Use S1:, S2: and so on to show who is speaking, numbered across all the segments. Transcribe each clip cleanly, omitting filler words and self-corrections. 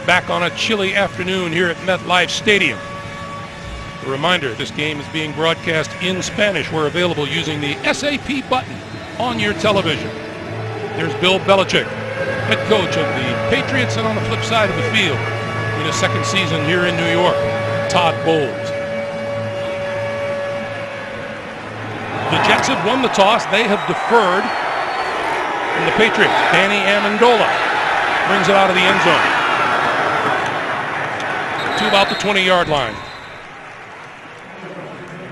S1: back on a chilly afternoon here at MetLife Stadium. A reminder, this game is being broadcast in Spanish. We're available using the SAP button on your television. There's Bill Belichick, head coach of the Patriots, and on the flip side of the field, in his second season here in New York, Todd Bowles. The Jets have won the toss. They have deferred. And the Patriots, Danny Amendola, brings it out of the end zone to about the 20-yard line.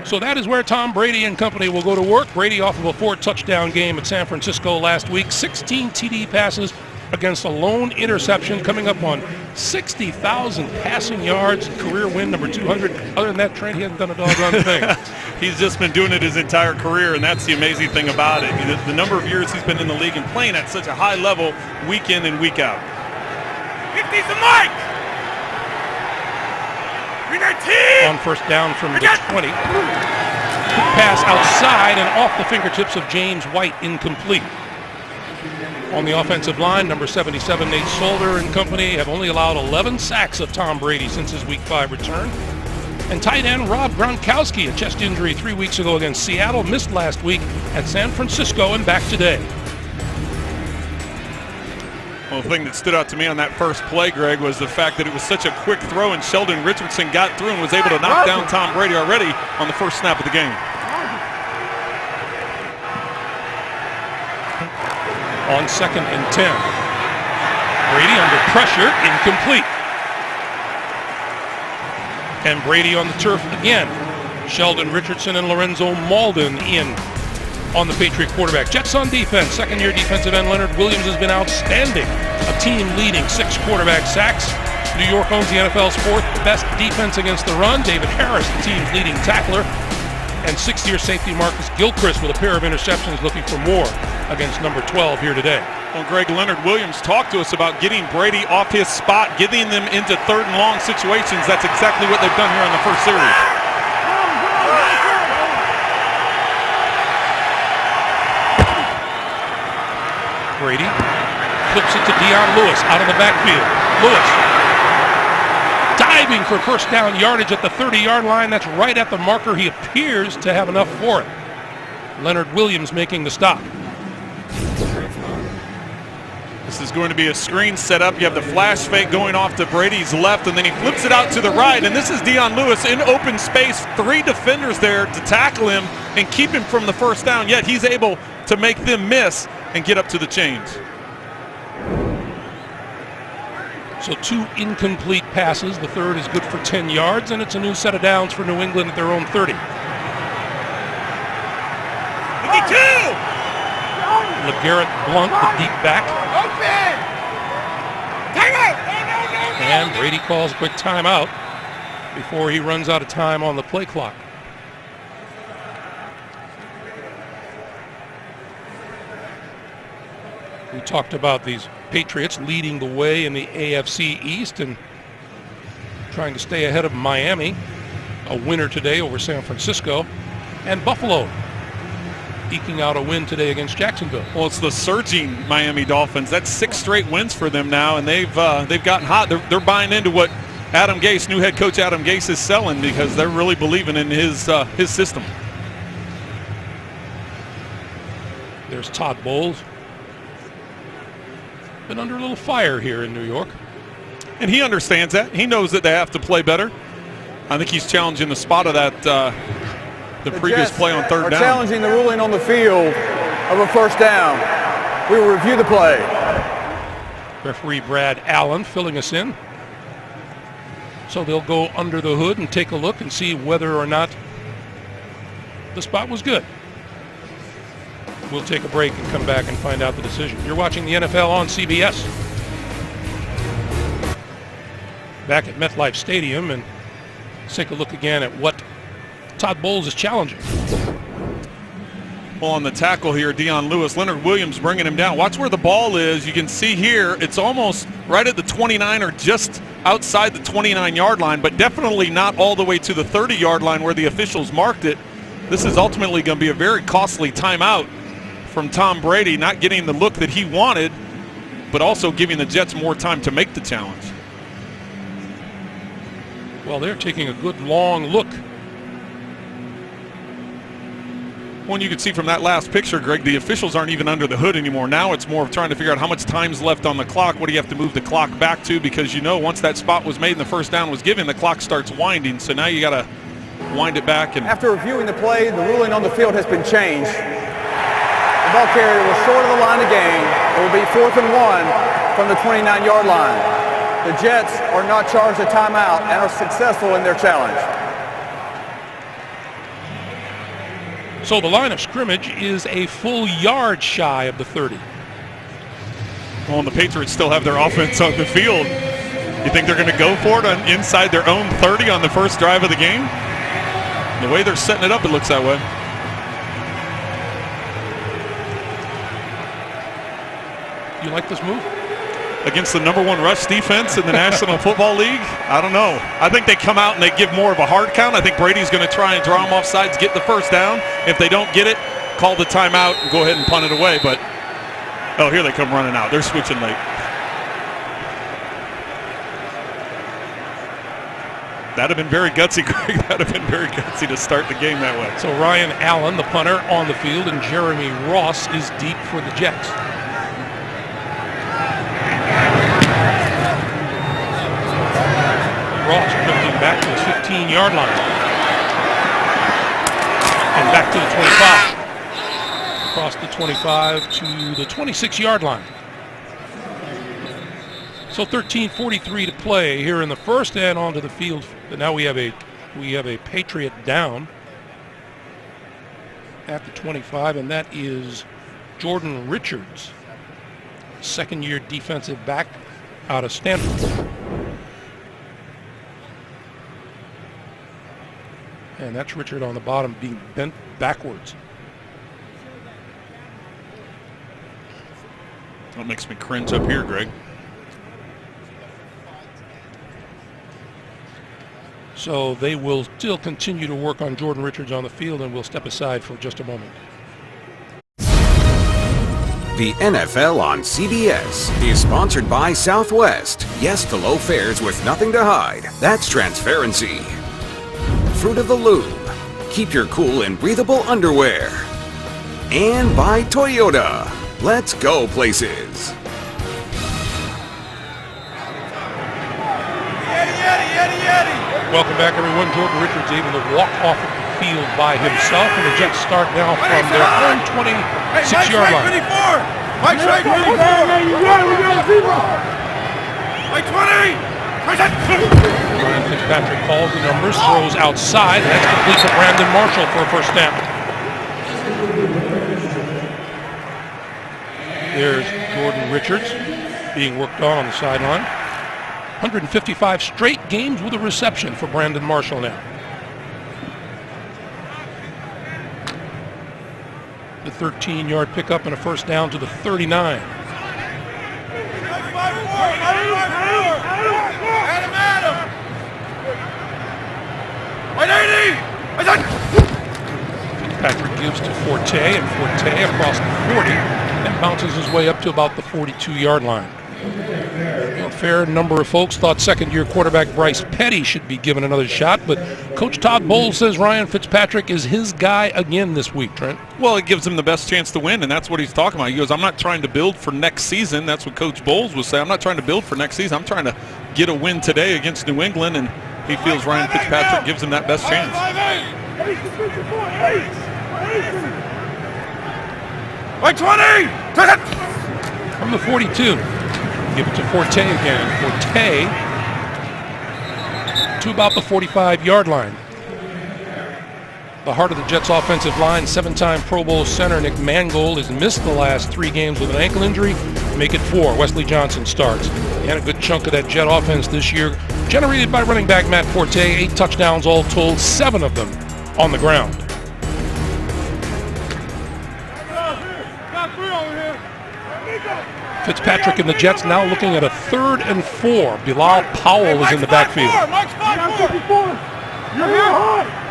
S1: So that is where Tom Brady and company will go to work. Brady off of a 4-touchdown game at San Francisco last week. 16 TD passes against a lone interception, coming up on 60,000 passing yards, career win number 200. Other than that, Trent, he hasn't done a doggone thing.
S2: He's just been doing it his entire career, and that's the amazing thing about it. The number of years he's been in the league and playing at such a high level week in and week out.
S3: 50's the mic!
S1: On first down from the 20. Quick pass outside and off the fingertips of James White, incomplete. On the offensive line, number 77, Nate Solder and company have only allowed 11 sacks of Tom Brady since his Week 5 return. And tight end Rob Gronkowski, a chest injury 3 weeks ago against Seattle, missed last week at San Francisco and back today.
S2: Well, the thing that stood out to me on that first play, Greg, was the fact that it was such a quick throw, and Sheldon Richardson got through and was able to knock down Tom Brady already on the first snap of the game.
S1: On 2nd and 10. Brady under pressure, incomplete. And Brady on the turf again. Sheldon Richardson and Lorenzo Malden in on the Patriot quarterback. Jets on defense. Second-year defensive end Leonard Williams has been outstanding. A team-leading 6 quarterback sacks. New York owns the NFL's 4th best defense against the run. David Harris, the team's leading tackler. And 6th-year safety Marcus Gilchrist with a pair of interceptions, looking for more against number 12 here today.
S2: Well, Greg, Leonard Williams talked to us about getting Brady off his spot, getting them into 3rd and long situations. That's exactly what they've done here on the first series.
S1: Brady flips it to Dion Lewis out of the backfield. Lewis diving for first down yardage at the 30-yard line. That's right at the marker. He appears to have enough for it. Leonard Williams making the stop.
S2: This is going to be a screen set up. You have the flash fake going off to Brady's left, and then he flips it out to the right. And this is Dion Lewis in open space. 3 defenders there to tackle him and keep him from the first down, yet he's able to make them miss and get up to the chains.
S1: So 2 incomplete passes. The third is good for 10 yards, and it's a new set of downs for New England at their own 30.
S3: 52!
S1: LeGarrette Blount, the deep back.
S3: Open! Timeout!
S1: And Brady calls a quick timeout before he runs out of time on the play clock. We talked about these Patriots leading the way in the AFC East and trying to stay ahead of Miami. A winner today over San Francisco. And Buffalo eking out a win today against Jacksonville.
S2: Well, it's the surging Miami Dolphins. That's 6 straight wins for them now, and they've gotten hot. They're buying into what Adam Gase, new head coach Adam Gase, is selling, because they're really believing in his system.
S1: There's Todd Bowles. Been under a little fire here in New York.
S2: And he understands that. He knows that they have to play better. I think he's challenging the spot of that the previous
S4: Jets
S2: play on 3rd down.
S4: Challenging the ruling on the field of a first down. We will review the play.
S1: Referee Brad Allen filling us in. So they'll go under the hood and take a look and see whether or not the spot was good. We'll take a break and come back and find out the decision. You're watching the NFL on CBS. Back at MetLife Stadium, and let's take a look again at what Todd Bowles is challenging.
S2: Well, on the tackle here, Dion Lewis, Leonard Williams bringing him down. Watch where the ball is. You can see here it's almost right at the 29 or just outside the 29-yard line, but definitely not all the way to the 30-yard line where the officials marked it. This is ultimately going to be a very costly timeout from Tom Brady, not getting the look that he wanted, but also giving the Jets more time to make the challenge.
S1: Well, they're taking a good long look.
S2: Well, you can see from that last picture, Greg, the officials aren't even under the hood anymore. Now it's more of trying to figure out how much time's left on the clock. What do you have to move the clock back to? Because you know once that spot was made and the first down was given, the clock starts winding. So now you got to wind it back. And
S4: After reviewing the play, the ruling on the field has been changed. The ball carrier was short of the line of gain. It will be 4th and 1 from the 29-yard line. The Jets are not charged a timeout and are successful in their challenge.
S1: So the line of scrimmage is a full yard shy of the 30.
S2: well, and the Patriots still have their offense on the field. You think they're going to go for it on inside their own 30 on the first drive of the game? The way they're setting it up, it looks that way.
S1: You like this move?
S2: Against the #1 rush defense in the National Football League? I don't know. I think they come out and they give more of a hard count. I think Brady's going to try and draw them off sides, get the first down. If they don't get it, call the timeout and go ahead and punt it away. But, oh, here they come running out. They're switching late. That'd have been very gutsy, Greg. That'd have been very gutsy to start the game that way.
S1: So Ryan Allen, the punter, on the field, and Jeremy Ross is deep for the Jets. Ross drifting back to the 15-yard line. And back to the 25. Across the 25 to the 26-yard line. So 13:43 to play here in the first, and onto the field. But now we have a Patriot down at the 25, and that is Jordan Richards, second-year defensive back out of Stanford. And that's Richard on the bottom being bent backwards.
S2: That makes me cringe up here, Greg.
S1: So they will still continue to work on Jordan Richards on the field, and we'll step aside for just a moment.
S5: The NFL on CBS is sponsored by Southwest. Yes to low fares with nothing to hide. That's transparency. Fruit of the Loom. Keep your cool in breathable underwear. And by Toyota. Let's go places.
S1: Welcome back, everyone. Jordan Richards able to walk off of the field by himself, and the Jets start now from their own 26-yard line.
S3: Mike's right, 24. Mike 20.
S1: Ryan Fitzpatrick calls the numbers, throws outside, and that's complete to Brandon Marshall for a first down. There's Jordan Richards being worked on the sideline. 155 straight games with a reception for Brandon Marshall now. The 13-yard pickup and a first down to the 39. Fitzpatrick gives to Forte, and Forte across the 40 and bounces his way up to about the 42-yard line. A fair number of folks thought second-year quarterback Bryce Petty should be given another shot, but Coach Todd Bowles says Ryan Fitzpatrick is his guy again this week, Trent.
S2: Well, it gives him the best chance to win, and that's what he's talking about. He goes, I'm not trying to build for next season. That's what Coach Bowles was saying. I'm not trying to build for next season. I'm trying to get a win today against New England, and he feels Ryan Fitzpatrick gives him that best chance.
S3: Mike 20.
S1: From the 42. Give it to Forte again. Forte to about the 45-yard line. The heart of the Jets' offensive line, 7-time Pro Bowl center Nick Mangold has missed the last 3 games with an ankle injury. Make it 4. Wesley Johnson starts. And a good chunk of that Jet offense this year generated by running back Matt Forte. 8 touchdowns all told, 7 of them on the ground. Fitzpatrick and the Jets now looking at a 3rd and 4. Bilal Powell is in the backfield.
S3: Mike's 5-4. You're here.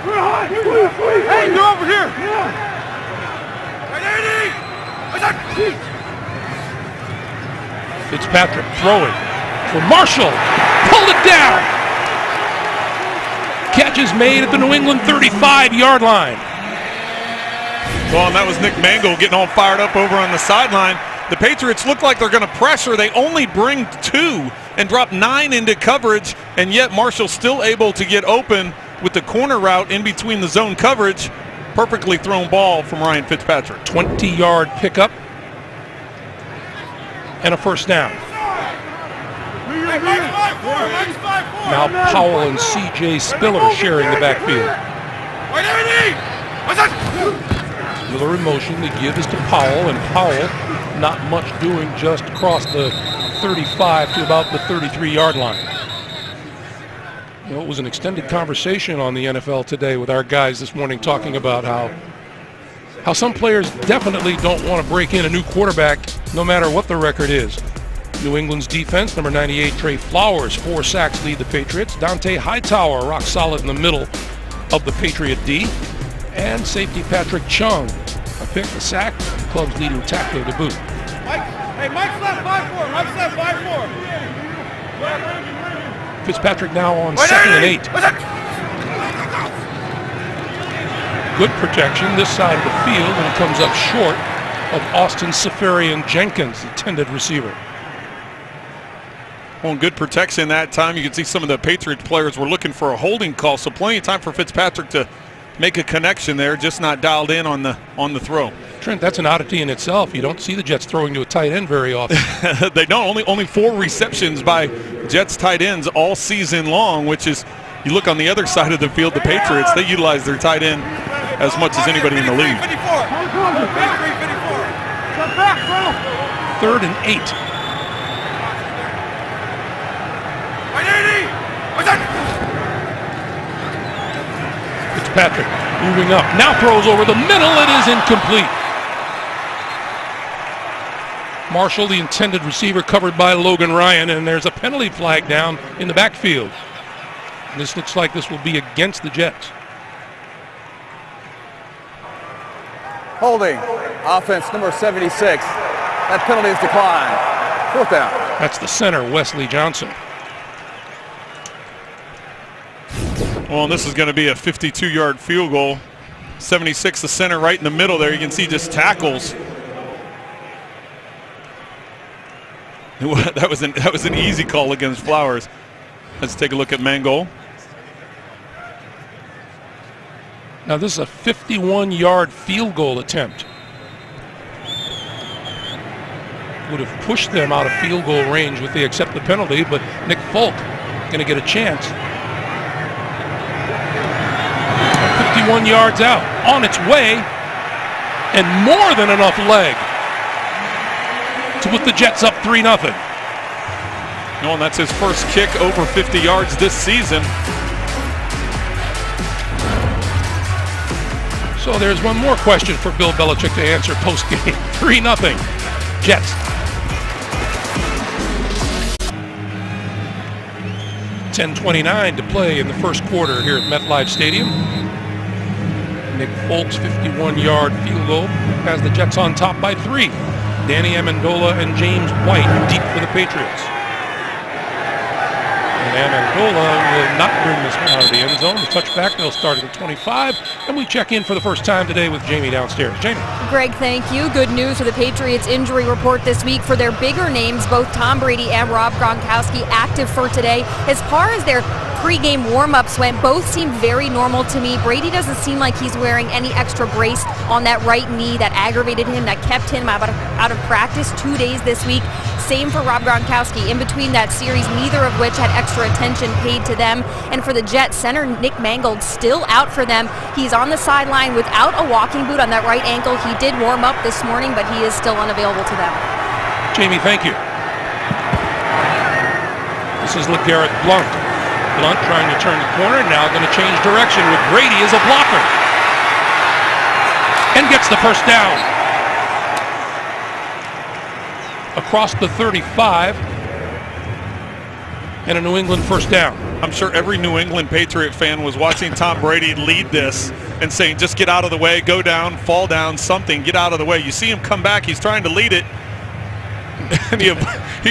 S3: We're hot. Hey, you're over here.
S1: Fitzpatrick throwing for Marshall. Pulled it down. catch is made at the New England 35-yard line.
S2: Well, and that was Nick Mangold getting all fired up over on the sideline. The Patriots look like they're going to pressure. They only bring 2 and drop 9 into coverage, and yet Marshall's still able to get open with the corner route in between the zone coverage. Perfectly thrown ball from Ryan Fitzpatrick.
S1: 20-yard pickup and a first down. Now Powell and C.J. Spiller sharing the backfield. Miller in motion. The give is to Powell, and Powell not much doing, just across the 35 to about the 33-yard line. You know, it was an extended conversation on the NFL Today with our guys this morning, talking about how some players definitely don't want to break in a new quarterback no matter what the record is. New England's defense, number 98, Trey Flowers, 4 sacks lead the Patriots. Dante Hightower, rock solid in the middle of the Patriot D. And safety Patrick Chung, a pick, a sack, the club's leading tackler to boot.
S3: Mike's left 5-4. Mike's left 5-4.
S1: Fitzpatrick now on 2nd and 8. Good protection this side of the field, and it comes up short of Austin Safarian Jenkins, the intended receiver.
S2: Well, good protection that time. You can see some of the Patriots players were looking for a holding call, so plenty of time for Fitzpatrick to make a connection there, just not dialed in on the throw.
S1: Trent, that's an oddity in itself. You don't see the Jets throwing to a tight end very often.
S2: They don't. Only 4 receptions by Jets tight ends all season long, which is, you look on the other side of the field, the Patriots, they utilize their tight end as much as anybody in the league.
S1: 3rd and 8. Fitzpatrick moving up, now throws over the middle. It is incomplete. Marshall, the intended receiver, covered by Logan Ryan, and there's a penalty flag down in the backfield. And this looks like this will be against the Jets.
S4: Holding, offense number 76. That penalty is declined. 4th down.
S1: That's the center, Wesley Johnson.
S2: Well, and this is going to be a 52-yard field goal. 76, the center, right in the middle there. You can see just tackles. That was an easy call against Flowers. Let's take a look at Mangold.
S1: Now this is a 51-yard field goal attempt. Would have pushed them out of field goal range if they accept the penalty, but Nick Folk going to get a chance. 51 yards out, on its way, and more than enough leg to put the Jets up 3-0.
S2: No, and that's his first kick over 50 yards this season.
S1: So there's one more question for Bill Belichick to answer post-game. 3-0, Jets. .10:29 to play in the first quarter here at MetLife Stadium. Nick Folk's 51-yard field goal has the Jets on top by 3. Danny Amendola and James White deep for the Patriots. And Amendola will not bring this one out of the end zone. The touchback, they'll start at the 25. And we check in for the first time today with Jamie downstairs. Jamie.
S6: Greg, thank you. Good news for the Patriots injury report this week for their bigger names. Both Tom Brady and Rob Gronkowski active for today. As far as their pre-game warm-ups went, both seem very normal to me. Brady doesn't seem like he's wearing any extra brace on that right knee that aggravated him, that kept him out of practice 2 days this week. Same for Rob Gronkowski. In between that series, neither of which had extra attention paid to them. And for the Jets, center Nick Mangold still out for them. He's on the sideline without a walking boot on that right ankle. He did warm up this morning, but he is still unavailable to them.
S1: Jamie, thank you. This is LeGarrette Blount. Blount trying to turn the corner, now going to change direction with Brady as a blocker. And gets the first down. Across the 35. And a New England first down.
S2: I'm sure every New England Patriot fan was watching Tom Brady lead this and saying, just get out of the way, go down, fall down, something, get out of the way. You see him come back, he's trying to lead it, and he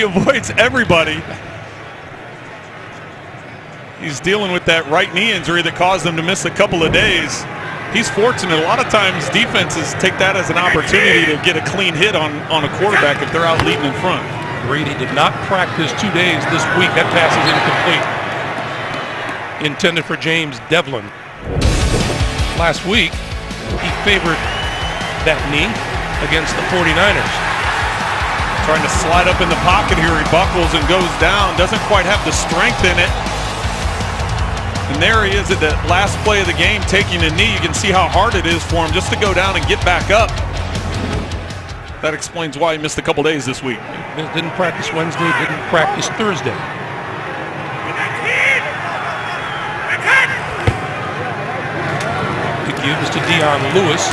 S2: avoids everybody. He's dealing with that right knee injury that caused him to miss a couple of days. He's fortunate. A lot of times defenses take that as an opportunity to get a clean hit on a quarterback if they're out leading in front.
S1: Brady did not practice 2 days this week. That pass is incomplete. Intended for James Devlin. Last week, he favored that knee against the 49ers.
S2: Trying to slide up in the pocket here. He buckles and goes down. Doesn't quite have the strength in it. And there he is at the last play of the game taking a knee. You can see how hard it is for him just to go down and get back up. That explains why he missed a couple days this week.
S1: Didn't practice Wednesday, didn't practice Thursday. It gives to Dion Lewis.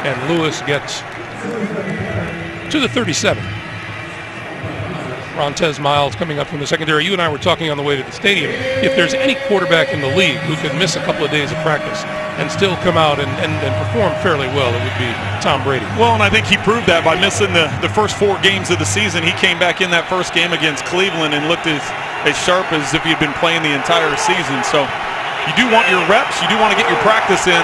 S1: And Lewis gets to the 37. Rontez Miles coming up from the secondary. You and I were talking on the way to the stadium. If there's any quarterback in the league who could miss a couple of days of practice and still come out and perform fairly well, it would be Tom Brady.
S2: Well, and I think he proved that by missing the first 4 games of the season. He came back in that first game against Cleveland and looked as sharp as if he'd been playing the entire season. So you do want your reps. You do want to get your practice in.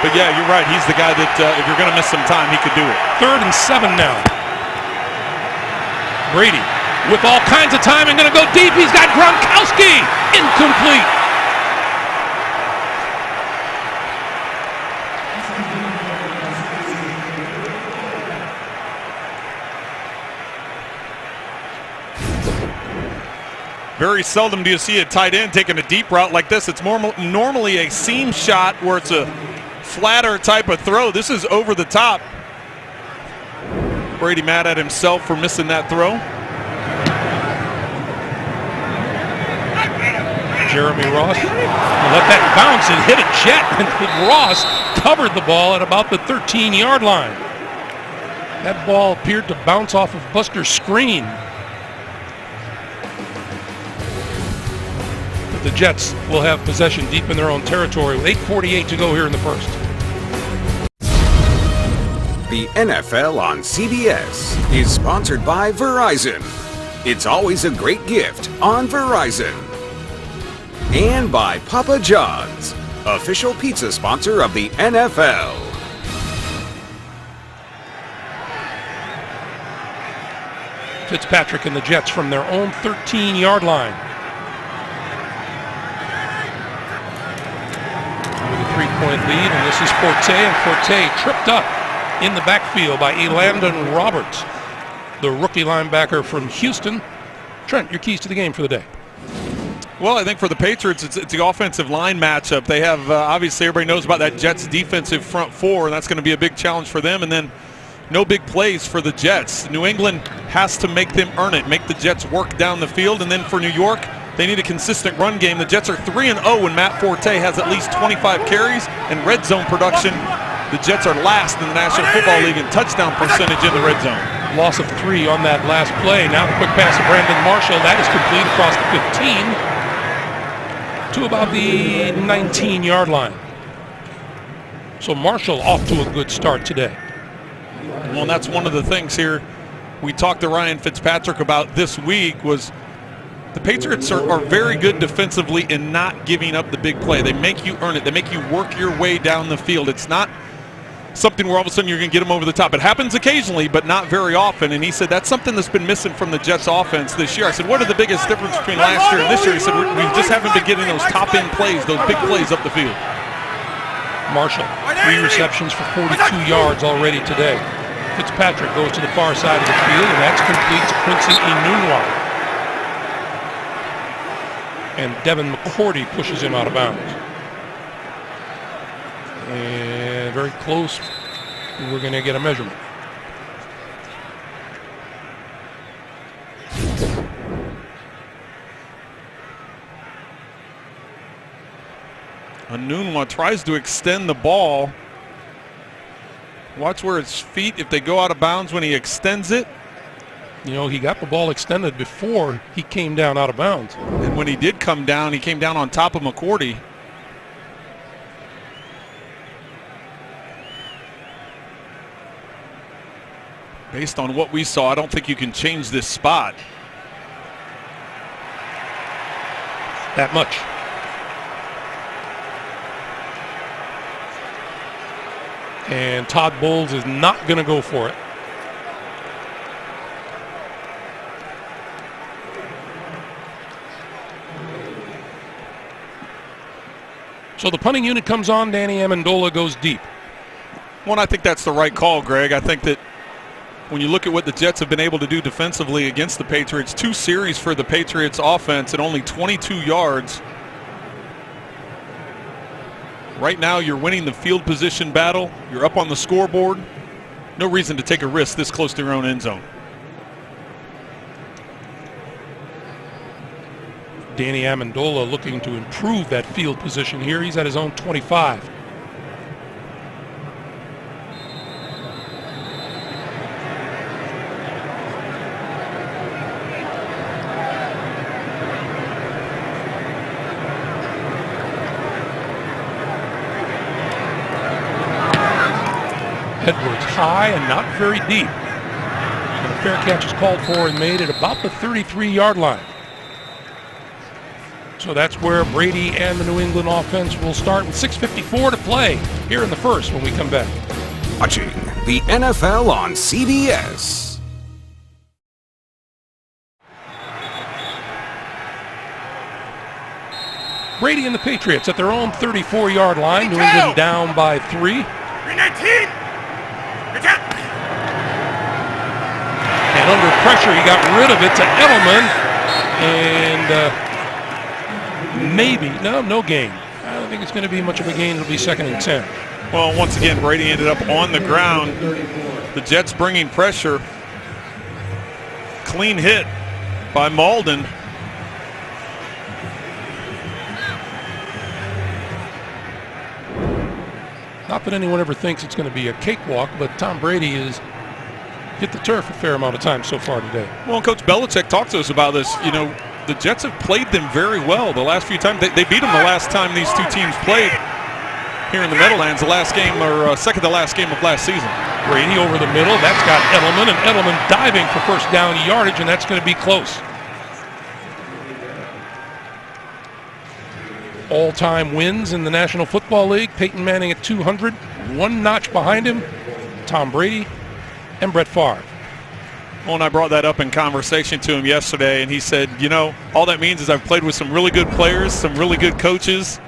S2: But, yeah, you're right. He's the guy that if you're going to miss some time, he could do it.
S1: 3rd and 7 now. Brady with all kinds of time and going to go deep. He's got Gronkowski. Incomplete.
S2: Very seldom do you see a tight end taking a deep route like this. It's normally a seam shot where it's a flatter type of throw. This is over the top. Brady mad at himself for missing that throw.
S1: Jeremy Ross let that bounce and hit a jet, and Ross covered the ball at about the 13-yard line. That ball appeared to bounce off of Buster's screen. But the Jets will have possession deep in their own territory with 8:48 to go here in the first.
S5: The NFL on CBS is sponsored by Verizon. It's always a great gift on Verizon. And by Papa John's, official pizza sponsor of the NFL.
S1: Fitzpatrick and the Jets from their own 13-yard line. With a 3-point lead, and this is Forte, and Forte tripped up in the backfield by Elandon Roberts, the rookie linebacker from Houston. Trent, your keys to the game for the day.
S2: Well, I think for the Patriots, it's the offensive line matchup. They have, obviously, everybody knows about that Jets defensive front 4, and that's going to be a big challenge for them. And then no big plays for the Jets. New England has to make them earn it, make the Jets work down the field. And then for New York, they need a consistent run game. The Jets are 3-0 when Matt Forte has at least 25 carries and red zone production. The Jets are last in the National Football League in touchdown percentage in the red zone.
S1: Loss of 3 on that last play. Now the quick pass to Brandon Marshall. That is complete across the 15 to about the 19-yard line. So Marshall off to a good start today.
S2: Well, and that's one of the things here we talked to Ryan Fitzpatrick about this week was the Patriots are very good defensively in not giving up the big play. They make you earn it. They make you work your way down the field. It's not something where all of a sudden you're going to get them over the top. It happens occasionally, but not very often. And he said that's something that's been missing from the Jets offense this year. I said, what are the biggest difference between last year and this year? He said, we just haven't been getting those top-end plays, those big plays up the field. Marshall, 3 receptions for 42 yards already today. Fitzpatrick goes to the far side of the field, and that's complete to Quincy Enunwa. And Devin McCourty pushes him out of bounds. And very close. We're going to get a measurement. Enunwa tries to extend the ball. Watch where his feet, if they go out of bounds when he extends it.
S1: You know, he got the ball extended before he came down out of bounds.
S2: And when he did come down, he came down on top of McCourty. Based on what we saw, I don't think you can change this spot.
S1: that much. And Todd Bowles is not going to go for it. So the punting unit comes on. Danny Amendola goes deep.
S2: Well, I think that's the right call, Greg. I think that when you look at what the Jets have been able to do defensively against the Patriots, 2 series for the Patriots offense and only 22 yards. Right now, you're winning the field position battle. You're up on the scoreboard. No reason to take a risk this close to your own end zone.
S1: Danny Amendola looking to improve that field position here. He's at his own 25. Edwards high and not very deep. And a fair catch is called for and made at about the 33-yard line. So that's where Brady and the New England offense will start with 6:54 to play here in the first when we come back.
S5: Watching the NFL on CBS.
S1: Brady and the Patriots at their own 34-yard line. New England down by 3.
S3: 319.
S1: And under pressure, he got rid of it to Edelman. And no gain. I don't think it's going to be much of a gain. It'll be 2nd and 10.
S2: Well, once again, Brady ended up on the ground. The Jets bringing pressure. Clean hit by Malden.
S1: Not that anyone ever thinks it's going to be a cakewalk, but Tom Brady has hit the turf a fair amount of times so far today.
S2: Well, Coach Belichick talked to us about this. You know, the Jets have played them very well the last few times. They beat them the last time these two teams played here in the Meadowlands, the last game, or second to last game of last season.
S1: Brady over the middle. That's got Edelman, and Edelman diving for first down yardage, and that's going to be close. All-time wins in the National Football League. Peyton Manning at 200. One notch behind him, Tom Brady and Brett Favre.
S2: Well, and I brought that up in conversation to him yesterday, and he said, you know, all that means is I've played with some really good players, some really good coaches,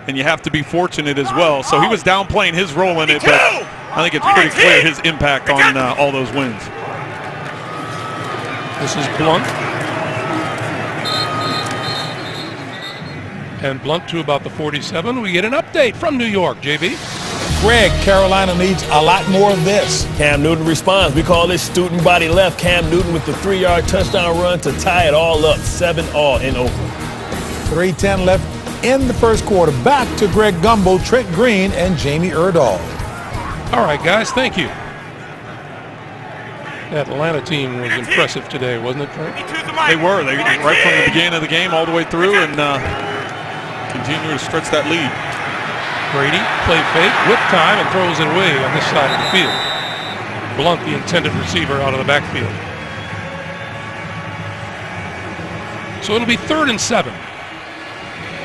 S2: and you have to be fortunate as well. So he was downplaying his role in it, but I think it's pretty clear his impact on all those wins.
S1: This is Blunt. And Blunt to about the 47. We get an update from New York, JB.
S7: Greg, Carolina needs a lot more of this. Cam Newton responds. We call this student body left. Cam Newton with the 3-yard touchdown run to tie it all up. 7-all in Oakland.
S8: 3:10 left in the first quarter. Back to Greg Gumbel, Trent Green, and Jamie Erdahl.
S1: All right, guys, thank you. That Atlanta team was impressive today, wasn't it, Trent?
S2: They were. They right from the beginning of the game all the way through, and continue to stretch that lead.
S1: Brady, play fake, whip time, and throws it away on this side of the field. Blunt, the intended receiver, out of the backfield. So it'll be 3rd and 7.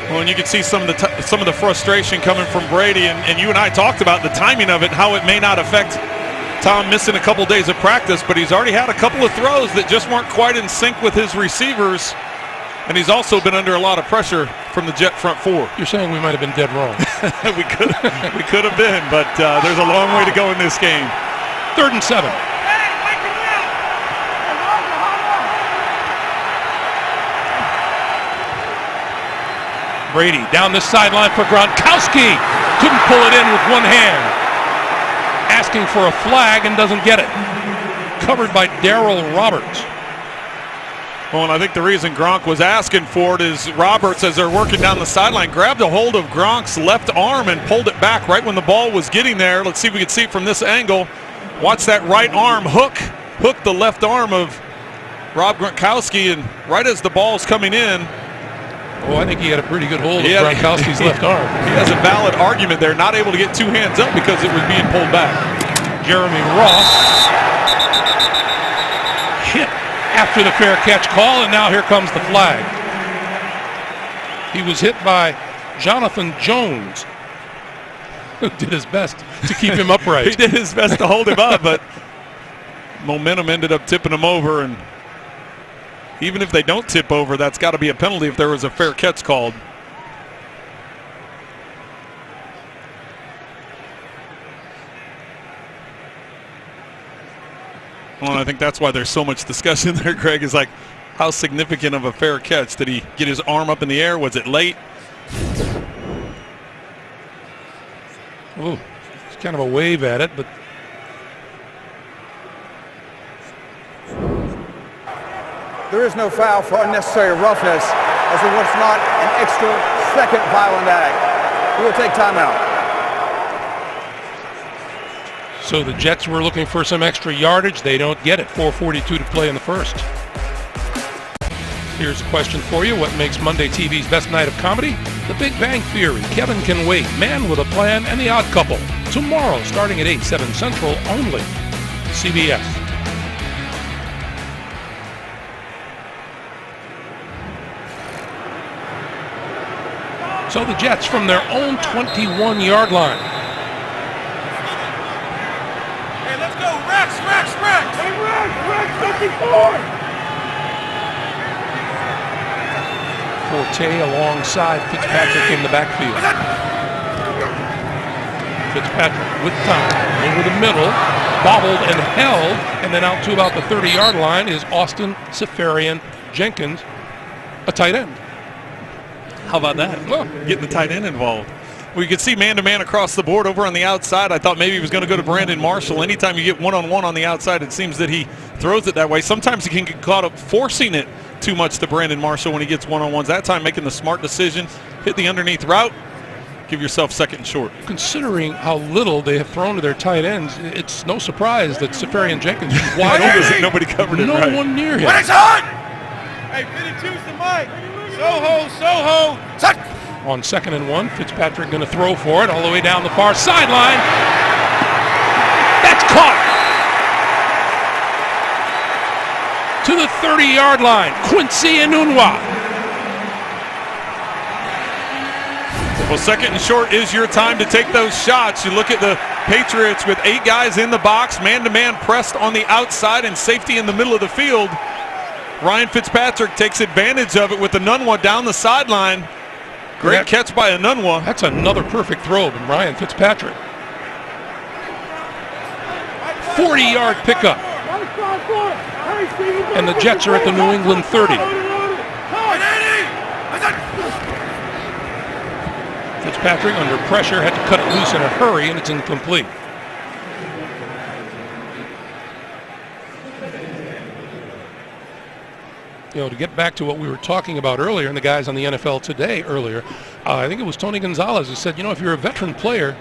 S2: Well, and you can see some of the frustration coming from Brady, and you and I talked about the timing of it, how it may not affect Tom missing a couple days of practice, but he's already had a couple of throws that just weren't quite in sync with his receivers. And he's also been under a lot of pressure from the Jet front four.
S1: You're saying we might have been dead wrong.
S2: we could have been, but there's a long way to go in this game.
S1: 3rd and 7. Brady down the sideline for Gronkowski. Couldn't pull it in with one hand. Asking for a flag and doesn't get it. Covered by Darryl Roberts.
S2: Well, and I think the reason Gronk was asking for it is Roberts, as they're working down the sideline, grabbed a hold of Gronk's left arm and pulled it back right when the ball was getting there. Let's see if we can see it from this angle. Watch that right arm hook the left arm of Rob Gronkowski, and right as the ball's coming in.
S1: Oh, I think he had a pretty good hold of Gronkowski's left arm.
S2: He has a valid argument there, not able to get 2 hands up because it was being pulled back.
S1: Jeremy Ross hit after the fair catch call, and now here comes the flag. He was hit by Jonathan Jones, who did his best to keep him upright.
S2: He did his best to hold him up, but momentum ended up tipping him over. And even if they don't tip over, that's got to be a penalty if there was a fair catch called. Well, I think that's why there's so much discussion there, Greg, is like, how significant of a fair catch? Did he get his arm up in the air? Was it late?
S1: Ooh, it's kind of a wave at it, but
S4: There is no foul for unnecessary roughness, as it was not an extra second violent act. We will take timeout.
S1: so the Jets were looking for some extra yardage. They don't get it. 4:42 to play in the first. Here's a question for you. What makes Monday TV's best night of comedy? The Big Bang Theory, Kevin Can Wait, Man with a Plan, and The Odd Couple. Tomorrow, starting at 8, 7 Central, only. CBS. So the Jets from their own 21-yard line.
S3: Hey, let's go. Rex. Hey, Rex, 54.
S1: Forte alongside Fitzpatrick in the backfield. Fitzpatrick with time over the middle, bobbled and held, and then out to about the 30-yard line is Austin Seferian Jenkins, a tight end.
S2: How about that?
S1: Well,
S2: getting the tight end involved. We could see man-to-man across the board over on the outside. I thought maybe he was going to go to Brandon Marshall. Anytime you get one-on-one on the outside, it seems that he throws it that way. Sometimes he can get caught up forcing it too much to Brandon Marshall when he gets one-on-ones. That time making the smart decision, hit the underneath route, give yourself second and short.
S1: considering how little they have thrown to their tight ends, it's no surprise that Seferian Jenkins is wide open.
S2: Nobody covered it
S1: No
S2: right.
S1: one near him.
S3: When it's on! Hey, 52's the mic. Soho. Set.
S1: On 2nd and 1, Fitzpatrick going to throw for it all the way down the far sideline. That's caught! To the 30-yard line, Quincy Enunwa.
S2: Well, second and short is your time to take those shots. You look at the Patriots with 8 guys in the box, man-to-man pressed on the outside and safety in the middle of the field. Ryan Fitzpatrick takes advantage of it with Enunwa down the sideline. Great catch by Enunwa.
S1: That's another perfect throw from Ryan Fitzpatrick. 40-yard pickup. And the Jets are at the New England 30. Fitzpatrick under pressure had to cut it loose in a hurry, and it's incomplete. You know, to get back to what we were talking about earlier, and the guys on the NFL Today earlier, I think it was Tony Gonzalez who said, you know, if you're a veteran player,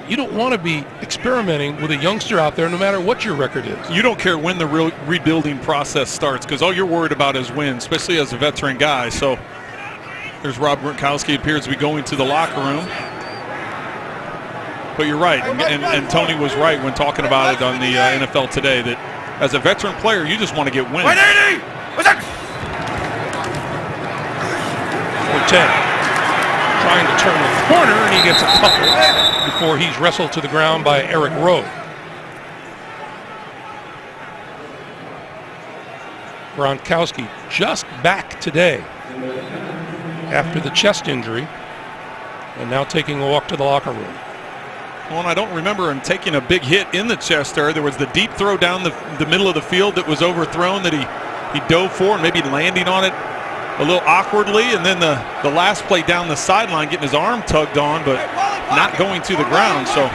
S1: you don't want to be experimenting with a youngster out there no matter what your record is.
S2: You don't care when the rebuilding process starts because all you're worried about is wins, especially as a veteran guy. So there's Rob Gronkowski appears to be going to the locker room. But you're right, and Tony was right when talking about it on the NFL Today that as a veteran player, you just want to get wins.
S3: 180.
S1: Forte trying to turn the corner, and he gets a couple before he's wrestled to the ground by Eric Rowe. Gronkowski just back today after the chest injury, and now taking a walk to the locker room.
S2: Well, and I don't remember him taking a big hit in the chest there. There was the deep throw down the middle of the field that was overthrown that he dove for and maybe landing on it a little awkwardly, and then the last play down the sideline getting his arm tugged on but not going to the ground. So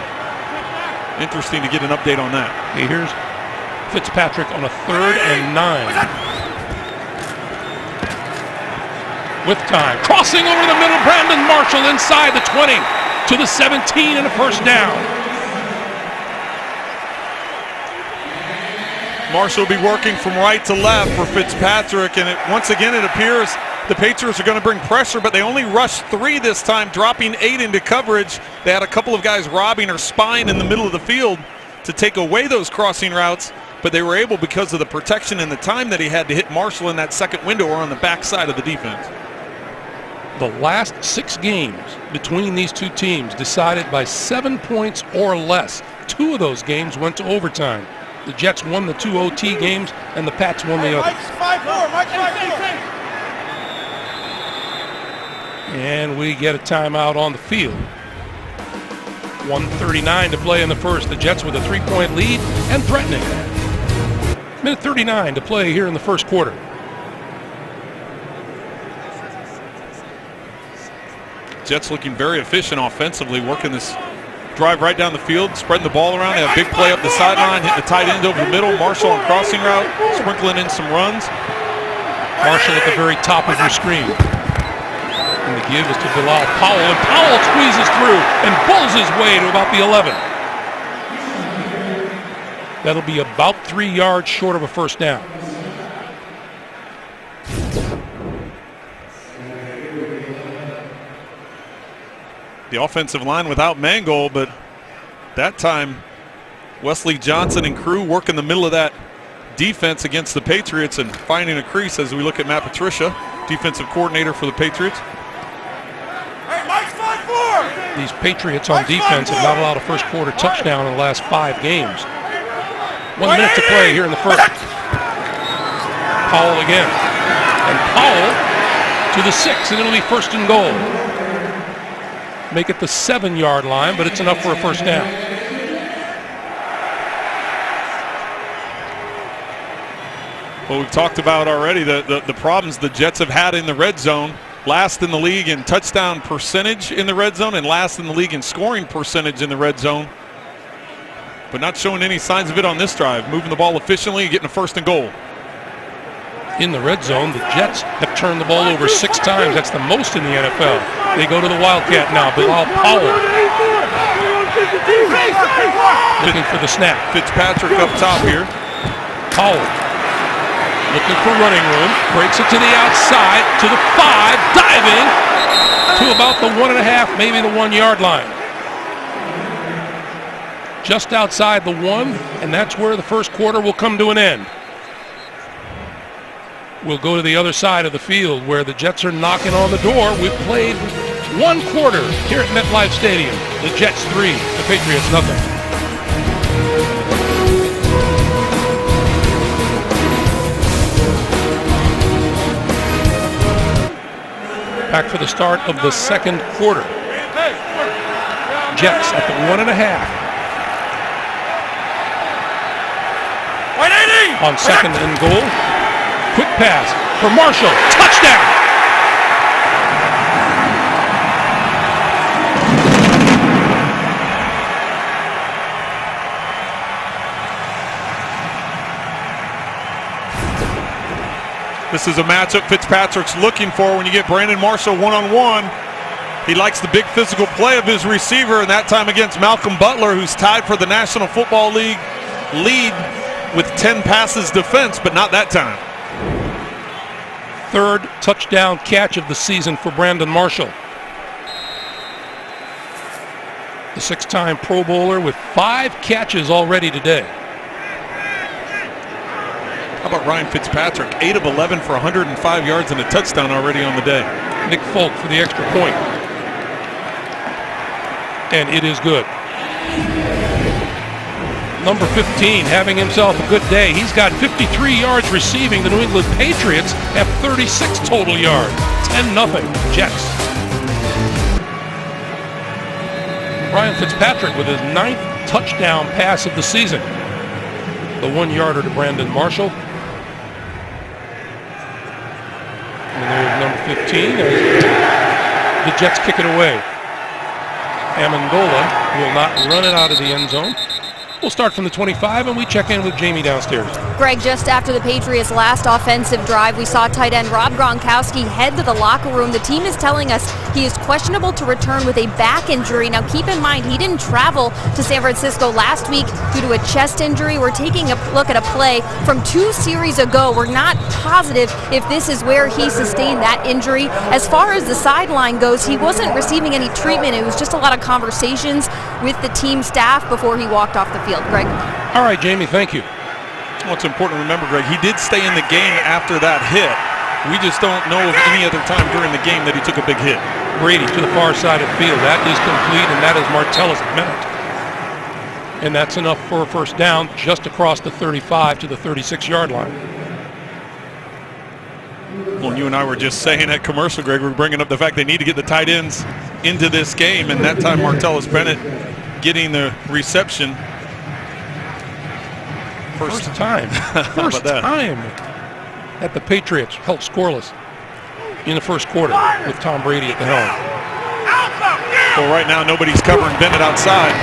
S2: interesting to get an update on that.
S1: Okay, here's Fitzpatrick on a 3rd and 9. With time, crossing over the middle, Brandon Marshall inside the 20 to the 17 and a first down.
S2: Marshall will be working from right to left for Fitzpatrick, and once again it appears the Patriots are going to bring pressure, but they only rushed 3 this time, dropping 8 into coverage. They had a couple of guys robbing or spying in the middle of the field to take away those crossing routes, but they were able, because of the protection and the time that he had, to hit Marshall in that second window or on the backside of the defense.
S1: The last 6 games between these two teams decided by 7 points or less. 2 of those games went to overtime. The Jets won the 2 OT games, and the Pats won the other.
S3: Mike's 5-4. Mike's 5-4.
S1: And we get a timeout on the field. 1:39 to play in the first. The Jets with a 3-point lead and threatening. Minute 39 to play here in the first quarter.
S2: Jets looking very efficient offensively, working this drive right down the field, spreading the ball around. They have a big play up the sideline, hitting the tight end over the middle. Marshall on crossing route, sprinkling in some runs.
S1: Marshall at the very top of your screen. And the give is to Bilal Powell, and Powell squeezes through and pulls his way to about the 11. That'll be about 3 yards short of a first down.
S2: The offensive line without Mangold, but that time Wesley Johnson and crew work in the middle of that defense against the Patriots and finding a crease as we look at Matt Patricia, defensive coordinator for the Patriots.
S3: Hey, Mike's 5-4.
S1: These Patriots on defense have not allowed a first quarter touchdown in the last 5 games. 1 minute to play here in the first. Powell again. And Powell to the 6, and it'll be first and goal. Make it the 7-yard line, but it's enough for a first down.
S2: Well, we've talked about already the problems the Jets have had in the red zone. Last in the league in touchdown percentage in the red zone and last in the league in scoring percentage in the red zone. But not showing any signs of it on this drive. Moving the ball efficiently and getting a first and goal.
S1: In the red zone, the Jets have turned the ball over 6 times. That's the most in the NFL. They go to the Wildcat now. Bilal Powell looking for the snap.
S2: Fitzpatrick up top here.
S1: Powell looking for running room. Breaks it to the outside, to the 5, diving to about the 1.5, maybe the 1-yard line. Just outside the 1, and that's where the first quarter will come to an end. We'll go to the other side of the field where the Jets are knocking on the door. We've played 1 quarter here at MetLife Stadium. The Jets 3, the Patriots nothing. Back for the start of the second quarter. Jets at the 1.5. On second and goal. Quick pass for Marshall. Touchdown!
S2: This is a matchup Fitzpatrick's looking for when you get Brandon Marshall one-on-one. He likes the big physical play of his receiver, and that time against Malcolm Butler, who's tied for the National Football League lead with 10 passes defense, but not that time.
S1: 3rd touchdown catch of the season for Brandon Marshall. The 6-time Pro Bowler with 5 catches already today.
S2: How about Ryan Fitzpatrick? 8 of 11 for 105 yards and a touchdown already on the day.
S1: Nick Folk for the extra point. And it is good. Number 15 having himself a good day. He's got 53 yards receiving. The New England Patriots have 36 total yards. 10-0 Jets. Ryan Fitzpatrick with his 9th touchdown pass of the season. The 1-yarder to Brandon Marshall. And there's number 15. The Jets kick it away. Amendola will not run it out of the end zone. We'll start from the 25, and we check in with Jamie downstairs.
S6: Greg, just after the Patriots' last offensive drive, we saw tight end Rob Gronkowski head to the locker room. The team is telling us he is questionable to return with a back injury. Now, keep in mind, he didn't travel to San Francisco last week due to a chest injury. We're taking a look at a play from 2 series ago. We're not positive if this is where he sustained that injury. As far as the sideline goes, he wasn't receiving any treatment. It was just a lot of conversations with the team staff before he walked off the field. Greg?
S1: All right, Jamie, thank you.
S2: What's important to remember, Greg, he did stay in the game after that hit. We just don't know of any other time during the game that he took a big hit.
S1: Brady to the far side of the field. That is complete, and that is Martellus Bennett. And that's enough for a first down just across the 35 to the 36-yard line.
S2: Well, you and I were just saying at commercial, Greg, we're bringing up the fact they need to get the tight ends into this game, and that time Martellus Bennett getting the reception.
S1: First time that the Patriots held scoreless in the first quarter with Tom Brady at the helm.
S2: Well, right now nobody's covering Bennett outside.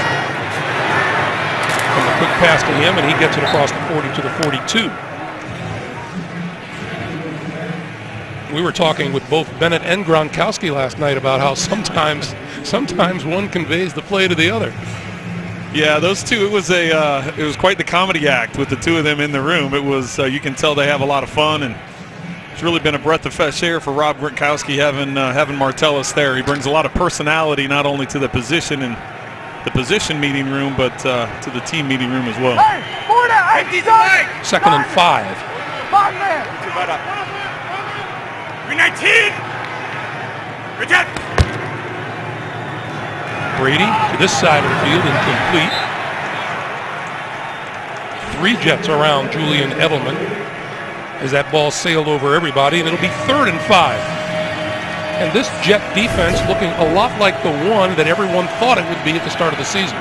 S1: And a quick pass to him, and he gets it across the 40 to the 42. We were talking with both Bennett and Gronkowski last night about how sometimes one conveys the play to the other.
S2: Yeah, those two. It was quite the comedy act with the two of them in the room. It was you can tell they have a lot of fun, and it's really been a breath of fresh air for Rob Gronkowski having Martellus there. He brings a lot of personality not only to the position and the position meeting room, but to the team meeting room as well.
S3: Hey,
S1: 2nd and 5.
S3: 5 man. 319. Reject.
S1: Brady to this side of the field, incomplete. 3 Jets around Julian Edelman as that ball sailed over everybody, and it'll be 3rd and 5. And this Jet defense looking a lot like the one that everyone thought it would be at the start of the season.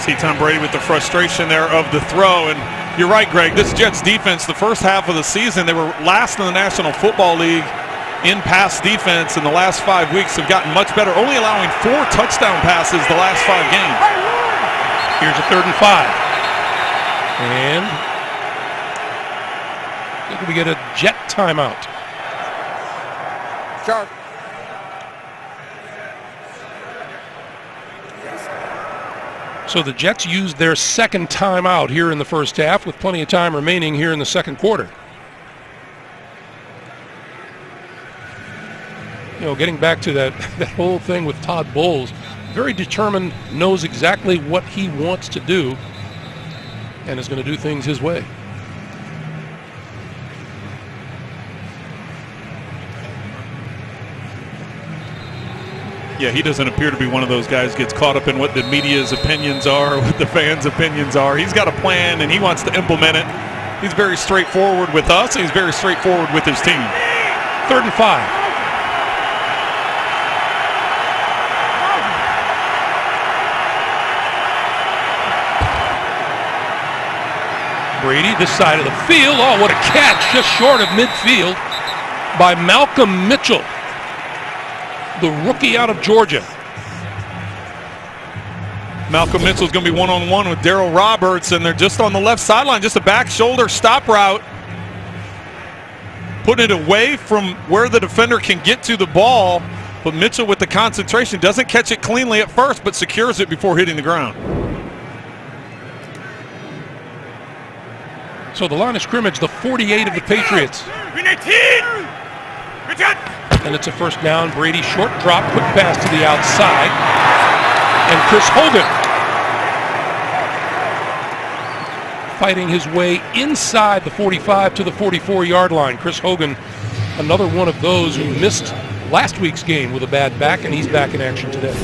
S2: See Tom Brady with the frustration there of the throw, and you're right, Greg. This Jets defense, the first half of the season, they were last in the National Football League in pass defense. In the last 5 weeks have gotten much better, only allowing 4 touchdown passes the last 5 games.
S1: Here's a 3rd and 5. And we get a Jet timeout.
S4: Sharp.
S1: So the Jets used their second timeout here in the first half with plenty of time remaining here in the second quarter. You know, getting back to that whole thing with Todd Bowles, very determined, knows exactly what he wants to do, and is going to do things his way.
S2: Yeah, he doesn't appear to be one of those guys who gets caught up in what the media's opinions are, what the fans' opinions are. He's got a plan, and he wants to implement it. He's very straightforward with us, and he's very straightforward with his team.
S1: 3rd and 5. Brady, this side of the field. Oh, what a catch, just short of midfield by Malcolm Mitchell, the rookie out of Georgia.
S2: Malcolm Mitchell's going to be one-on-one with Darryl Roberts, and they're just on the left sideline, just a back shoulder stop route. Putting it away from where the defender can get to the ball, but Mitchell with the concentration doesn't catch it cleanly at first, but secures it before hitting the ground.
S1: So the line of scrimmage, the 48 of the Patriots.
S3: 319. Reject.
S1: And it's a first down. Brady short drop, quick pass to the outside. And Chris Hogan fighting his way inside the 45 to the 44-yard line. Chris Hogan, another one of those who missed last week's game with a bad back, and he's back in action today.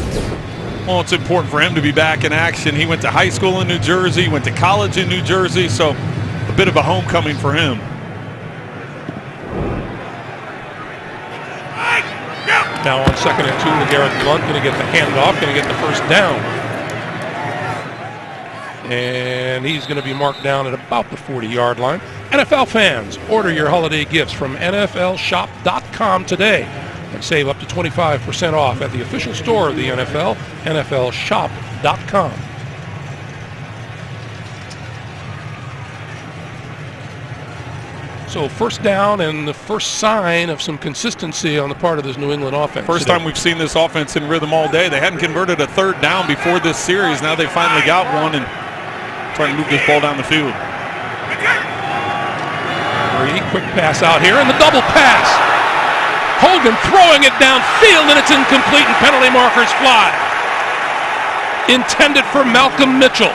S2: Well, it's important for him to be back in action. He went to high school in New Jersey, went to college in New Jersey, so a bit of a homecoming for him.
S1: Now on 2nd and 2, LeGarrette Blount going to get the handoff, going to get the first down. And he's going to be marked down at about the 40-yard line. NFL fans, order your holiday gifts from NFLshop.com today and save up to 25% off at the official store of the NFL, NFLshop.com. So first down and the first sign of some consistency on the part of this New England offense.
S2: First time we've seen this offense in rhythm all day. They hadn't converted a 3rd down before this series. Now they finally got one and trying to move this ball down the field.
S1: Brady, quick pass out here, and the double pass. Hogan throwing it downfield, and it's incomplete, and penalty markers fly. Intended for Malcolm Mitchell.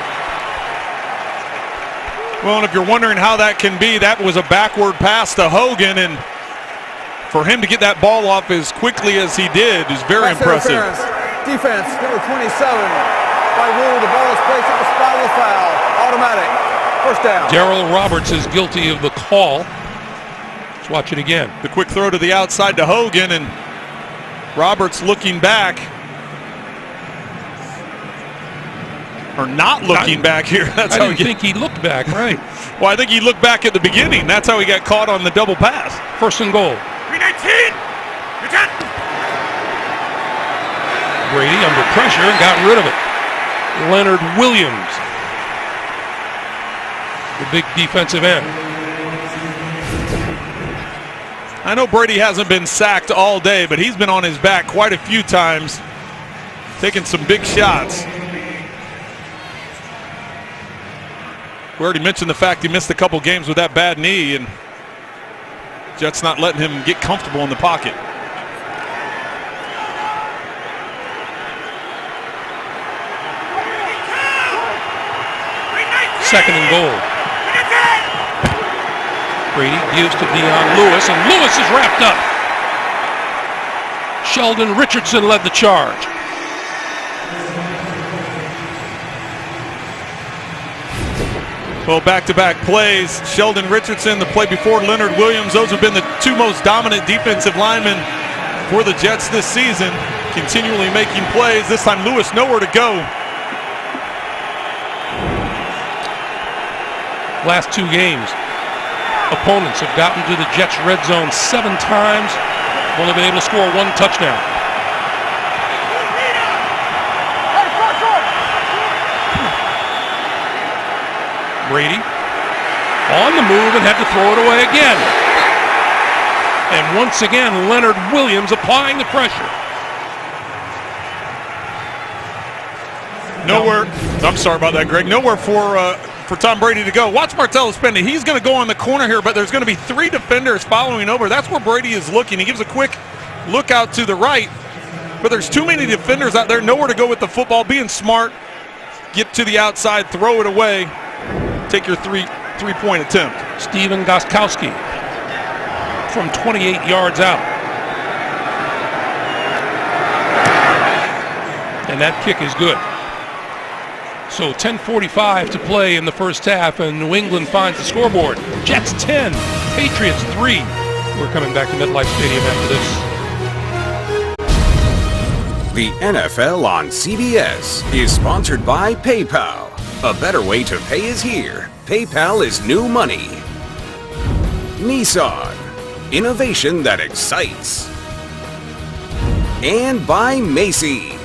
S2: Well, and if you're wondering how that can be, that was a backward pass to Hogan, and for him to get that ball off as quickly as he did is very impressive.
S4: Defense, number 27 by rule. The ball is placed at the spot of the foul. Automatic. First down.
S1: Darrell Roberts is guilty of the call. Let's watch it again.
S2: The quick throw to the outside to Hogan, and Roberts looking back. Or not looking back here. That's
S1: I
S2: how
S1: didn't think he looked back, right.
S2: Well, I think he looked back at the beginning. That's how he got caught on the double pass.
S1: First and goal.
S3: 319.
S1: Brady under pressure and got rid of it. Leonard Williams, the big defensive end.
S2: I know Brady hasn't been sacked all day, but he's been on his back quite a few times, taking some big shots. We already mentioned the fact he missed a couple games with that bad knee, and Jets not letting him get comfortable in the pocket.
S1: Second and goal. Brady gives to Dion Lewis, and Lewis is wrapped up. Sheldon Richardson led the charge.
S2: Well, back-to-back plays. Sheldon Richardson, the play before Leonard Williams. Those have been the two most dominant defensive linemen for the Jets this season, continually making plays. This time Lewis nowhere to go.
S1: Last two games, opponents have gotten to the Jets' red zone 7 times, only been able to score 1 touchdown. Brady on the move and had to throw it away again. And once again, Leonard Williams applying the pressure.
S2: Nowhere. I'm sorry about that, Greg. Nowhere for Tom Brady to go. Watch Martellus Penny. He's going to go on the corner here, but there's going to be 3 defenders following over. That's where Brady is looking. He gives a quick look out to the right, but there's too many defenders out there. Nowhere to go with the football. Being smart, get to the outside, throw it away, take your three-point attempt.
S1: Steven Gostkowski from 28 yards out. And that kick is good. So 10:45 to play in the first half, and New England finds the scoreboard. Jets 10, Patriots 3. We're coming back to MetLife Stadium after this.
S5: The NFL on CBS is sponsored by PayPal. A better way to pay is here. PayPal is new money. Nissan, innovation that excites. And by Macy's.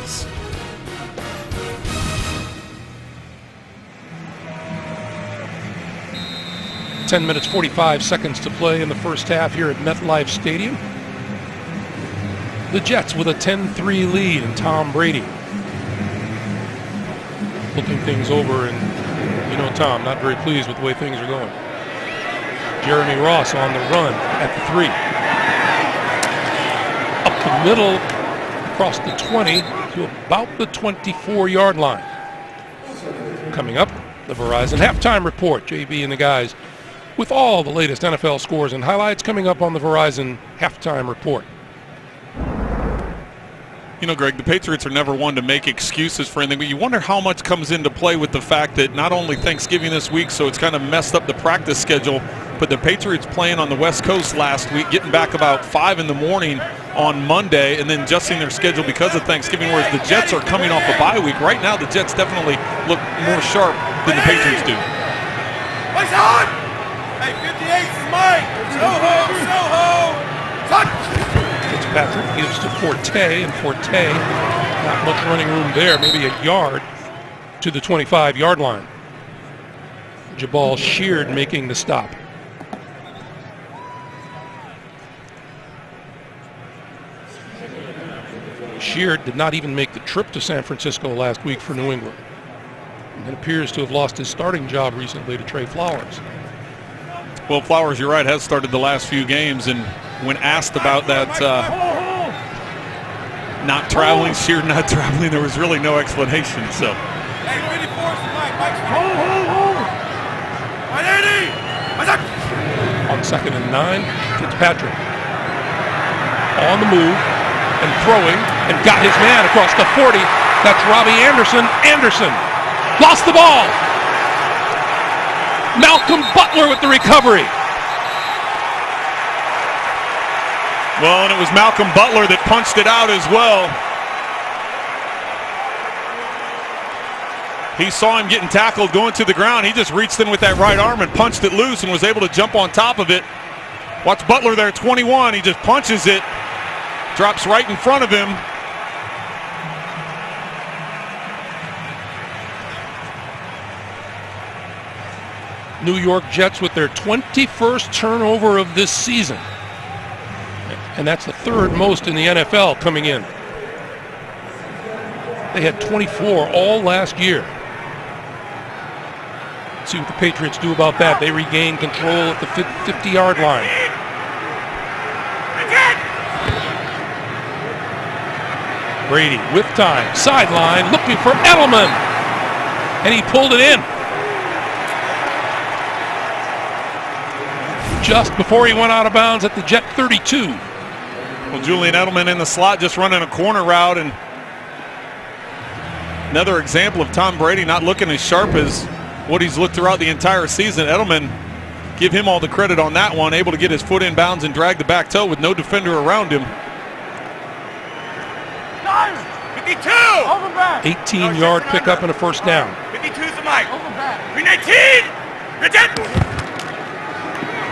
S1: 10 minutes, 45 seconds to play in the first half here at MetLife Stadium. The Jets with a 10-3 lead, and Tom Brady looking things over, and you know Tom, not very pleased with the way things are going. Jeremy Ross on the run at the 3. Up the middle, across the 20 to about the 24-yard line. Coming up, the Verizon Halftime Report. JB and the guys with all the latest NFL scores and highlights coming up on the Verizon Halftime Report.
S2: You know, Greg, the Patriots are never one to make excuses for anything, but you wonder how much comes into play with the fact that not only Thanksgiving this week, so it's kind of messed up the practice schedule, but the Patriots playing on the West Coast last week, getting back about 5 in the morning on Monday, and then adjusting their schedule because of Thanksgiving, whereas the Jets are coming off a bye week. Right now, the Jets definitely look more sharp than the Patriots do.
S3: Place on! Hey, 58 is mine! Soho! Touch!
S1: Fitzpatrick gives to Forte, and Forte, not much running room there, maybe a yard to the 25-yard line. Jabal Sheard making the stop. Sheard did not even make the trip to San Francisco last week for New England, and appears to have lost his starting job recently to Trey Flowers.
S2: Well, Flowers, you're right, has started the last few games, and when asked about that not traveling, Sheard not traveling, there was really no explanation. So.
S3: Hey, 54 is mine. Mike's hold. Right
S1: 2nd and 9. Fitzpatrick on the move and throwing and got his man across the 40. That's Robbie Anderson. Anderson lost the ball. Malcolm Butler with the recovery.
S2: Well, and it was Malcolm Butler that punched it out as well. He saw him getting tackled going to the ground. He just reached in with that right arm and punched it loose and was able to jump on top of it. Watch Butler there, 21. He just punches it, drops right in front of him.
S1: New York Jets with their 21st turnover of this season. And that's the third most in the NFL coming in. They had 24 all last year. Let's see what the Patriots do about that. They regain control at the 50-yard line. Brady with time, sideline, looking for Edelman. And he pulled it in. Just before he went out of bounds at the Jet 32.
S2: Well, Julian Edelman in the slot just running a corner route, and another example of Tom Brady not looking as sharp as what he's looked throughout the entire season. Edelman, give him all the credit on that one, able to get his foot in bounds and drag the back toe with no defender around him.
S3: 52! Over back!
S1: 18-yard pickup and a first down.
S3: 52 is the mic. Over back. 319! Reject!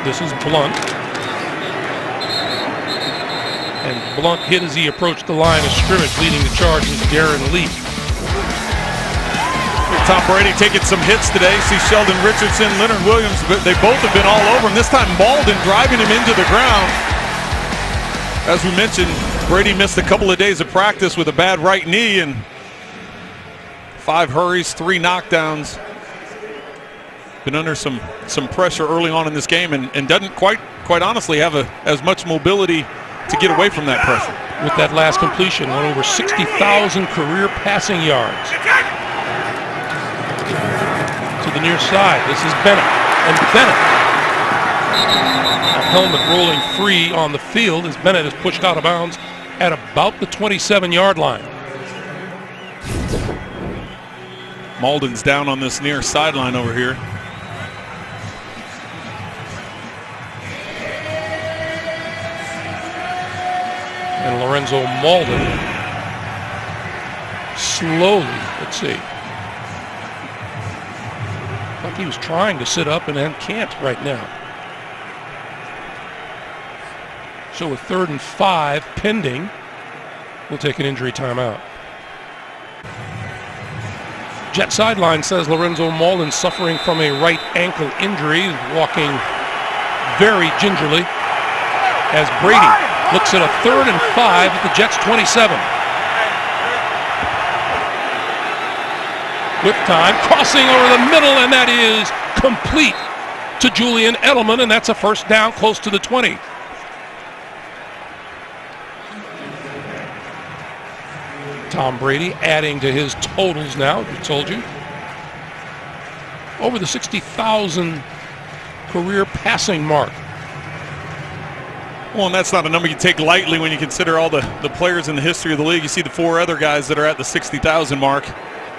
S1: This is Blunt. And Blunt hit as he approached the line of scrimmage, leading the charge was Darren Lee.
S2: Tom Brady taking some hits today. See Sheldon Richardson, Leonard Williams, but they both have been all over him. This time Malden driving him into the ground. As we mentioned, Brady missed a couple of days of practice with a bad right knee and 5 hurries, 3 knockdowns. Been under some pressure early on in this game and doesn't quite honestly have as much mobility to get away from that pressure.
S1: With that last completion, went over 60,000 career passing yards. To the near side, this is Bennett. And Bennett, a helmet rolling free on the field as Bennett is pushed out of bounds at about the 27-yard line.
S2: Malden's down on this near sideline over here.
S1: And Lorenzo Malden slowly, let's see. Like he was trying to sit up and then can't right now. So with 3rd and 5 pending, we'll take an injury timeout. Jet sideline says Lorenzo Malden suffering from a right ankle injury, walking very gingerly as Brady looks at a 3rd and 5 at the Jets 27. With time, crossing over the middle, and that is complete to Julian Edelman, and that's a first down close to the 20. Tom Brady adding to his totals now, I told you. Over the 60,000 career passing mark.
S2: Well, and that's not a number you take lightly when you consider all the players in the history of the league. You see the 4 other guys that are at the 60,000 mark.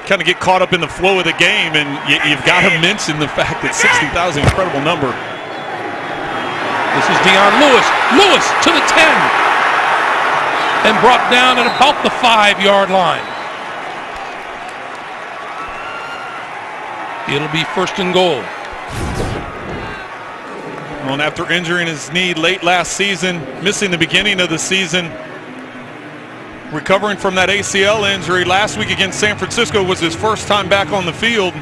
S2: Kind of get caught up in the flow of the game, and you've got to mention the fact that 60,000 incredible number.
S1: This is Dion Lewis. Lewis to the 10. And brought down at about the 5-yard line. It'll be 1st and goal.
S2: Well, and after injuring his knee late last season, missing the beginning of the season, recovering from that ACL injury last week against San Francisco was his first time back on the field.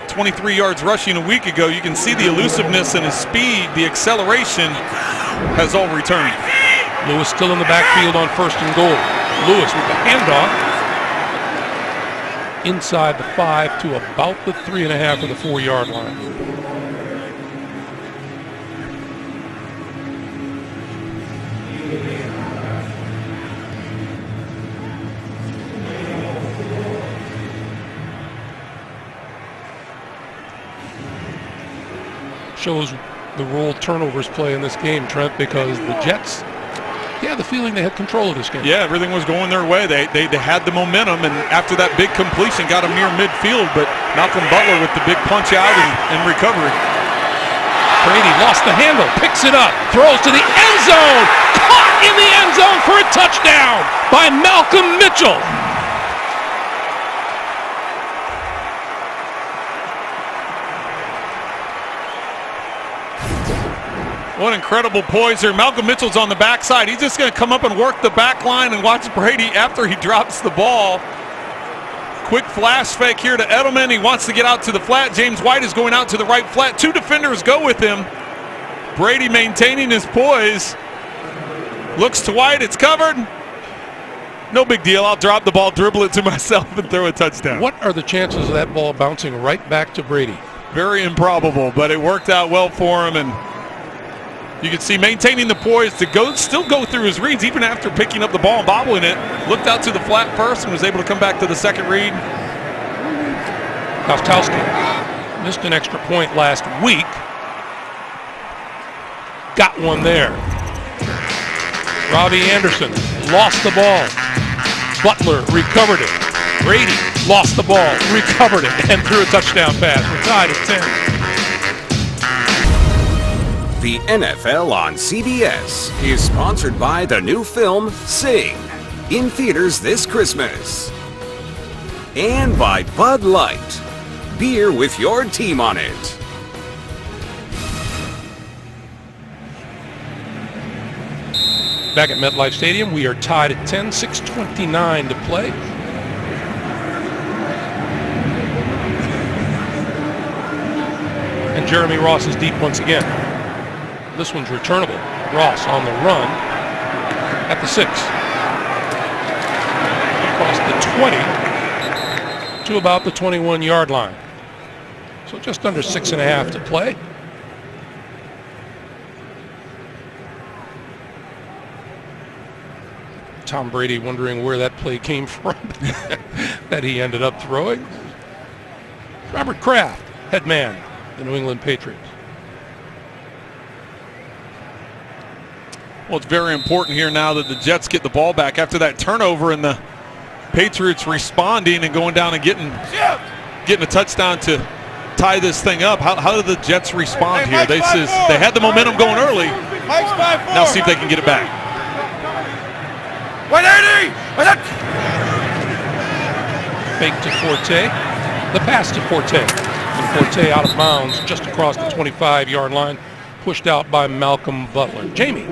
S2: 23 yards rushing a week ago. You can see the elusiveness and his speed, the acceleration has all returned.
S1: Lewis still in the backfield on 1st and goal. Lewis with the handoff inside the 5 to about the 3.5 of the 4-yard line. Shows the role turnovers play in this game, Trent, because the Jets, the feeling they had control of this game.
S2: Yeah, everything was going their way. They had the momentum, and after that big completion, got them near midfield, but Malcolm Butler with the big punch out and recovery.
S1: Brady lost the handle, picks it up, throws to the end zone, caught in the end zone for a touchdown by Malcolm Mitchell.
S2: What incredible poise here. Malcolm Mitchell's on the backside. He's just going to come up and work the back line and watch Brady after he drops the ball. Quick flash fake here to Edelman. He wants to get out to the flat. James White is going out to the right flat. Two defenders go with him. Brady maintaining his poise. Looks to White. It's covered. No big deal. I'll drop the ball, dribble it to myself, and throw a touchdown.
S1: What are the chances of that ball bouncing right back to Brady?
S2: Very improbable, but it worked out well for him, and you can see maintaining the poise to still go through his reads even after picking up the ball and bobbling it. Looked out to the flat first and was able to come back to the second read.
S1: Gostkowski missed an extra point last week. Got one there. Robbie Anderson lost the ball. Butler recovered it. Brady lost the ball, recovered it, and threw a touchdown pass. We're tied at 10.
S5: The NFL on CBS is sponsored by the new film Sing, in theaters this Christmas. And by Bud Light, beer with your team on it.
S1: Back at MetLife Stadium, we are tied at 10, 6:29 to play. And Jeremy Ross is deep once again. This one's returnable. Ross on the run at the 6. Across the 20 to about the 21-yard line. So just under 6.5 to play. Tom Brady wondering where that play came from that he ended up throwing. Robert Kraft, head man, the New England Patriots.
S2: Well, it's very important here now that the Jets get the ball back after that turnover and the Patriots responding and going down and getting a touchdown to tie this thing up. How did the Jets respond here? They had the momentum going early. Now see if they can get it back.
S3: 180!
S1: Fake to Forte. The pass to Forte. And Forte out of bounds just across the 25-yard line. Pushed out by Malcolm Butler. Jamie.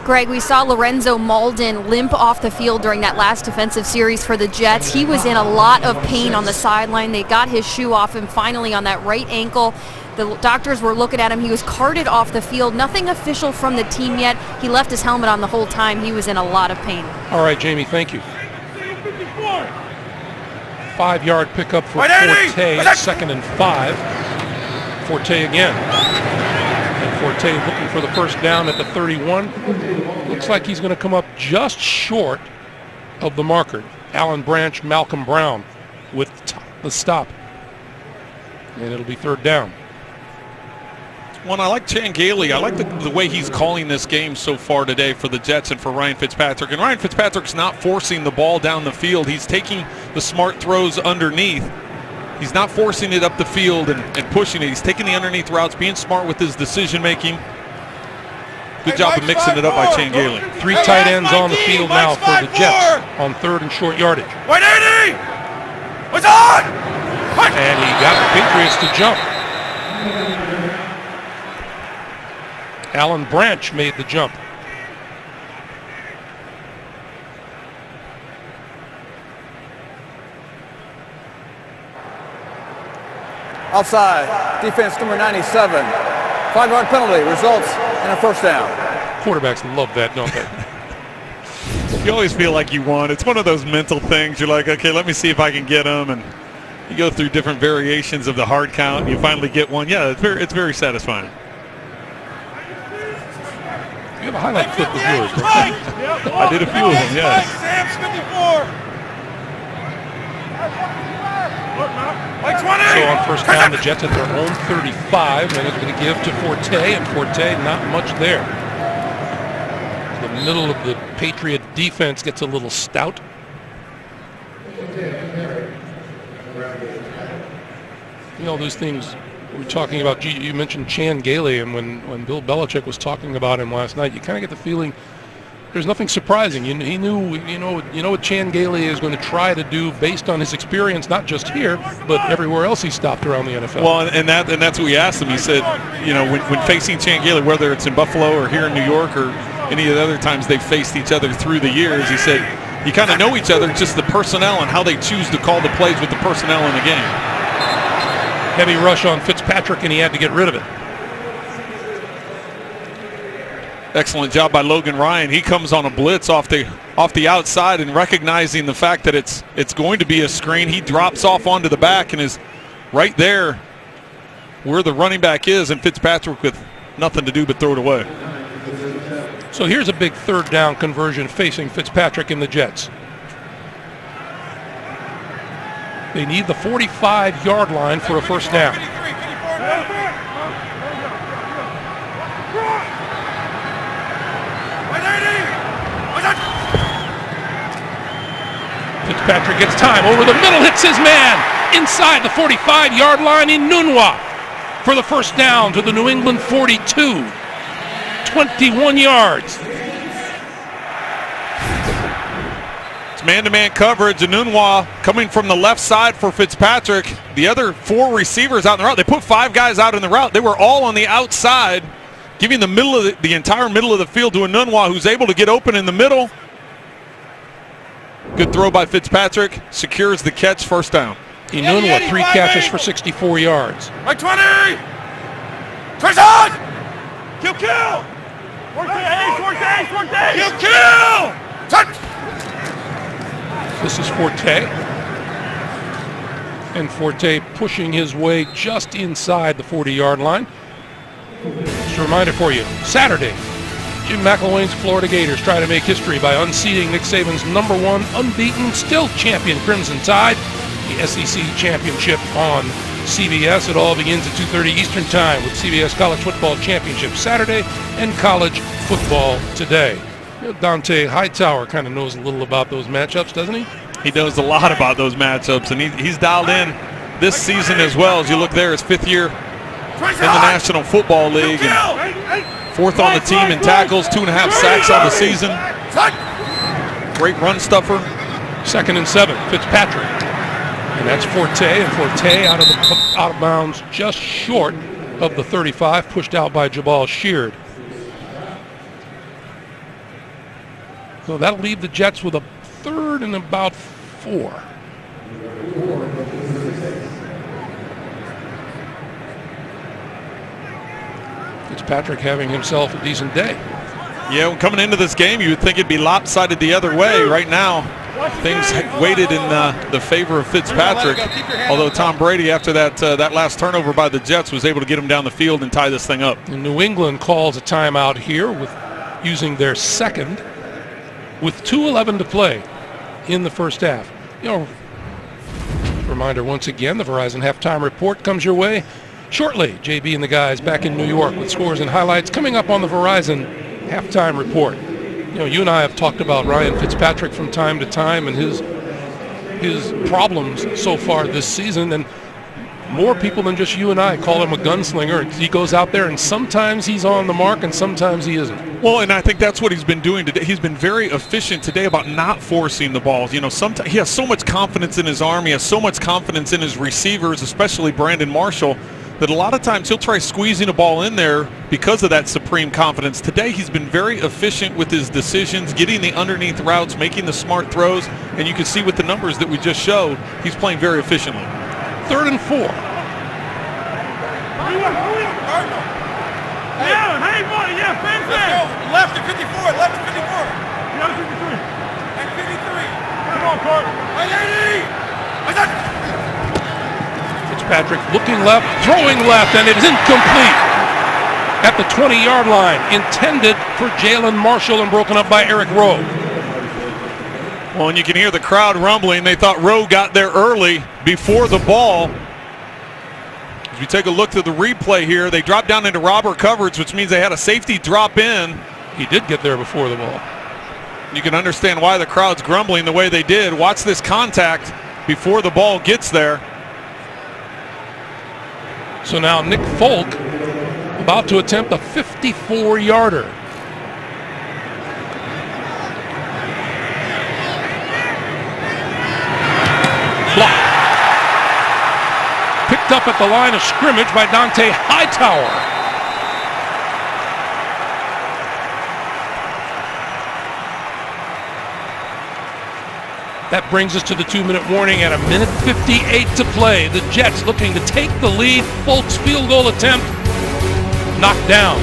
S6: Greg, we saw Lorenzo Malden limp off the field during that last defensive series for the Jets. He was in a lot of pain on the sideline. They got his shoe off him finally on that right ankle. The doctors were looking at him. He was carted off the field. Nothing official from the team yet. He left his helmet on the whole time. He was in a lot of pain.
S1: All right, Jamie, thank you. 5-yard pickup for Forte, 2nd and 5. Forte again. And Forte looking for the first down at the 31. Looks like he's going to come up just short of the marker. Alan Branch, Malcolm Brown with the stop. And it'll be 3rd down.
S2: Well, I like Chan Gailey. I like the way he's calling this game so far today for the Jets and for Ryan Fitzpatrick. And Ryan Fitzpatrick's not forcing the ball down the field. He's taking the smart throws underneath. He's not forcing it up the field and pushing it. He's taking the underneath routes, being smart with his decision-making. Good job of mixing it up by Chan Gailey.
S1: 3 tight ends on the field now for the Jets on 3rd and short yardage.
S3: 180! What's on?
S1: And he got the Patriots to jump. Alan Branch made the jump.
S4: Outside, defense number 97. 5-yard penalty results in a first down.
S1: Quarterbacks love that, don't they?
S2: You always feel like you won. It's one of those mental things. You're like, okay, let me see if I can get them. And you go through different variations of the hard count, and you finally get one. Yeah, it's very satisfying.
S1: You have a highlight clip of yours, don't you?
S2: I did a few of them, yes.
S1: So on first down, the Jets at their own 35, and it's going to give to Forte, and Forte not much there. The middle of the Patriot defense gets a little stout. You know, those things we're talking about, you mentioned Chan Gailey, and when Bill Belichick was talking about him last night, you kind of get the feeling there's nothing surprising. He knew, you know what Chan Gailey is going to try to do based on his experience, not just here, but everywhere else he stopped around the NFL.
S2: Well, and that's what we asked him. He said, you know, when facing Chan Gailey, whether it's in Buffalo or here in New York or any of the other times they've faced each other through the years, he said, you kind of know each other, just the personnel and how they choose to call the plays with the personnel in the game.
S1: Heavy rush on Fitzpatrick, and he had to get rid of it.
S2: Excellent job by Logan Ryan. He comes on a blitz off the outside, and recognizing the fact that it's going to be a screen, he drops off onto the back and is right there where the running back is, and Fitzpatrick with nothing to do but throw it away.
S1: So here's a big third down conversion facing Fitzpatrick and the Jets. They need the 45-yard line for a first down. Fitzpatrick gets time over the middle, hits his man inside the 45-yard line in Nunwa for the first down to the New England 42. 21 yards.
S2: It's man-to-man coverage. Nunwa coming from the left side for Fitzpatrick. The other four receivers out in the route. They put five guys out in the route. They were all on the outside, giving the entire middle of the field to Nunwa, who's able to get open in the middle. Good throw by Fitzpatrick. Secures the catch, first down.
S1: Enunwa, 3 catches for 64 yards.
S3: Right 20! Tristan! Kill! Forte! Kill! Touch!
S1: This is Forte. And Forte pushing his way just inside the 40-yard line. Just a reminder for you, Saturday, Jim McElwain's Florida Gators try to make history by unseating Nick Saban's #1 unbeaten, still champion Crimson Tide. The SEC championship on CBS. It all begins at 2:30 Eastern Time with CBS College Football Championship Saturday and College Football Today. You know, Dante Hightower kind of knows a little about those matchups, doesn't he?
S2: He knows a lot about those matchups, and he's dialed in this season as well. As you look there, his 5th year in the National Football League, and 4th on the team in tackles, 2.5 sacks on the season. Great run stuffer.
S1: 2nd and 7, Fitzpatrick. And that's Forte, and Forte out of bounds just short of the 35, pushed out by Jabal Sheard. So that'll leave the Jets with a 3rd and about 4. Fitzpatrick having himself a decent day.
S2: Yeah, coming into this game, you would think it'd be lopsided the other way. Right now, things weighted in the favor of Fitzpatrick. Although Tom Brady, after that last turnover by the Jets, was able to get him down the field and tie this thing up.
S1: And New England calls a timeout here with using their second with 2:11 to play in the first half. You know, reminder once again, the Verizon halftime report comes your way shortly. JB and the guys back in New York with scores and highlights coming up on the Verizon halftime report. You know, you and I have talked about Ryan Fitzpatrick from time to time and his problems so far this season, and more people than just you and I call him a gunslinger. He goes out there and sometimes he's on the mark and sometimes he isn't.
S2: Well, and I think that's what he's been doing today. He's been very efficient today about not forcing the balls. You know, sometimes he has so much confidence in his arm. He has so much confidence in his receivers, especially Brandon Marshall, that a lot of times he'll try squeezing a ball in there because of that supreme confidence. Today he's been very efficient with his decisions, getting the underneath routes, making the smart throws, and you can see with the numbers that we just showed, he's playing very efficiently.
S1: 3rd and 4.
S3: Yeah, hey, buddy, yeah, fence there. Left to 54, left to 54. Yeah, 53. And 53. Come on, Carter. Hey, 80.
S1: Fitzpatrick looking left, throwing left, and it is incomplete at the 20-yard line. Intended for Jalen Marshall and broken up by Eric Rowe.
S2: Well, and you can hear the crowd rumbling. They thought Rowe got there early before the ball. As we take a look to the replay here, they dropped down into robber coverage, which means they had a safety drop in.
S1: He did get there before the ball.
S2: You can understand why the crowd's grumbling the way they did. Watch this contact before the ball gets there.
S1: So now Nick Folk about to attempt a 54-yarder. Blocked. Picked up at the line of scrimmage by Dante Hightower. That brings us to the 2-minute warning at 1:58 to play. The Jets looking to take the lead. Folk's field goal attempt knocked down.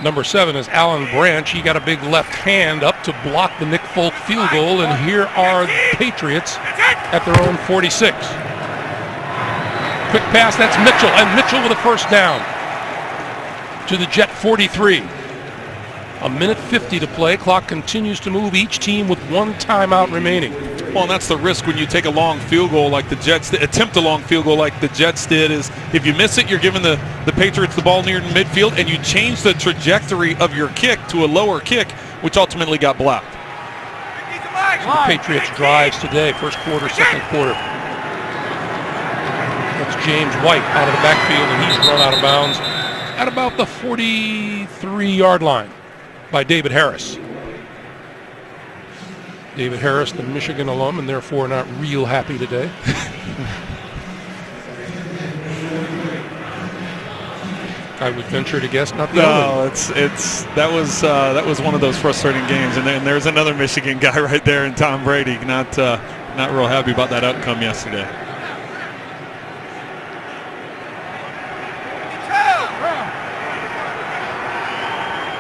S1: Number 7 is Alan Branch. He got a big left hand up to block the Nick Folk field goal, and here are the Patriots at their own 46. Quick pass, that's Mitchell, and Mitchell with a first down to the Jet 43. 1:50 to play. Clock continues to move. Each team with one timeout remaining.
S2: Well, and that's the risk when you take a long field goal like the Jets did, attempt a long field goal like the Jets did, is if you miss it, you're giving the Patriots the ball near midfield, and you change the trajectory of your kick to a lower kick, which ultimately got blocked.
S1: So the Patriots drives today, first quarter, second quarter. That's James White out of the backfield, and he's run out of bounds at about the 43-yard line by David Harris. David Harris, the Michigan alum, and therefore not real happy today. I would venture to guess not the only.
S2: No, that was one of those frustrating games, and there's another Michigan guy right there in Tom Brady, not real happy about that outcome yesterday.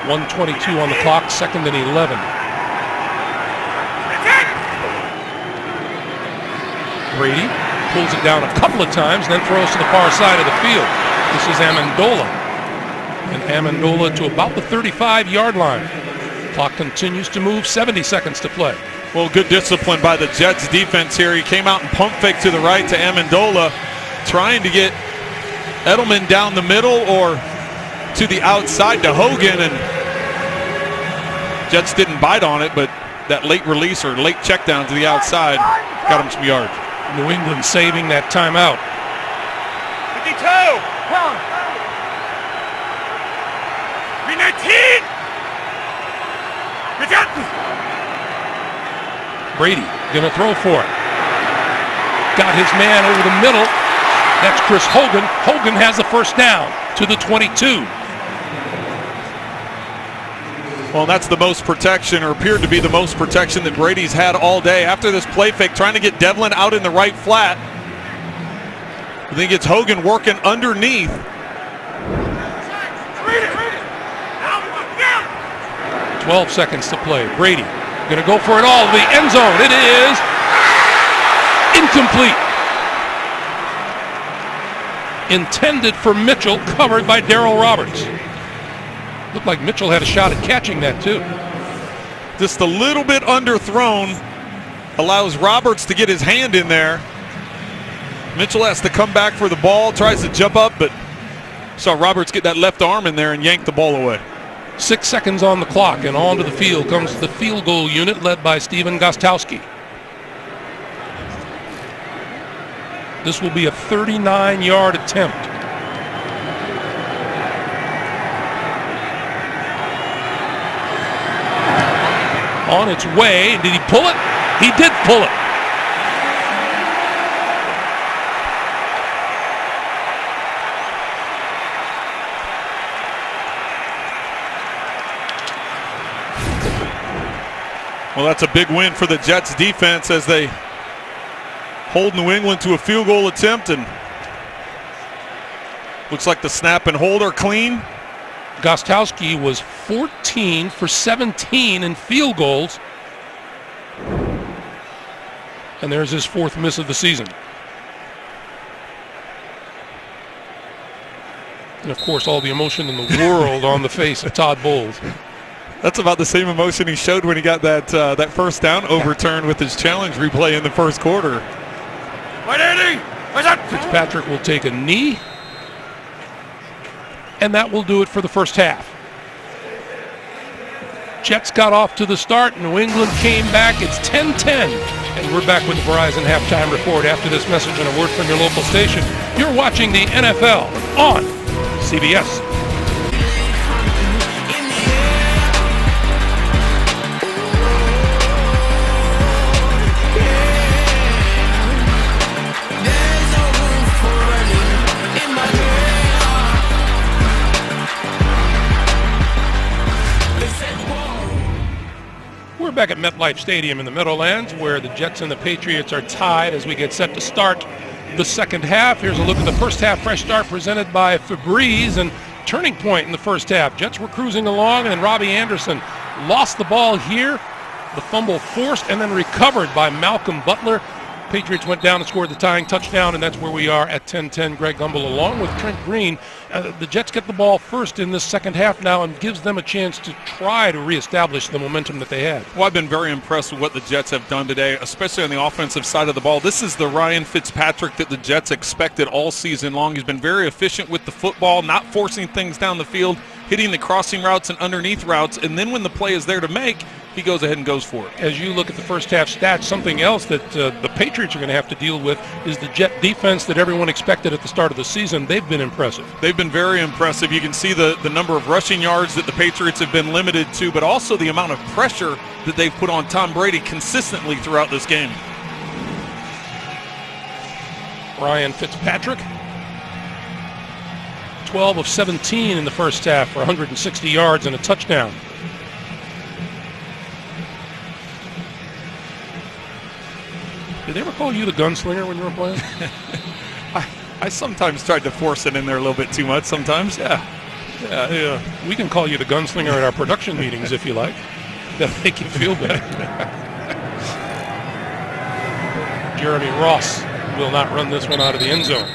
S1: .122 on the clock, 2nd and 11. Brady pulls it down a couple of times, then throws to the far side of the field. This is Amendola. And Amendola to about the 35-yard line. Clock continues to move, 70 seconds to play.
S2: Well, good discipline by the Jets defense here. He came out and pump fake to the right to Amendola, trying to get Edelman down the middle or to the outside to Hogan, and Jets didn't bite on it, but that late release or late check down to the outside got him some yards.
S1: New England saving that timeout.
S3: 52! 19!
S1: Brady gonna throw for it. Got his man over the middle. That's Chris Hogan. Hogan has the first down to the 22.
S2: Well, that's the most protection, or appeared to be the most protection that Brady's had all day. After this play fake, trying to get Devlin out in the right flat. I think it's Hogan working underneath.
S1: 12 seconds to play. Brady going to go for it all. The end zone. It is incomplete. Intended for Mitchell, covered by Darryl Roberts. Looked like Mitchell had a shot at catching that too.
S2: Just a little bit underthrown. Allows Roberts to get his hand in there. Mitchell has to come back for the ball, tries to jump up, but saw Roberts get that left arm in there and yank the ball away.
S1: 6 seconds on the clock, and onto the field comes the field goal unit led by Stephen Gostkowski. This will be a 39-yard attempt. On its way. Did he pull it? He did pull it.
S2: Well, that's a big win for the Jets defense as they hold New England to a field goal attempt, and looks like the snap and hold are clean.
S1: Gostkowski was 14 for 17 in field goals. And there's his 4th miss of the season. And of course, all the emotion in the world on the face of Todd Bowles.
S2: That's about the same emotion he showed when he got that first down overturned with his challenge replay in the first quarter.
S1: Fitzpatrick will take a knee, and that will do it for the first half. Jets got off to the start. New England came back. It's 10-10. And we're back with the Verizon Halftime Report after this message and a word from your local station. You're watching the NFL on CBS. We're back at MetLife Stadium in the Meadowlands, where the Jets and the Patriots are tied as we get set to start the second half. Here's a look at the first half fresh start presented by Febreze, and turning point in the first half. Jets were cruising along, and Robbie Anderson lost the ball here. The fumble forced and then recovered by Malcolm Butler. Patriots went down and scored the tying touchdown, and that's where we are at 10-10. Greg Gumbel along with Trent Green. The Jets get the ball first in this second half now and gives them a chance to try to reestablish the momentum that they had.
S2: Well, I've been very impressed with what the Jets have done today, especially on the offensive side of the ball. This is the Ryan Fitzpatrick that the Jets expected all season long. He's been very efficient with the football, not forcing things down the field, hitting the crossing routes and underneath routes, and then when the play is there to make, he goes ahead and goes for it.
S1: As you look at the first half stats, something else that the Patriots are going to have to deal with is the Jet defense that everyone expected at the start of the season. They've been impressive.
S2: They've been very impressive. You can see the number of rushing yards that the Patriots have been limited to, but also the amount of pressure that they've put on Tom Brady consistently throughout this game.
S1: Ryan Fitzpatrick, 12 of 17 in the first half for 160 yards and a touchdown. Did they ever call you the gunslinger when you were playing?
S2: I sometimes tried to force it in there a little bit too much sometimes, yeah.
S1: We can call you the gunslinger at our production meetings if you like. That'll make you feel better. Jeremy Ross will not run this one out of the end zone.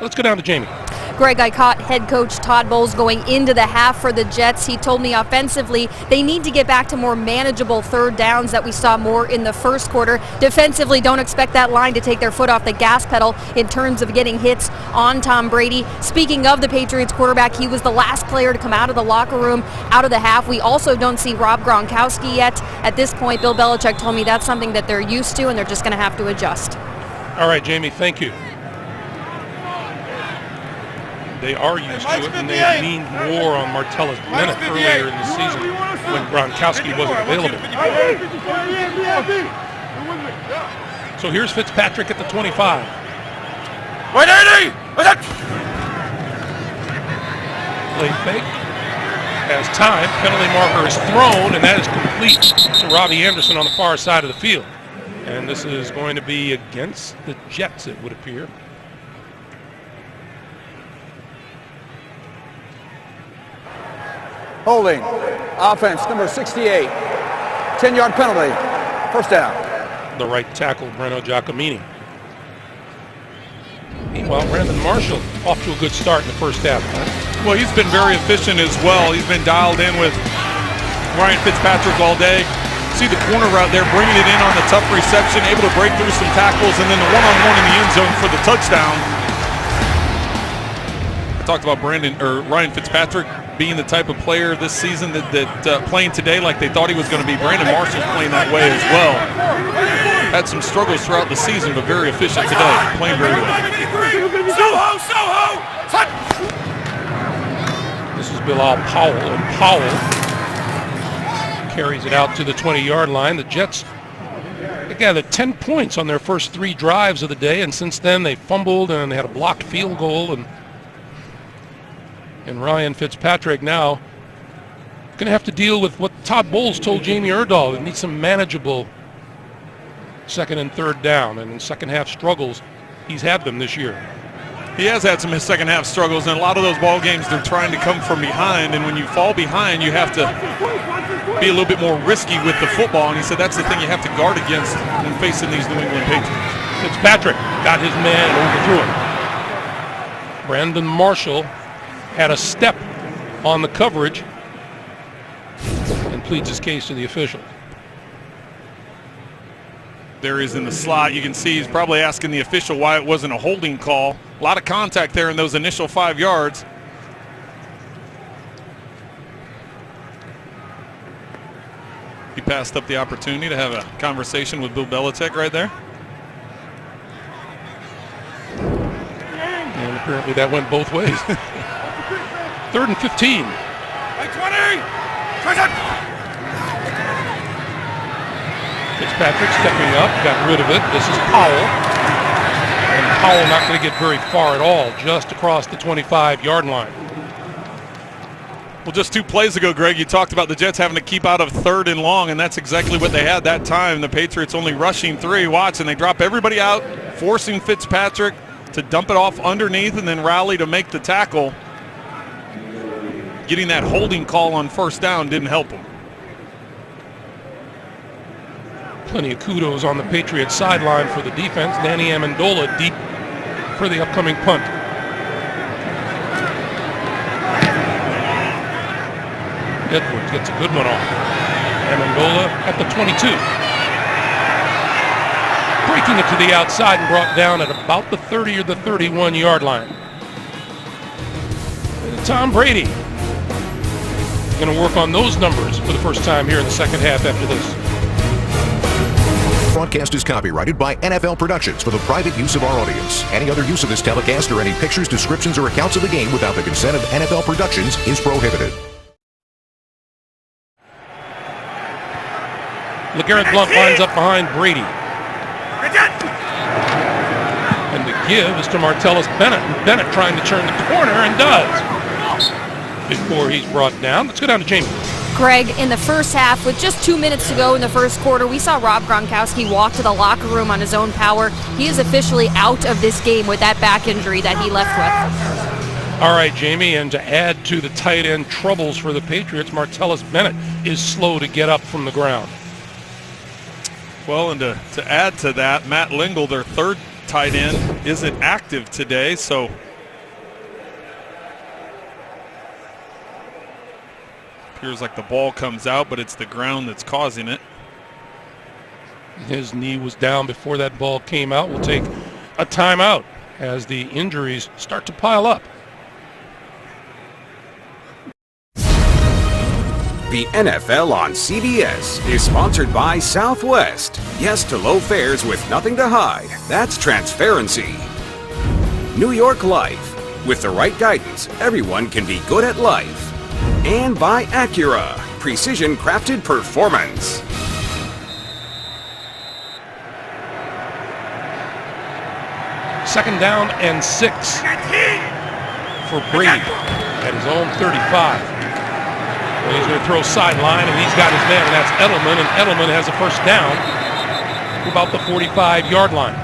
S1: Let's go down to Jamie.
S6: Greg, I caught head coach Todd Bowles going into the half for the Jets. He told me offensively they need to get back to more manageable third downs that we saw more in the first quarter. Defensively, don't expect that line to take their foot off the gas pedal in terms of getting hits on Tom Brady. Speaking of the Patriots quarterback, he was the last player to come out of the locker room out of the half. We also don't see Rob Gronkowski yet. At this point, Bill Belichick told me that's something that they're used to and they're just going to have to adjust.
S1: All right, Jamie, thank you. They are used to it, and they leaned more on Martellus Bennett earlier in the season when Gronkowski wasn't available. So here's Fitzpatrick at the 25. Play fake. As time, penalty marker is thrown, and that is complete to Robbie Anderson on the far side of the field. And this is going to be against the Jets, it would appear.
S4: Holding. Offense, number 68. 10-yard penalty. First down.
S1: The right tackle, Breno Giacomini. Meanwhile, Brandon Marshall off to a good start in the first half.
S2: Well, he's been very efficient as well. He's been dialed in with Ryan Fitzpatrick all day. See the corner route there, bringing it in on the tough reception, able to break through some tackles, and then the one-on-one in the end zone for the touchdown. I talked about Ryan Fitzpatrick being the type of player this season that playing today like they thought he was going to be. Brandon Marshall's playing that way as well. Had some struggles throughout the season, but very efficient today. Playing very well.
S1: This is Bilal Powell, and Powell carries it out to the 20-yard line. The Jets gathered 10 points on their first 3 drives of the day, and since then they fumbled and they had a blocked field goal. And Ryan Fitzpatrick now going to have to deal with what Todd Bowles told Jamie Erdahl. It needs some manageable second and third down. And in second half struggles, he's had them this year.
S2: He has had some second half struggles, and a lot of those ball games they're trying to come from behind, and when you fall behind you have to be a little bit more risky with the football, and he said that's the thing you have to guard against when facing these New England Patriots.
S1: Fitzpatrick got his man and overthrew him. Brandon Marshall had a step on the coverage and pleads his case to the official.
S2: There he is in the slot. You can see he's probably asking the official why it wasn't a holding call. A lot of contact there in those initial 5 yards. He passed up the opportunity to have a conversation with Bill Belichick right there.
S1: And apparently that went both ways. 3rd and 15.
S3: Hey, 20!
S1: Fitzpatrick stepping up, got rid of it. This is Powell. And Powell not going to get very far at all, just across the 25-yard line.
S2: Well, just 2 plays ago, Greg, you talked about the Jets having to keep out of 3rd and long, and that's exactly what they had that time. The Patriots only rushing 3. Watch, and they drop everybody out, forcing Fitzpatrick to dump it off underneath and then rally to make the tackle. Getting that holding call on 1st down didn't help him.
S1: Plenty of kudos on the Patriots sideline for the defense. Danny Amendola deep for the upcoming punt. Edwards gets a good one off. Amendola at the 22. Breaking it to the outside and brought down at about the 30 or the 31-yard line. And Tom Brady going to work on those numbers for the first time here in the second half after this.
S9: Broadcast is copyrighted by NFL Productions for the private use of our audience. Any other use of this telecast or any pictures, descriptions, or accounts of the game without the consent of NFL Productions is prohibited.
S1: LeGarrette Blount lines up behind Brady. And the give is to Martellus Bennett. And Bennett trying to turn the corner and does. Before he's brought down. Let's go down to Jamie.
S6: Greg, in the first half, with just 2 minutes to go in the first quarter, we saw Rob Gronkowski walk to the locker room on his own power. He is officially out of this game with that back injury that he left with.
S1: All right, Jamie, and to add to the tight end troubles for the Patriots, Martellus Bennett is slow to get up from the ground.
S2: Well, and to add to that, Matt Lingle, their 3rd tight end, isn't active today, so appears like the ball comes out, but it's the ground that's causing it.
S1: His knee was down before that ball came out. We'll take a timeout as the injuries start to pile up.
S5: The NFL on CBS is sponsored by Southwest. Yes to low fares with nothing to hide. That's transparency. New York Life. With the right guidance, everyone can be good at life. And by Acura. Precision crafted performance.
S1: Second down and 6 for Brady at his own 35. And he's going to throw sideline, and he's got his man, and that's Edelman, and Edelman has a first down to about the 45-yard line.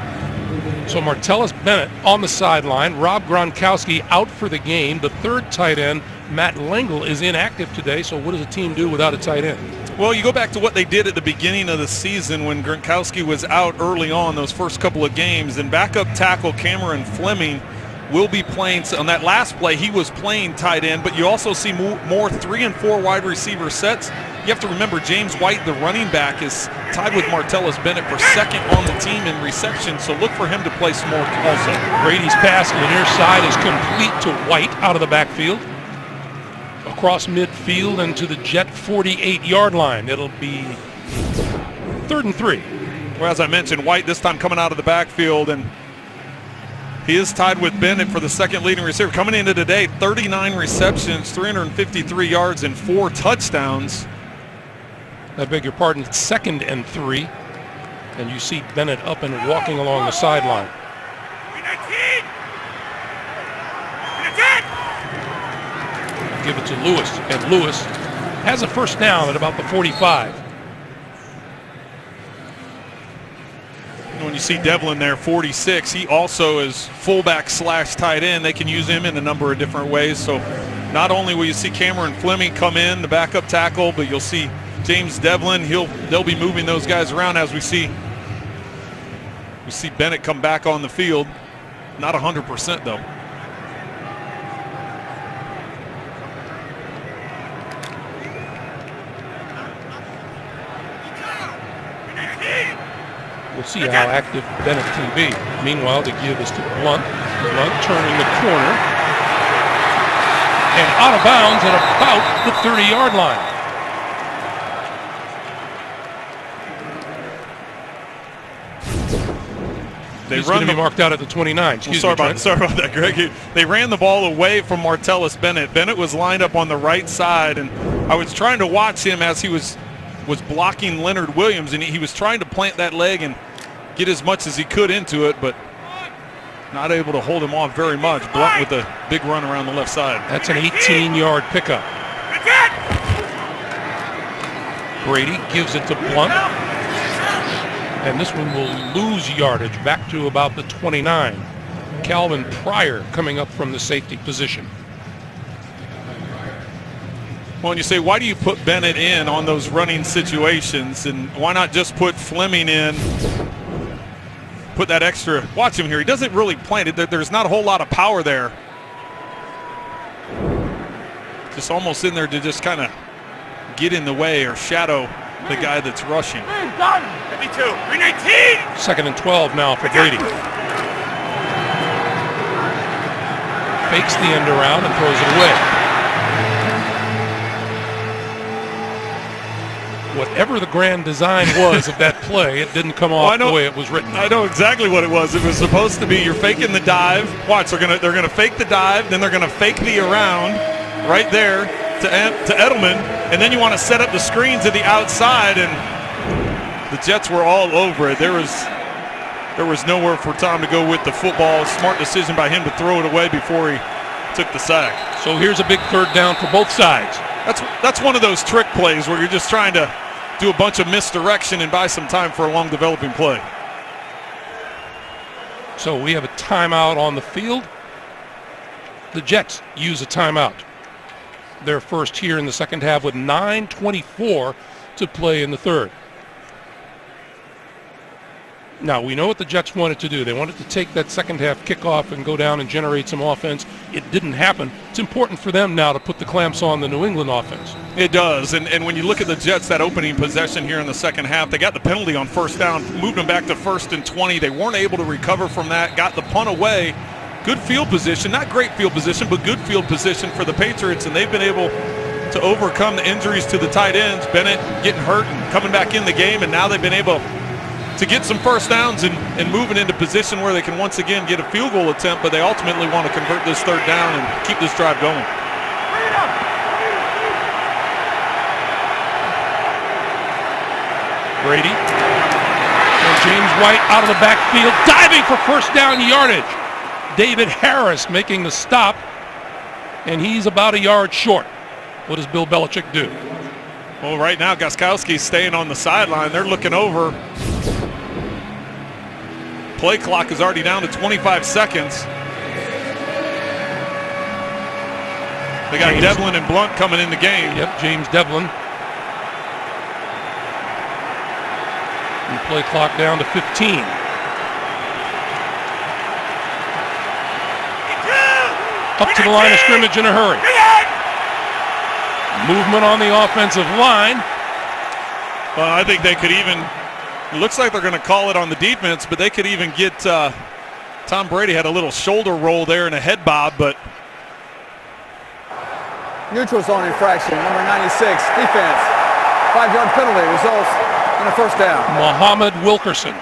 S1: So Martellus Bennett on the sideline, Rob Gronkowski out for the game. The 3rd tight end, Matt Lingle, is inactive today, so what does a team do without a tight end?
S2: Well, you go back to what they did at the beginning of the season when Gronkowski was out early on those first couple of games, and backup tackle Cameron Fleming will be playing. On that last play, he was playing tight end, but you also see more 3 and 4 wide receiver sets. You have to remember James White, the running back, is tied with Martellus Bennett for 2nd on the team in reception, so look for him to play some more also.
S1: Brady's pass on the near side is complete to White out of the backfield. Across midfield and to the Jet 48-yard line. It'll be 3rd and 3.
S2: Well, as I mentioned, White this time coming out of the backfield, and he is tied with Bennett for the 2nd leading receiver. Coming into today, 39 receptions, 353 yards, and 4 touchdowns.
S1: I beg your pardon, 2nd and 3. And you see Bennett up and walking along the sideline. Give it to Lewis, and Lewis has a first down at about the 45.
S2: When you see Devlin there, 46, he also is fullback / tight end. They can use him in a number of different ways. So not only will you see Cameron Fleming come in, the backup tackle, but you'll see James Devlin. They'll be moving those guys around as we see Bennett come back on the field. Not 100% though.
S1: see how active Bennett can be. Meanwhile, the give is to Blunt. Blunt turning the corner. And out of bounds at about the 30-yard line.
S2: They
S1: He's
S2: run
S1: going to be marked out at the 29.
S2: Sorry about that, Greg. They ran the ball away from Martellus Bennett. Bennett was lined up on the right side, and I was trying to watch him as he was blocking Leonard Williams, and he was trying to plant that leg and get as much as he could into it, but not able to hold him off very much. Blunt with a big run around the left side.
S1: That's an 18-yard pickup. Brady gives it to Blunt. And this one will lose yardage back to about the 29. Calvin Pryor coming up from the safety position.
S2: Well, and you say, why do you put Bennett in on those running situations? And why not just put Fleming in? Put that extra. Watch him here. He doesn't really plant it. There's not a whole lot of power there. Just almost in there to just kind of get in the way or shadow the guy that's rushing.
S3: 52, 319.
S1: Second and 12 now for Brady. Fakes the end around and throws it away. Whatever the grand design was of that play, it didn't come off the way it was written.
S2: I know exactly what it was. It was supposed to be you're faking the dive. Watch, they're gonna fake the dive, then they're gonna fake the around right there to Edelman, and then you want to set up the screens at the outside, and the Jets were all over it. There was nowhere for Tom to go with the football. Smart decision by him to throw it away before he took the sack.
S1: So here's a big third down for both sides.
S2: That's one of those trick plays where you're just trying to do a bunch of misdirection and buy some time for a long developing play.
S1: So we have a timeout on the field. The Jets use a timeout. Their first here in the second half with 9:24 to play in the third. Now, we know what the Jets wanted to do. They wanted to take that second half kickoff and go down and generate some offense. It didn't happen. It's important for them now to put the clamps on the New England offense.
S2: It does, and when you look at the Jets, that opening possession here in the second half, they got the penalty on first down, moved them back to 1st and 20. They weren't able to recover from that, got the punt away. Good field position, not great field position, but good field position for the Patriots, and they've been able to overcome the injuries to the tight ends. Bennett getting hurt and coming back in the game, and now they've been able to get some first downs and moving into position where they can once again get a field goal attempt, but they ultimately want to convert this third down and keep this drive going.
S1: Brady. And James White out of the backfield, diving for first down yardage. David Harris making the stop, and he's about a yard short. What does Bill Belichick do?
S2: Well, right now, Gostkowski's staying on the sideline. They're looking over. Play clock is already down to 25 seconds. They got Devlin and Blunt coming in the game.
S1: Yep, James Devlin. And play clock down to 15. Up to the line of scrimmage in a hurry. Movement on the offensive line.
S2: Well, I think they could even, it looks like they're going to call it on the defense, but they could even get, Tom Brady had a little shoulder roll there and a head bob, but.
S4: Neutral zone infraction, number 96, defense. 5-yard penalty results in a first down.
S1: Muhammad Wilkerson.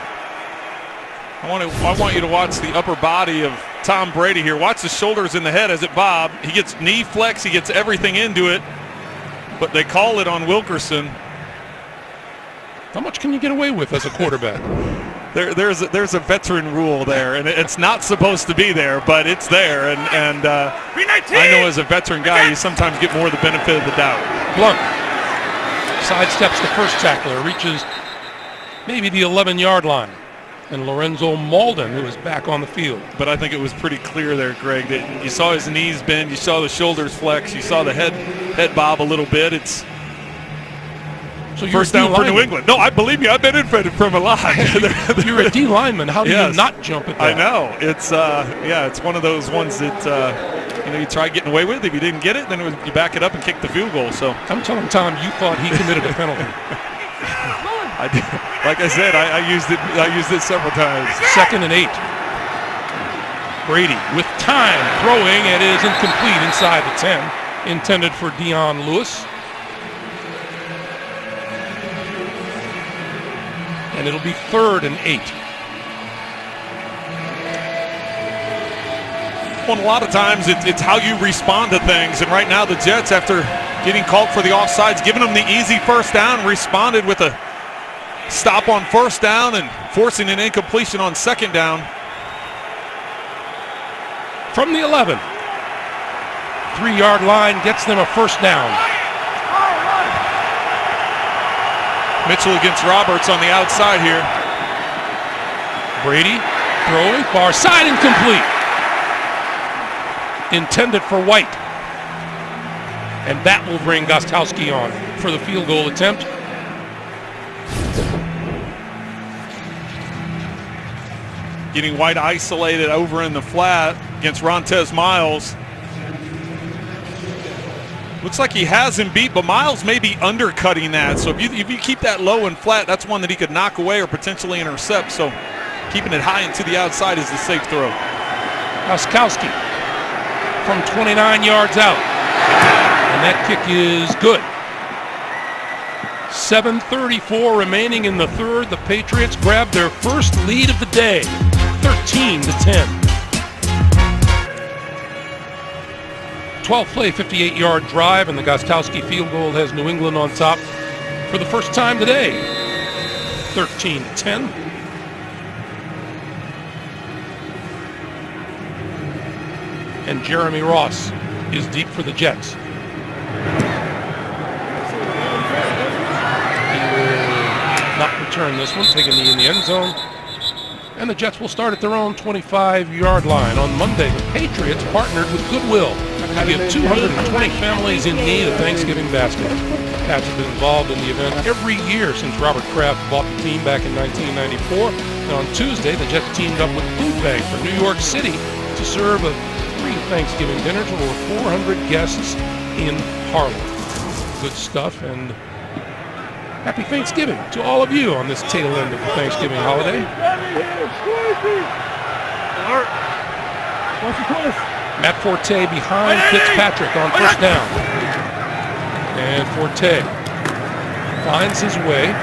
S2: I want you to watch the upper body of Tom Brady here. Watch the shoulders and the head as it bob. He gets knee flex. He gets everything into it. But they call it on Wilkerson.
S1: How much can you get away with as a quarterback?
S2: There's a veteran rule there, and it's not supposed to be there, but it's there. And I know as a veteran guy, you sometimes get more of the benefit of the doubt.
S1: Blunt sidesteps the first tackler, reaches maybe the 11-yard line. And Lorenzo Malden, who is back on the field.
S2: But I think it was pretty clear there, Greg, that you saw his knees bend, you saw the shoulders flex, you saw the head bob a little bit. It's so first down for New England. No, I believe me, I've benefited from a lot.
S1: You're a D lineman. How do you not jump at that?
S2: I know. It's it's one of those ones that you try getting away with. If you didn't get it, then you back it up and kick the field goal. So
S1: I'm telling Tom, you thought he committed a penalty.
S2: Like I said, I used it several times.
S1: 2nd and 8. Brady with time throwing. It is incomplete inside the 10. Intended for Dion Lewis. And it'll be 3rd and 8.
S2: Well, a lot of times it's how you respond to things. And right now the Jets, after getting called for the offsides, giving them the easy first down, responded with a stop on first down and forcing an incompletion on second down.
S1: From the 11. 3-yard line gets them a first down.
S2: Mitchell against Roberts on the outside here.
S1: Brady throwing far side, incomplete. Intended for White. And that will bring Gostkowski on for the field goal attempt.
S2: Getting White isolated over in the flat against Rontez Miles. Looks like he has him beat, but Miles may be undercutting that. So if you keep that low and flat, that's one that he could knock away or potentially intercept. So keeping it high and to the outside is the safe throw.
S1: Gostkowski from 29 yards out. And that kick is good. 7:34 remaining in the third. The Patriots grab their first lead of the day, 13-10. 12-play, 58-yard drive, and the Gostkowski field goal has New England on top for the first time today, 13-10. And Jeremy Ross is deep for the Jets. He will not return this one, take a knee in the end zone. And the Jets will start at their own 25-yard line. On Monday, the Patriots partnered with Goodwill to give 220 families in need a Thanksgiving basket. Pats have been involved in the event every year since Robert Kraft bought the team back in 1994. And on Tuesday, the Jets teamed up with Food Bank for New York City to serve a free Thanksgiving dinner to over 400 guests in Harlem. Good stuff, and happy Thanksgiving to all of you on this tail end of the Thanksgiving holiday. Matt Forte behind Fitzpatrick on first down. And Forte finds his way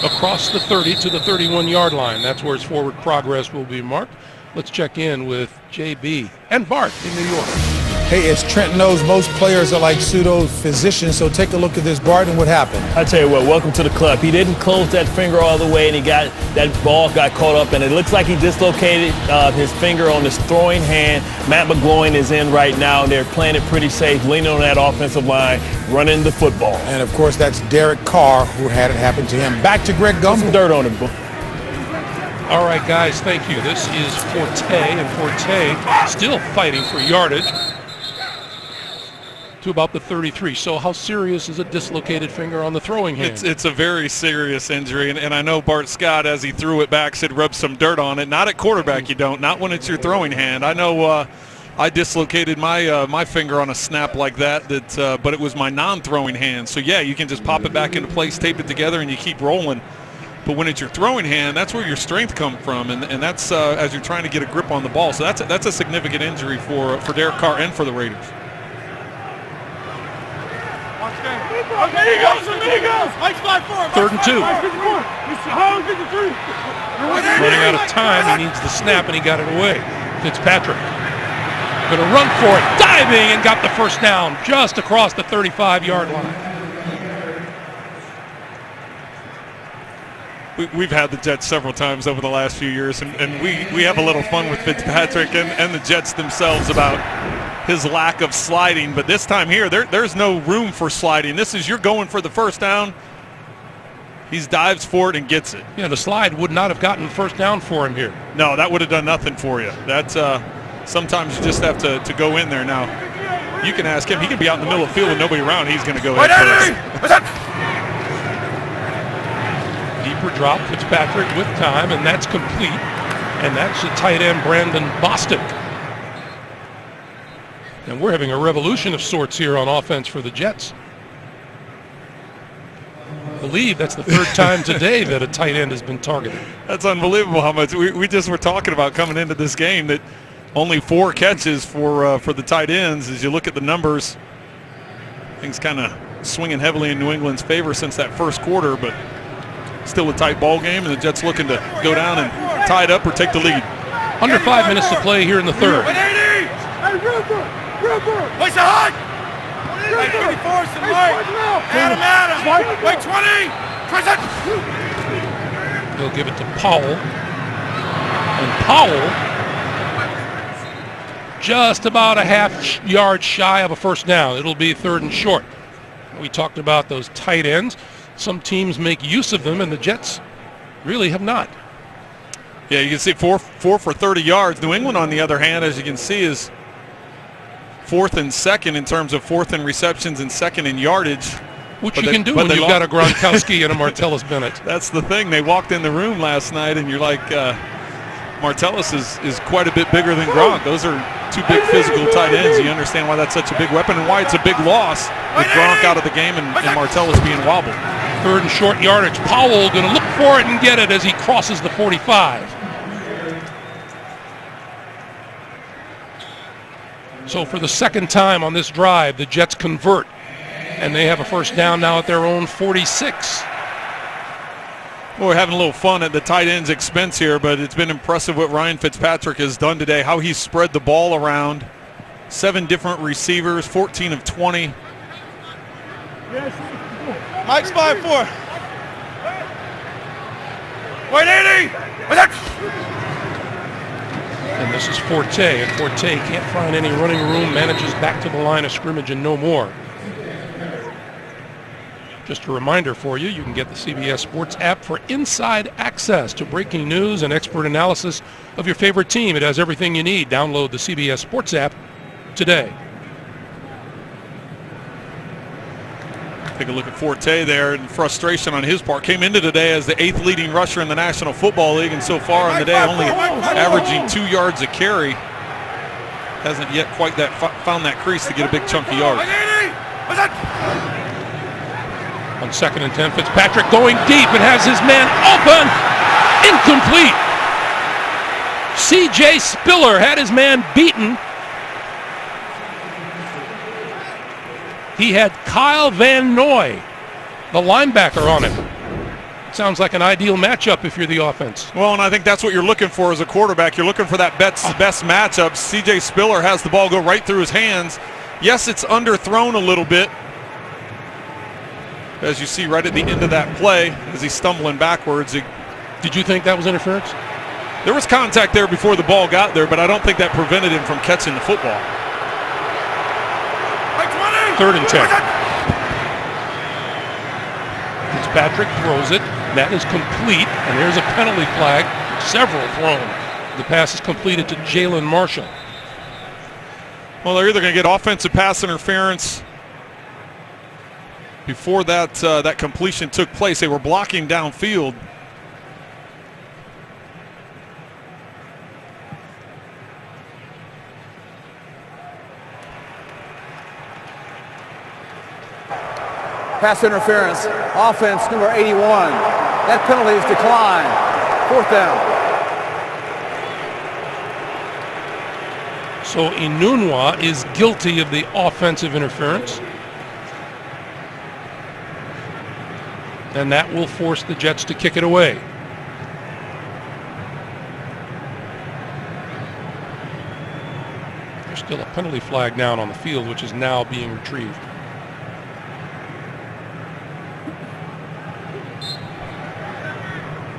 S1: across the 30 to the 31-yard line. That's where his forward progress will be marked. Let's check in with JB and Bart in New York.
S8: Hey, as Trent knows, most players are like pseudo-physicians, so take a look at this, Bart, and what happened.
S7: I tell you what, welcome to the club. He didn't close that finger all the way, and that ball got caught up, and it looks like he dislocated his finger on his throwing hand. Matt McGloin is in right now. They're playing it pretty safe, leaning on that offensive line, running the football.
S8: And, of course, that's Derek Carr who had it happen to him. Back to Greg Gumbel.
S7: Some dirt on him.
S1: All right, guys, thank you. This is Forte, and Forte still fighting for yardage to about the 33. So how serious is a dislocated finger on the throwing hand?
S2: It's a very serious injury, and I know Bart Scott, as he threw it back, said rub some dirt on it. Not at quarterback you don't, not when it's your throwing hand. I know I dislocated my finger on a snap like that, but it was my non-throwing hand. So, yeah, you can just pop it back into place, tape it together, and you keep rolling. But when it's your throwing hand, that's where your strength comes from, and that's as you're trying to get a grip on the ball. So that's a significant injury for Derek Carr and for the Raiders.
S1: Third and 2. Running out of time, he needs the snap, and he got it away. Fitzpatrick going to run for it, diving, and got the first down just across the 35-yard line.
S2: We've had the Jets several times over the last few years, and we have a little fun with Fitzpatrick and the Jets themselves about his lack of sliding. But this time here, there's no room for sliding. This is, you're going for the first down. He dives for it and gets it.
S1: Yeah, the slide would not have gotten first down for him here.
S2: No, that would have done nothing for you. That's sometimes you just have to go in there. Now, you can ask him. He can be out in the middle of the field with nobody around. He's going to go ahead first.
S1: Deeper drop, Fitzpatrick with time, and that's complete. And that's the tight end, Brandon Bostic. And we're having a revolution of sorts here on offense for the Jets. The believe that's the third time today that a tight end has been targeted.
S2: That's unbelievable how much we just were talking about coming into this game, that only 4 catches for the tight ends. As you look at the numbers, things kind of swinging heavily in New England's favor since that first quarter, but still a tight ball game, and the Jets looking to go down and tie it up or take the lead.
S1: Under 5 minutes to play here in the third.
S3: 180! Place a hut! Like 54 some light. Adam! Wait, 20! Present!
S1: He'll give it to Powell. And Powell just about a half yard shy of a first down. It'll be 3rd and short. We talked about those tight ends. Some teams make use of them, and the Jets really have not.
S2: Yeah, you can see 4 for 30 yards. New England, on the other hand, as you can see, is 4th and 2nd in terms of 4th in receptions and 2nd in yardage.
S1: Which you can do when you've got a Gronkowski and a Martellus Bennett.
S2: That's the thing. They walked in the room last night, and you're like, Martellus is quite a bit bigger than Gronk. Those are 2 big physical tight ends. You understand why that's such a big weapon and why it's a big loss with Gronk out of the game and Martellus being wobbled.
S1: 3rd and short yardage. Powell going to look for it and get it as he crosses the 45. So for the second time on this drive, the Jets convert, and they have a first down now at their own 46.
S2: Well, we're having a little fun at the tight end's expense here, but it's been impressive what Ryan Fitzpatrick has done today, how he's spread the ball around. 7 different receivers, 14 of 20.
S3: Mike's 5-4. 180! What's that?
S1: And this is Forte, and Forte can't find any running room, manages back to the line of scrimmage and no more. Just a reminder for you, you can get the CBS Sports app for inside access to breaking news and expert analysis of your favorite team. It has everything you need. Download the CBS Sports app today.
S2: Take a look at Forte there, and frustration on his part. Came into today as the 8th leading rusher in the National Football League, and so far on the day only averaging 2 yards a carry. Hasn't yet quite found that crease to get a big chunky yard.
S1: On 2nd and 10, Fitzpatrick going deep and has his man open. Incomplete. C.J. Spiller had his man beaten. He had Kyle Van Noy, the linebacker, on him. Sounds like an ideal matchup if you're the offense.
S2: Well, and I think that's what you're looking for as a quarterback. You're looking for that best matchup. C.J. Spiller has the ball go right through his hands. Yes, it's underthrown a little bit, as you see right at the end of that play as he's stumbling backwards.
S1: Did you think that was interference?
S2: There was contact there before the ball got there, but I don't think that prevented him from catching the football.
S1: 3rd and 10. Fitzpatrick throws it. That is complete, and there's a penalty flag. Several thrown. The pass is completed to Jalen Marshall.
S2: Well, they're either going to get offensive pass interference. Before that that completion took place, they were blocking downfield.
S4: Pass interference, offense number 81. That penalty is declined. 4th down.
S1: So Enunwa is guilty of the offensive interference. And that will force the Jets to kick it away. There's still a penalty flag down on the field, which is now being retrieved.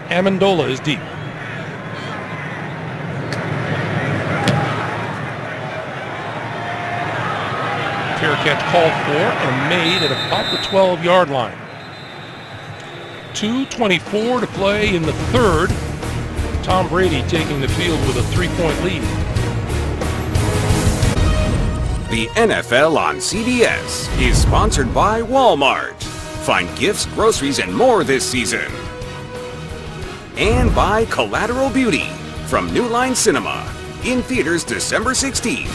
S1: Amendola is deep. Fair catch called for and made at about the 12-yard line. 2:24 to play in the third. Tom Brady taking the field with a 3-point lead.
S5: The NFL on CBS is sponsored by Walmart. Find gifts, groceries, and more this season. And by Collateral Beauty from New Line Cinema. In theaters December 16th.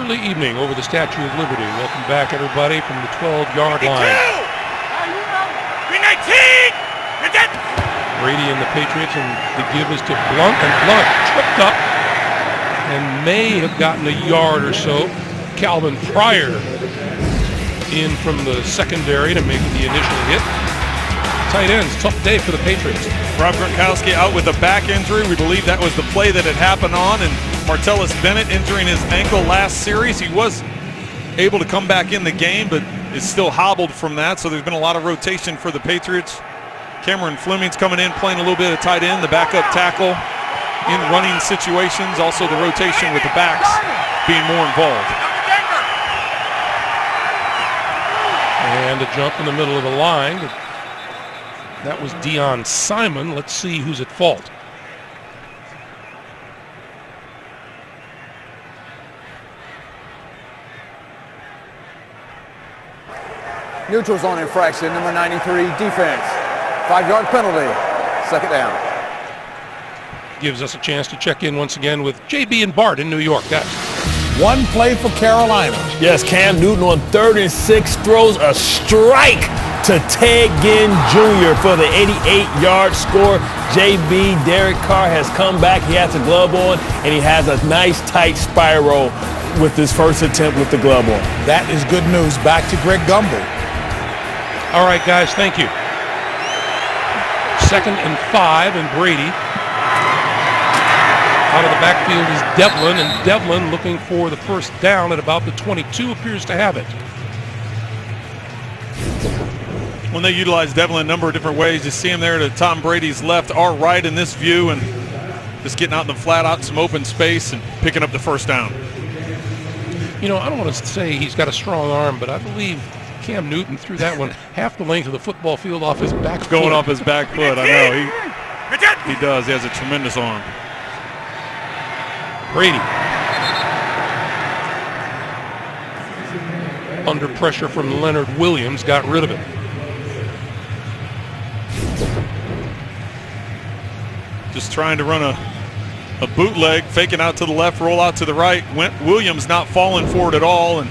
S1: early evening over the Statue of Liberty. Welcome back, everybody, from the 12-yard line. Brady and the Patriots, and the give is to Blunt, and Blunt tripped up and may have gotten a yard or so. Calvin Pryor in from the secondary to make the initial hit. Tight ends, tough day for the Patriots.
S2: Rob Gronkowski out with a back injury. We believe that was the play that had happened on, and Martellus Bennett injuring his ankle last series. He was able to come back in the game, but is still hobbled from that, so there's been a lot of rotation for the Patriots. Cameron Fleming's coming in, playing a little bit of tight end, the backup tackle in running situations, also the rotation with the backs being more involved.
S1: And a jump in the middle of the line. That was Dion Simon. Let's see who's at fault.
S4: Neutral zone infraction, number 93, defense. 5-yard penalty, second down.
S1: Gives us a chance to check in once again with JB and Bart in New York. Guys.
S8: One play for Carolina.
S7: Yes, Cam Newton on 3rd and 6 throws a strike to Ted Ginn Jr. for the 88-yard score. JB, Derek Carr has come back. He has a glove on, and he has a nice tight spiral with his first attempt with the glove on.
S8: That is good news. Back to Greg Gumbel.
S1: All right, guys, thank you. 2nd and 5, and Brady. Out of the backfield is Devlin, and Devlin looking for the first down at about the 22, appears to have it.
S2: When they utilize Devlin a number of different ways, you see him there to Tom Brady's left, our right in this view, and just getting out in the flat, out some open space and picking up the first down.
S1: You know, I don't want to say he's got a strong arm, but I believe Cam Newton threw that one half the length of the football field off his back foot.
S2: Going off his back foot, I know. He does. He has a tremendous arm.
S1: Brady. Under pressure from Leonard Williams, got rid of it.
S2: Just trying to run a bootleg, faking out to the left, roll out to the right. Williams not falling for it at all. And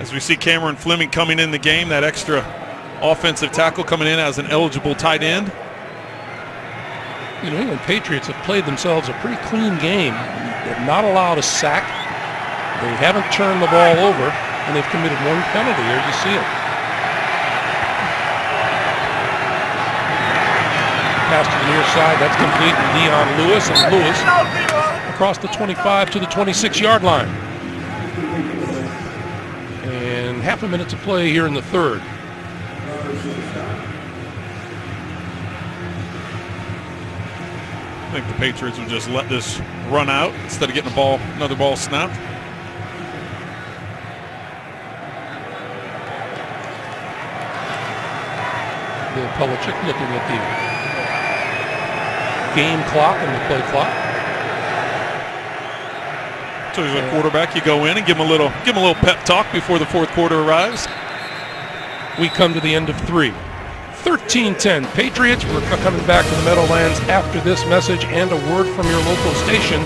S2: as we see Cameron Fleming coming in the game, that extra offensive tackle coming in as an eligible tight end.
S1: The New England Patriots have played themselves a pretty clean game. They've not allowed a sack. They haven't turned the ball over, and they've committed one penalty. There you see it. Pass to the near side. That's complete to Dion Lewis, and Lewis across the 25 to the 26-yard line. And half a minute to play here in the third.
S2: I think the Patriots would just let this run out instead of getting another ball snapped.
S1: Bill Belichick looking at the game clock and the play clock.
S2: So as a quarterback, you go in and give him a little pep talk before the fourth quarter arrives.
S1: We come to the end of 3. 13-10 Patriots. We're coming back to the Meadowlands after this message and a word from your local station.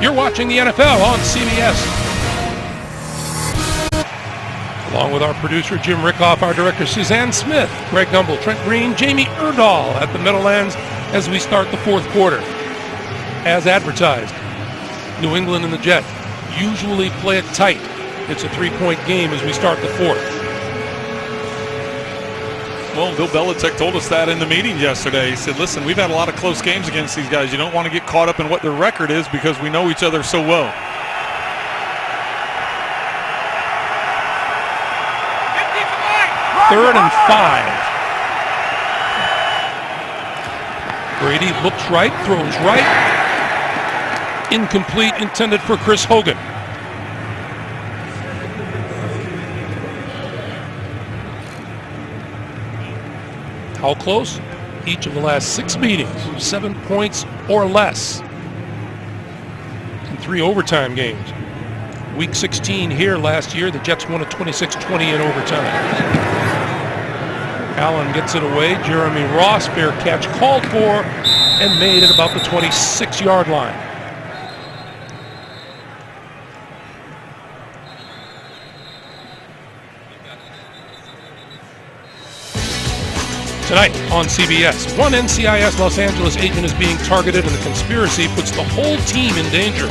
S1: You're watching the NFL on CBS. Along with our producer Jim Rickoff, our director Suzanne Smith, Greg Gumbel, Trent Green, Jamie Erdahl at the Meadowlands as we start the fourth quarter. As advertised, New England and the Jets usually play it tight. It's a 3-point game as we start the fourth.
S2: Well, Bill Belichick told us that in the meeting yesterday. He said, listen, we've had a lot of close games against these guys. You don't want to get caught up in what their record is because we know each other so well.
S1: Third and 5. Brady looks right, throws right. Incomplete, intended for Chris Hogan. How close? Each of the last 6 meetings, 7 points or less. In 3 overtime games. Week 16 here last year, the Jets won at 26-20 in overtime. Allen gets it away. Jeremy Ross, fair catch called for and made at about the 26-yard line. Tonight on CBS, one NCIS Los Angeles agent is being targeted and the conspiracy puts the whole team in danger.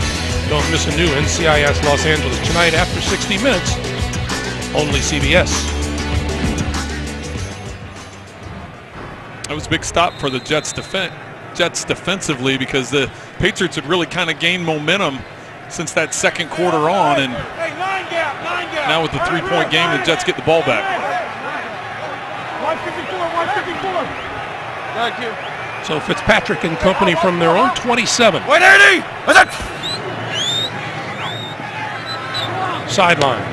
S1: Don't miss a new NCIS Los Angeles tonight after 60 minutes, only CBS.
S2: That was a big stop for the Jets defensively because the Patriots had really kind of gained momentum since that second quarter on, and now with the three-point game, the Jets get the ball back.
S3: 154. Thank you.
S1: So Fitzpatrick and company from their own 27.
S3: 180.
S1: Sideline.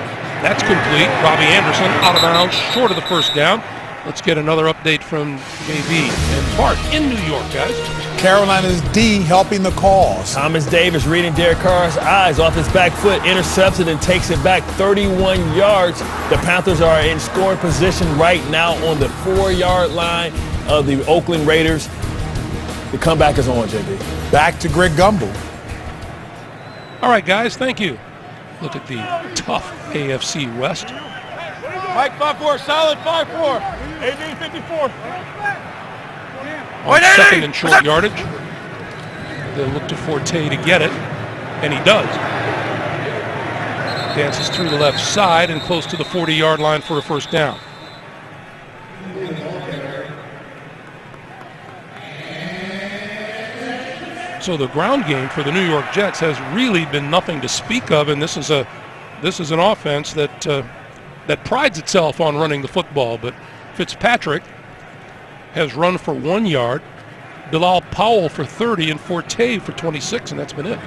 S1: That's complete. Robbie Anderson out of bounds, short of the first down. Let's get another update from JB and Bart in New York, guys.
S8: Carolina's D helping the cause.
S7: Thomas Davis reading Derek Carr's eyes off his back foot, intercepts it and takes it back 31 yards. The Panthers are in scoring position right now on the 4-yard line of the Oakland Raiders. The comeback is on, JB.
S8: Back to Greg Gumbel.
S1: All right, guys, thank you. Look at the tough AFC West.
S3: Mike 5-4, solid 5-4. AD 54.
S1: On second and short yardage. They'll look to Forte to get it, and he does. Dances through the left side and close to the 40-yard line for a first down. So the ground game for the New York Jets has really been nothing to speak of, and this is an offense that prides itself on running the football. But Fitzpatrick has run for 1 yard, Bilal Powell for 30, and Forte for 26, and that's been it.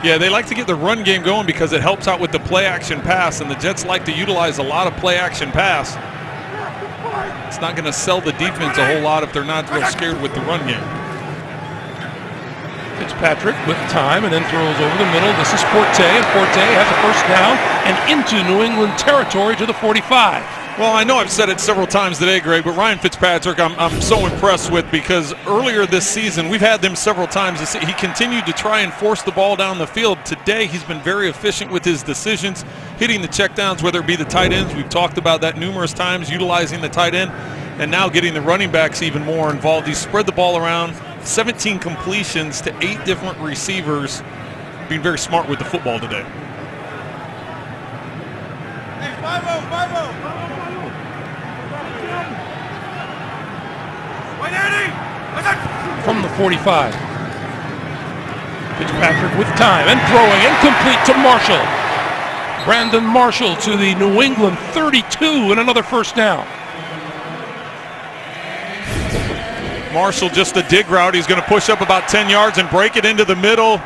S2: Yeah, they like to get the run game going because it helps out with the play-action pass, and the Jets like to utilize a lot of play-action pass. It's not going to sell the defense a whole lot if they're not real scared with the run game.
S1: Fitzpatrick with time and then throws over the middle. This is Forte, and Forte has a first down and into New England territory to the 45.
S2: Well, I know I've said it several times today, Greg, but Ryan Fitzpatrick I'm so impressed with because earlier this season, we've had them several times. He continued to try and force the ball down the field. Today, he's been very efficient with his decisions, hitting the checkdowns, whether it be the tight ends. We've talked about that numerous times, utilizing the tight end, and now getting the running backs even more involved. He's spread the ball around, 17 completions to 8 different receivers, being very smart with the football today.
S3: Hey, 5-0. 180.
S1: From the 45. Fitzpatrick with time and throwing, incomplete to Marshall. Brandon Marshall to the New England 32 and another first down.
S2: Marshall just a dig route. He's going to push up about 10 yards and break it into the middle.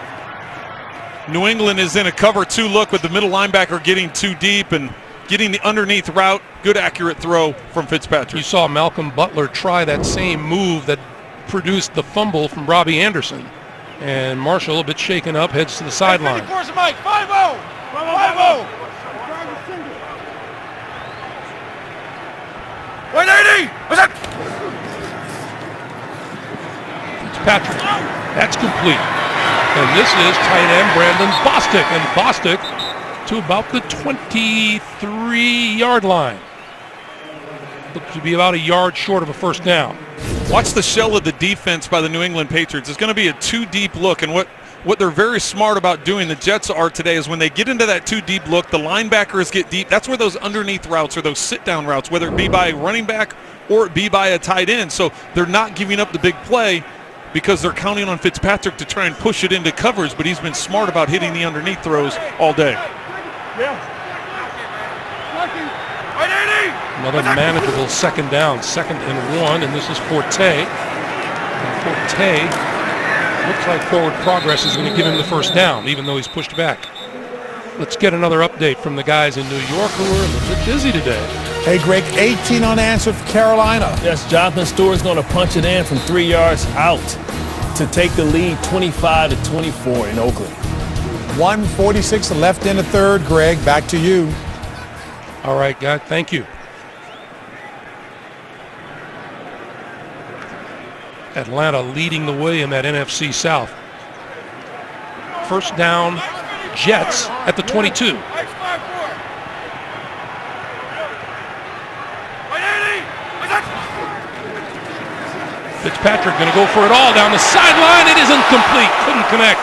S2: New England is in a cover 2 look with the middle linebacker getting too deep and getting the underneath route. Good accurate throw from Fitzpatrick.
S1: You saw Malcolm Butler try that same move that produced the fumble from Robbie Anderson. And Marshall, a bit shaken up, heads to the sideline.
S3: 54's a Mike. 5-0. 5-0. 180.
S1: Fitzpatrick, that's complete. And this is tight end Brandon Bostic. And Bostic to about the 23-yard line. Looks to be about a yard short of a first down.
S2: Watch the shell of the defense by the New England Patriots. It's going to be a 2-deep look, and what they're very smart about doing, the Jets are today, is when they get into that 2-deep look, the linebackers get deep. That's where those underneath routes or those sit-down routes, whether it be by a running back or it be by a tight end. So they're not giving up the big play because they're counting on Fitzpatrick to try and push it into covers, but he's been smart about hitting the underneath throws all day.
S1: Another manageable second down, 2nd and 1, and this is Forte. And Forte looks like forward progress is going to give him the first down, even though he's pushed back. Let's get another update from the guys in New York who are a little bit busy today.
S8: Hey, Greg, 18 unanswered for Carolina.
S7: Yes, Jonathan Stewart's going to punch it in from 3 yards out to take the lead 25-24 in Oakland.
S8: 1:46 left in the third. Greg, back to you.
S1: All right, guys, thank you. Atlanta leading the way in that NFC South. First down, Jets at the 22. Fitzpatrick going to go for it all down the sideline. It is incomplete. Couldn't connect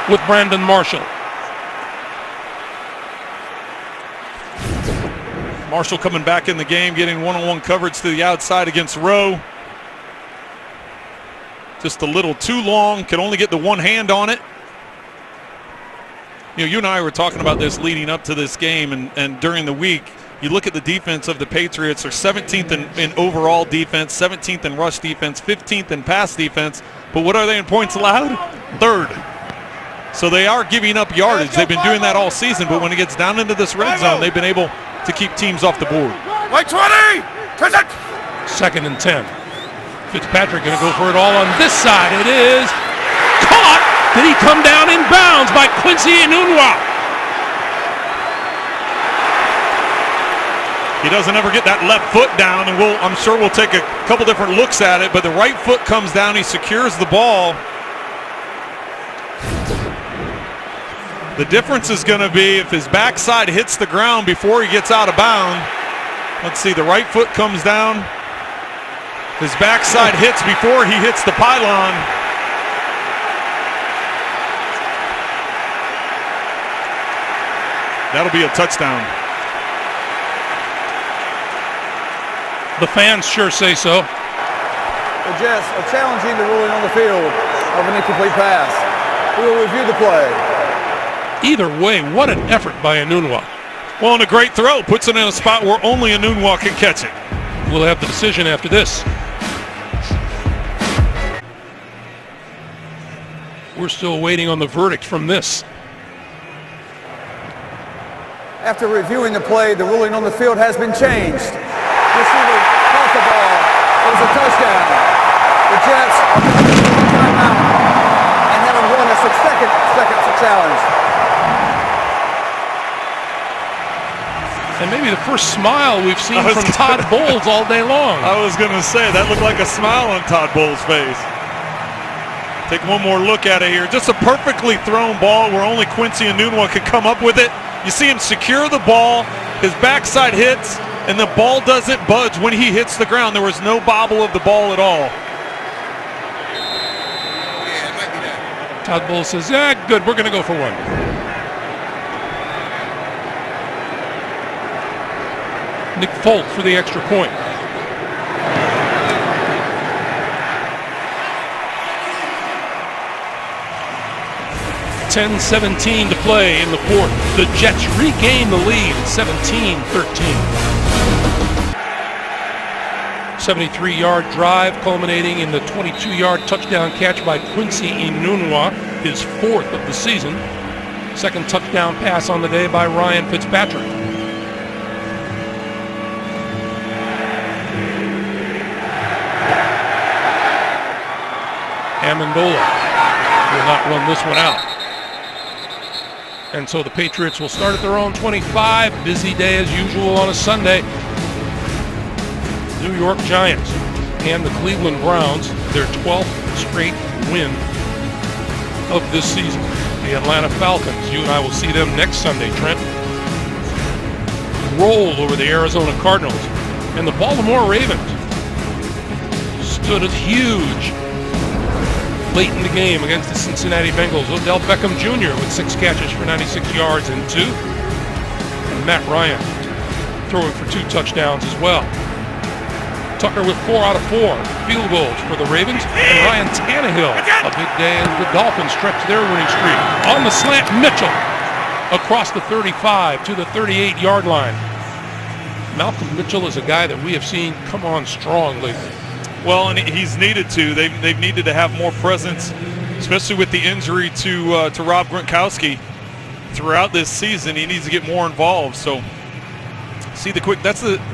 S1: with Brandon Marshall.
S2: Marshall coming back in the game, getting one-on-one coverage to the outside against Rowe. Just a little too long, could only get the one hand on it. You know, you and I were talking about this leading up to this game, and during the week, you look at the defense of the Patriots. They're 17th in overall defense, 17th in rush defense, 15th in pass defense. But what are they in points allowed? 3rd. So they are giving up yardage. They've been doing that all season, but when it gets down into this red zone, they've been able to keep teams off the board.
S3: Wait, 20!
S1: 2nd and 10. Fitzpatrick going to go for it all on this side. It is caught. Did he come down in bounds by Quincy Enunwa?
S2: He doesn't ever get that left foot down, and I'm sure we'll take a couple different looks at it, but the right foot comes down. He secures the ball. The difference is going to be if his backside hits the ground before he gets out of bounds. Let's see, the right foot comes down. His backside hits before he hits the pylon. That'll be a touchdown.
S1: The fans sure say so.
S4: The Jets are challenging the ruling on the field of an incomplete pass. We will review the play.
S1: Either way, what an effort by Enunwa.
S2: Well, and a great throw. Puts it in a spot where only Enunwa can catch it.
S1: We'll have the decision after this. We're still waiting on the verdict from this.
S4: After reviewing the play, the ruling on the field has been changed. Receiver caught the ball. It was a touchdown. The Jets are taking a timeout and having won a 6-second challenge.
S1: And maybe the first smile we've seen from Todd Bowles all day long.
S2: I was going to say, that looked like a smile on Todd Bowles' face. Take one more look at it here. Just a perfectly thrown ball where only Quincy Enunwa could come up with it. You see him secure the ball. His backside hits, and the ball doesn't budge when he hits the ground. There was no bobble of the ball at all.
S1: Todd Bowles says, yeah, good, we're going to go for one. Nick Folk for the extra point. .17 to play in the fourth. The Jets regain the lead at 17-13. 73-yard drive culminating in the 22-yard touchdown catch by Quincy Enunwa, his 4th of the season. 2nd touchdown pass on the day by Ryan Fitzpatrick. Amendola will not run this one out. And so the Patriots will start at their own 25. Busy day as usual on a Sunday. New York Giants and the Cleveland Browns, their 12th straight win of this season. The Atlanta Falcons, you and I will see them next Sunday, Trent. Rolled over the Arizona Cardinals. And the Baltimore Ravens stood as huge late in the game against the Cincinnati Bengals. Odell Beckham Jr. with 6 catches for 96 yards and 2. And Matt Ryan throwing for 2 touchdowns as well. Tucker with 4 out of 4 field goals for the Ravens. And Ryan Tannehill, a big day as the Dolphins stretch their winning streak. On the slant, Mitchell across the 35 to the 38-yard line. Malcolm Mitchell is a guy that we have seen come on strong lately.
S2: Well, and he's needed to. They've needed to have more presence, especially with the injury to Rob Gronkowski throughout this season. He needs to get more involved. So, see the quick.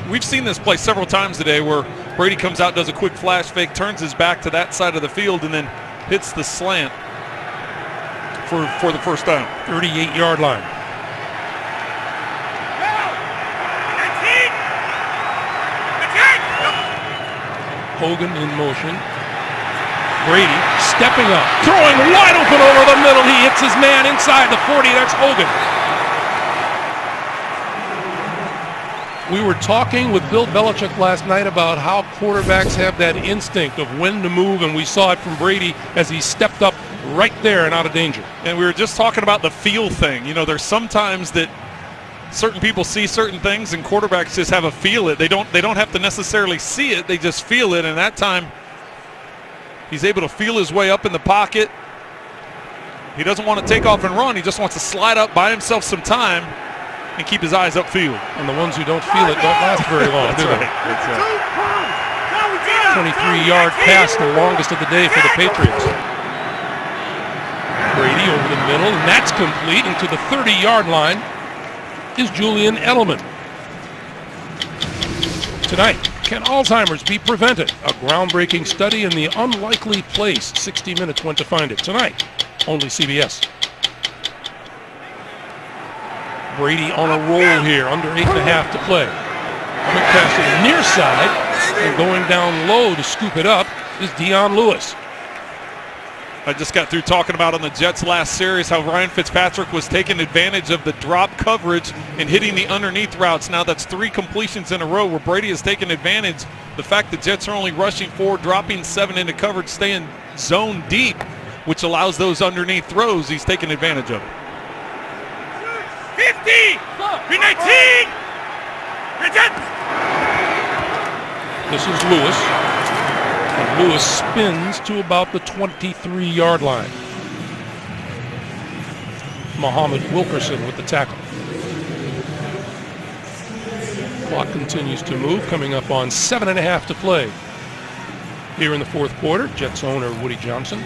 S2: We've seen this play several times today, where Brady comes out, does a quick flash fake, turns his back to that side of the field, and then hits the slant for the first down.
S1: 38-yard line. Hogan in motion. Brady stepping up, throwing wide open over the middle. He hits his man inside the 40. That's Hogan. We were talking with Bill Belichick last night about how quarterbacks have that instinct of when to move, and we saw it from Brady as he stepped up right there and out of danger.
S2: And we were just talking about the feel thing. You know, there's sometimes that certain people see certain things, and quarterbacks just have a feel it. They don't have to necessarily see it. They just feel it. And that time, he's able to feel his way up in the pocket. He doesn't want to take off and run. He just wants to slide up, buy himself some time, and keep his eyes upfield.
S1: And the ones who don't feel it don't last very long, do they?
S2: That's right.
S1: 23-yard pass, the longest of the day for the Patriots. Brady over the middle, and that's complete. And to the 30-yard line is Julian Edelman. Tonight, can Alzheimer's be prevented? A groundbreaking study in the unlikely place. 60 Minutes went to find it. Tonight, only CBS. Brady on a roll here, under 8.5 to play. Quick pass to the near side, and going down low to scoop it up is Dion Lewis.
S2: I just got through talking about on the Jets last series how Ryan Fitzpatrick was taking advantage of the drop coverage and hitting the underneath routes. Now that's 3 completions in a row where Brady has taken advantage. The fact the Jets are only rushing 4, dropping 7 into coverage, staying zone deep, which allows those underneath throws. He's taking advantage of it.
S3: 50! 319!
S1: This is Lewis. And Lewis spins to about the 23-yard line. Muhammad Wilkerson with the tackle. Clock continues to move, coming up on 7.5 to play. Here in the fourth quarter, Jets owner Woody Johnson.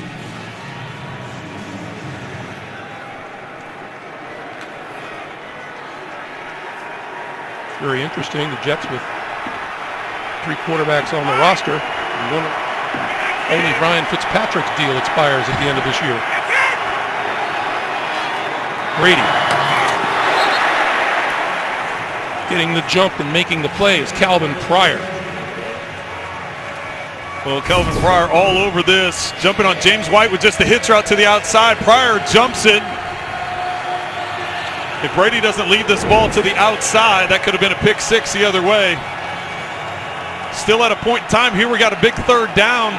S1: Very interesting, the Jets with 3 quarterbacks on the roster. Only Ryan Fitzpatrick's deal expires at the end of this year. Brady getting the jump and making the play is Calvin Pryor.
S2: Well, Calvin Pryor all over this, jumping on James White with just a hitch route to the outside. Pryor jumps it. If Brady doesn't lead this ball to the outside, that could have been a pick 6 the other way. Still at a point in time here, we got a big 3rd down.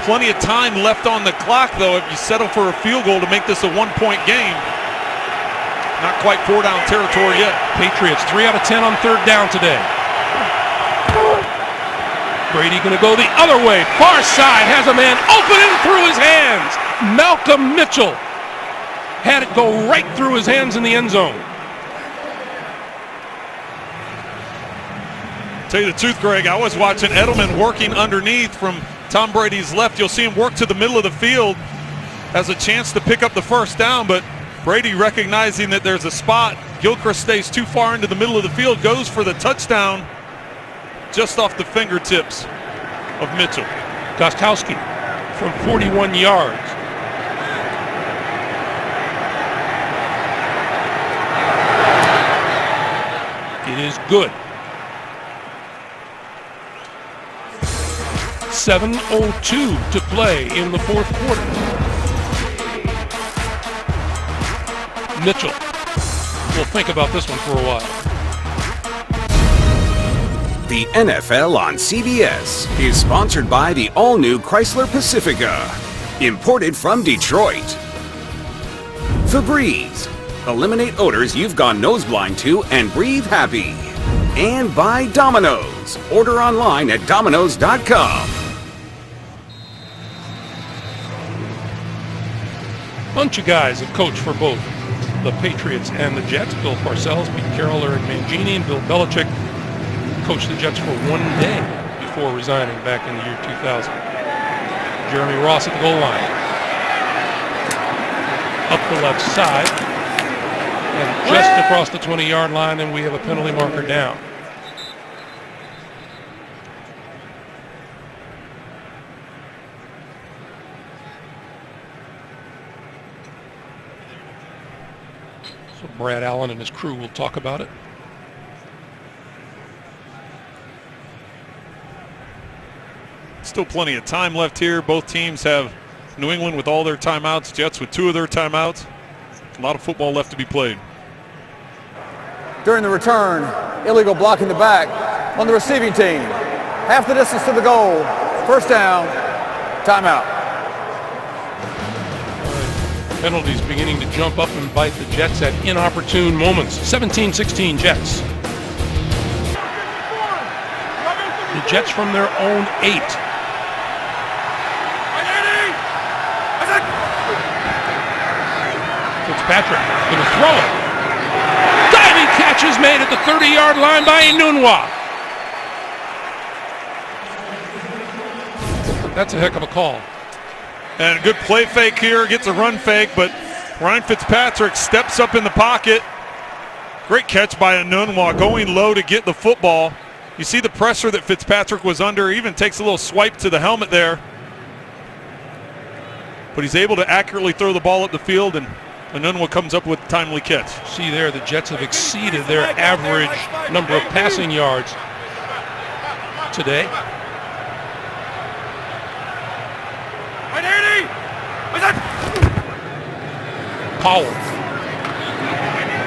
S2: Plenty of time left on the clock, though, if you settle for a field goal to make this a 1-point game. Not quite 4-down territory yet.
S1: Patriots 3 out of 10 on 3rd down today. Brady going to go the other way. Far side, has a man open and through his hands. Malcolm Mitchell had it go right through his hands in the end zone.
S2: Tell you the truth, Greg, I was watching Edelman working underneath from Tom Brady's left. You'll see him work to the middle of the field, has a chance to pick up the 1st down, but Brady recognizing that there's a spot. Gilchrist stays too far into the middle of the field, goes for the touchdown just off the fingertips of Mitchell.
S1: Gostkowski from 41 yards. It is good. 7:02 to play in the fourth quarter. Mitchell will think about this one for a while.
S5: The NFL on CBS is sponsored by the all-new Chrysler Pacifica, imported from Detroit. Febreze, eliminate odors you've gone nose blind to and breathe happy. And by Domino's, order online at Domino's.com.
S1: Bunch of guys have coached for both the Patriots and the Jets. Bill Parcells, Pete Carroll, Eric Mangini, and Bill Belichick coached the Jets for 1 day before resigning back in the year 2000. Jeremy Ross at the goal line. Up the left side. And just across the 20-yard line, and we have a penalty marker down. So Brad Allen and his crew will talk about it.
S2: Still plenty of time left here. Both teams have New England with all their timeouts, Jets with 2 of their timeouts. A lot of football left to be played.
S4: During the return, illegal blocking the back on the receiving team. Half the distance to the goal. First down, timeout.
S1: Penalties beginning to jump up and bite the Jets at inopportune moments. 17-16 Jets. The Jets from their own 8. Fitzpatrick going to throw it. Diving catch is made at the 30-yard line by Enunwa. That's a heck of a call.
S2: And a good play fake here, gets a run fake, but Ryan Fitzpatrick steps up in the pocket. Great catch by Enunwa, going low to get the football. You see the pressure that Fitzpatrick was under, even takes a little swipe to the helmet there. But he's able to accurately throw the ball up the field, and Enunwa comes up with a timely catch.
S1: See there, the Jets have exceeded their average number of passing yards today. Powell.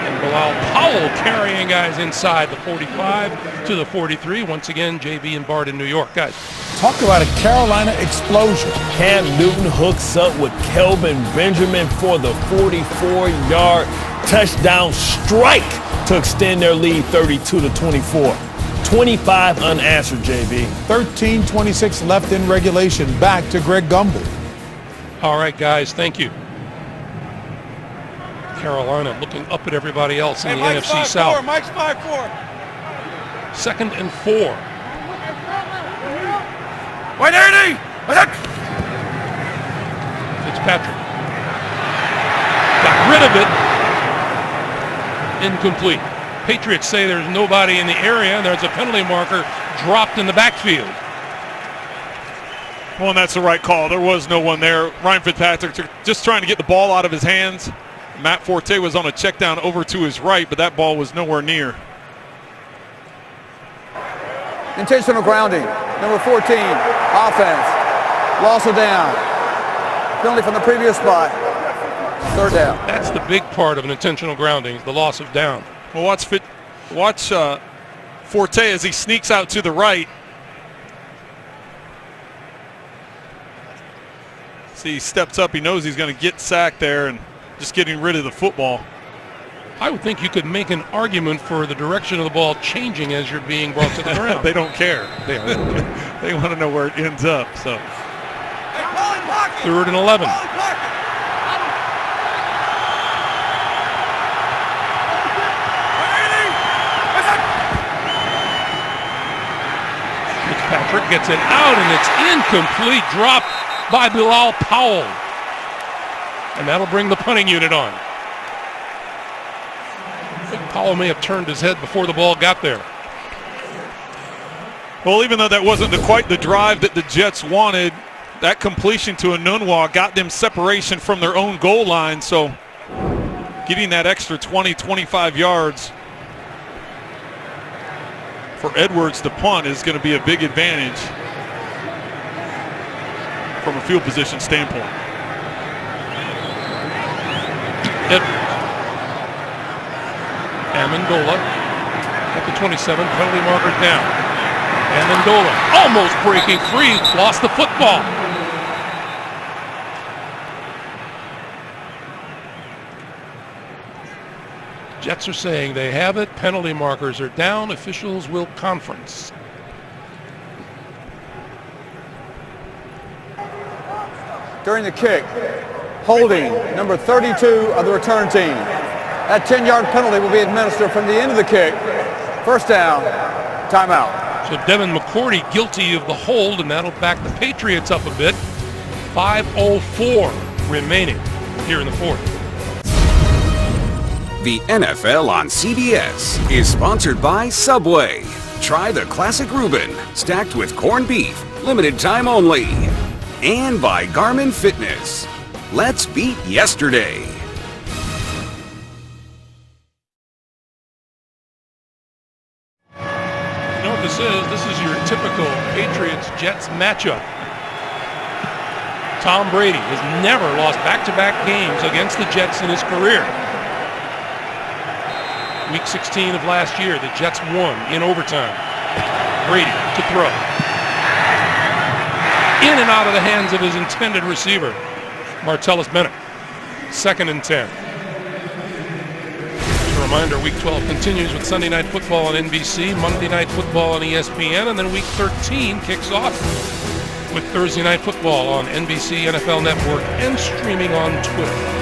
S1: And Bilal Powell carrying guys inside the 45 to the 43. Once again, JV and Bart in New York. Guys,
S8: Talk about a Carolina explosion.
S7: Cam Newton hooks up with Kelvin Benjamin for the 44-yard touchdown strike to extend their lead 32-24. 25 unanswered, JB.
S8: 13:26 left in regulation. Back to Greg Gumbel.
S1: all right, guys, thank you. Carolina looking up at everybody else in the NFC South.
S3: Mike's 5-4.
S1: 2nd and 4. Fitzpatrick got rid of it. Incomplete. Patriots say there's nobody in the area, and there's a penalty marker dropped in the backfield.
S2: Well, and that's the right call. There was no one there. Ryan Fitzpatrick just trying to get the ball out of his hands. Matt Forte was on a check down over to his right, but that ball was nowhere near.
S4: Intentional grounding. Number 14, offense. Loss of down. Penalty from the previous spot. Third down.
S1: That's the big part of an intentional grounding, the loss of down.
S2: Well, watch Forte as he sneaks out to the right. See, he steps up. He knows he's going to get sacked there and just getting rid of the football.
S1: I would think you could make an argument for the direction of the ball changing as you're being brought to the ground.
S2: They don't care.
S1: They don't care.
S2: They want to know where it ends up. So
S1: 3rd and 11. Fitzpatrick gets it out, and it's incomplete. Drop by Bilal Powell. And that'll bring the punting unit on. I think Powell may have turned his head before the ball got there.
S2: Well, even though that wasn't quite the drive that the Jets wanted, that completion to Enunwa got them separation from their own goal line. So getting that extra 20, 25 yards for Edwards to punt is going to be a big advantage from a field position standpoint.
S1: Edwards. Amendola at the 27, penalty marker down. Amendola almost breaking free, lost the football. Jets are saying they have it, penalty markers are down, officials will conference.
S4: During the kick, holding number 32 of the return team. That 10-yard penalty will be administered from the end of the kick. First down, timeout.
S1: So Devin McCourty guilty of the hold, and that'll back the Patriots up a bit. 5:04 remaining here in the fourth.
S5: The NFL on CBS is sponsored by Subway. Try the classic Reuben, stacked with corned beef, limited time only. And by Garmin Fitness. Let's beat yesterday.
S1: You know what this is? This is your typical Patriots-Jets matchup. Tom Brady has never lost back-to-back games against the Jets in his career. Week 16 of last year, the Jets won in overtime. Brady to throw. In and out of the hands of his intended receiver, Martellus Bennett. 2nd and 10. As a reminder, Week 12 continues with Sunday Night Football on NBC, Monday Night Football on ESPN, and then Week 13 kicks off with Thursday Night Football on NBC, NFL Network, and streaming on Twitter.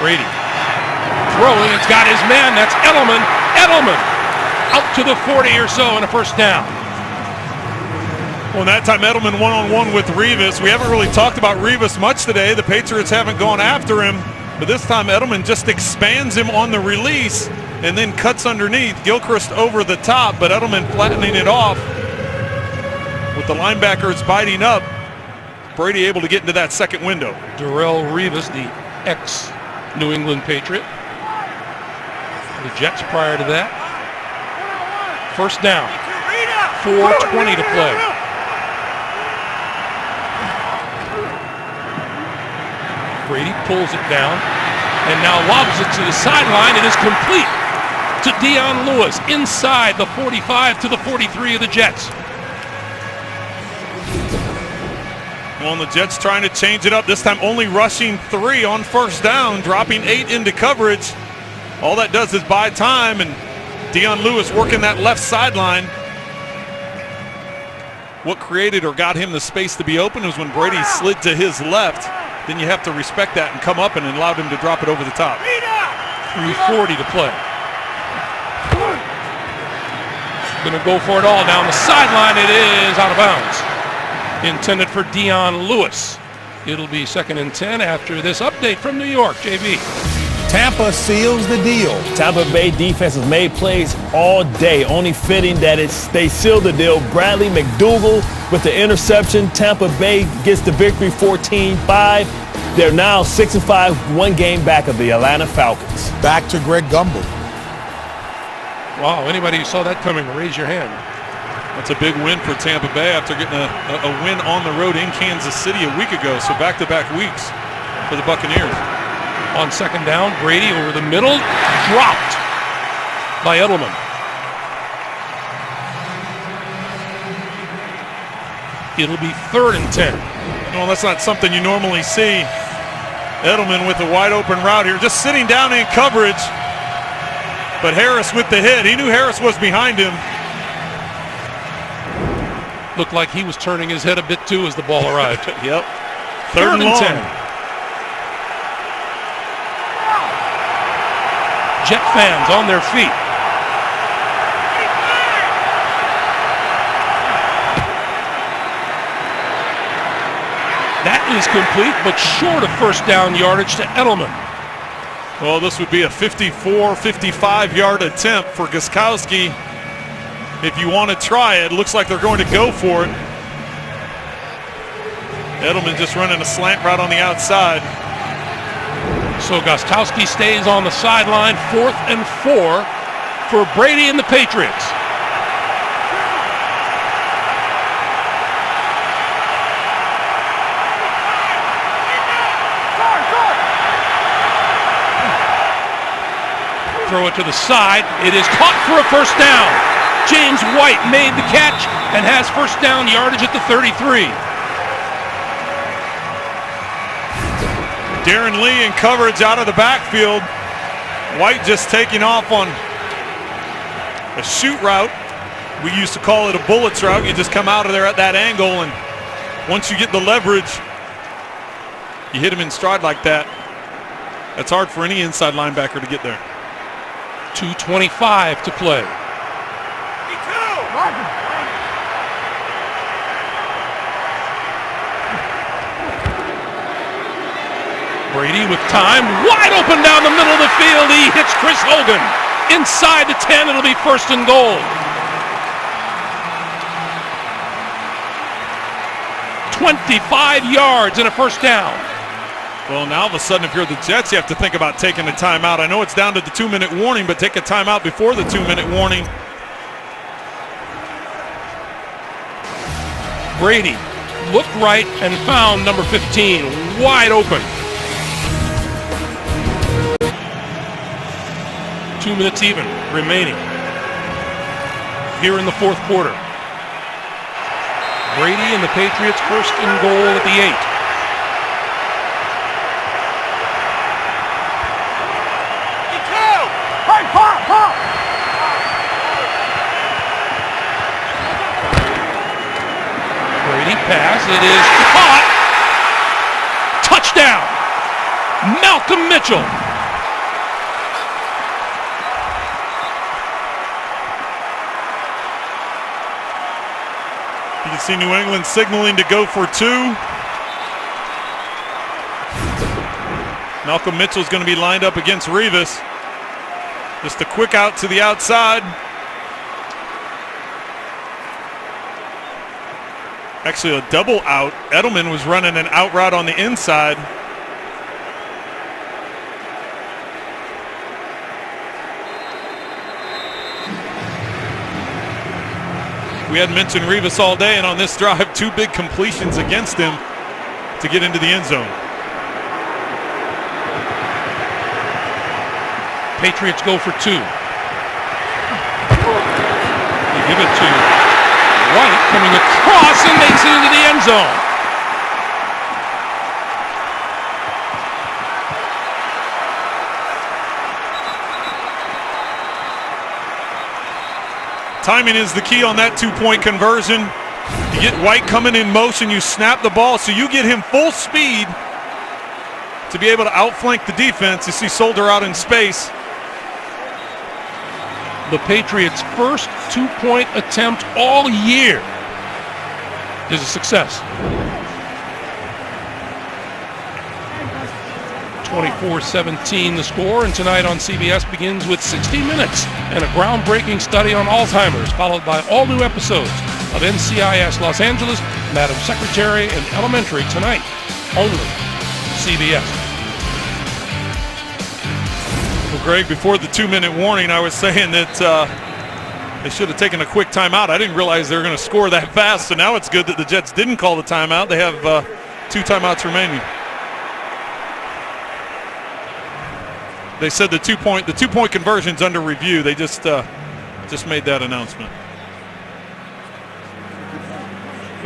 S1: Brady throwing, it's got his man, that's Edelman. Edelman out to the 40 or so and a first down.
S2: Well, that time Edelman one-on-one with Revis. We haven't really talked about Revis much today. The Patriots haven't gone after him, but this time Edelman just expands him on the release and then cuts underneath. Gilchrist over the top, but Edelman flattening it off with the linebackers biting up. Brady able to get into that second window.
S1: Darrelle Revis, the ex-New England Patriot. The Jets prior to that. First down. 4:20 to play. Brady pulls it down and now lobs it to the sideline. It is complete to Dion Lewis inside the 45 to the 43 of the Jets.
S2: Well, and the Jets trying to change it up. This time only rushing 3 on first down, dropping 8 into coverage. All that does is buy time, and Dion Lewis working that left sideline. What created or got him the space to be open was when Brady slid to his left. Then you have to respect that and come up and allowed him to drop it over the top.
S1: 3:40 to play. Going to go for it all down the sideline. It is out of bounds. Intended for Dion Lewis. It'll be 2nd and 10 after this update from New York. JB.
S8: Tampa seals the deal.
S7: Tampa Bay defense has made plays all day. Only fitting that they sealed the deal. Bradley McDougald with the interception. Tampa Bay gets the victory 14-5. They're now 6-5, 1 game back of the Atlanta Falcons.
S8: Back to Greg Gumbel.
S1: Wow, anybody who saw that coming, raise your hand.
S2: That's a big win for Tampa Bay after getting a win on the road in Kansas City a week ago. So back-to-back weeks for the Buccaneers.
S1: On 2nd down, Brady over the middle, dropped by Edelman. It'll be 3rd and 10.
S2: Well, that's not something you normally see. Edelman with a wide open route here, just sitting down in coverage. But Harris with the hit. He knew Harris was behind him.
S1: Looked like he was turning his head a bit too as the ball arrived.
S2: Yep.
S1: 3rd and 10. Jet fans on their feet. That is complete, but short of first down yardage to Edelman.
S2: Well, this would be a 54, 55-yard attempt for Gostkowski. If you want to try it, looks like they're going to go for it. Edelman just running a slant route on the outside.
S1: So Gostkowski stays on the sideline, 4th and 4 for Brady and the Patriots. Throw it to the side. It is caught for a first down. James White made the catch and has first down yardage at the 33.
S2: Darren Lee in coverage out of the backfield. White just taking off on a shoot route. We used to call it a bullets route. You just come out of there at that angle, and once you get the leverage, you hit him in stride like that. That's hard for any inside linebacker to get there.
S1: 2:25 to play. Brady with time, wide open down the middle of the field. He hits Chris Hogan. Inside the 10, it'll be 1st and goal. 25 yards and a first down.
S2: Well, now all of a sudden, if you're the Jets, you have to think about taking a timeout. I know it's down to the 2-minute warning, but take a timeout before the 2-minute warning.
S1: Brady looked right and found number 15 wide open. 2 minutes even remaining here in the fourth quarter. Brady and the Patriots first and goal at the 8.
S3: Hey, pop!
S1: Brady pass, it is caught. Touchdown, Malcolm Mitchell.
S2: You can see New England signaling to go for 2. Malcolm Mitchell's going to be lined up against Revis. Just a quick out to the outside. Actually a double out. Edelman was running an out route on the inside. We had mentioned Revis all day, and on this drive, 2 big completions against him to get into the end zone.
S1: Patriots go for 2. They give it to White, coming across and makes it into the end zone.
S2: Timing is the key on that 2-point conversion. You get White coming in motion, you snap the ball, so you get him full speed to be able to outflank the defense. You see Solder out in space.
S1: The Patriots' first 2-point attempt all year is a success. 24-17 the score, and tonight on CBS begins with 60 Minutes and a groundbreaking study on Alzheimer's, followed by all new episodes of NCIS Los Angeles, Madam Secretary, and Elementary tonight, only CBS.
S2: Well, Greg, before the 2-minute warning, I was saying that they should have taken a quick timeout. I didn't realize they were going to score that fast, so now it's good that the Jets didn't call the timeout. They have 2 timeouts remaining. They said the two-point conversion's under review. They just made that announcement.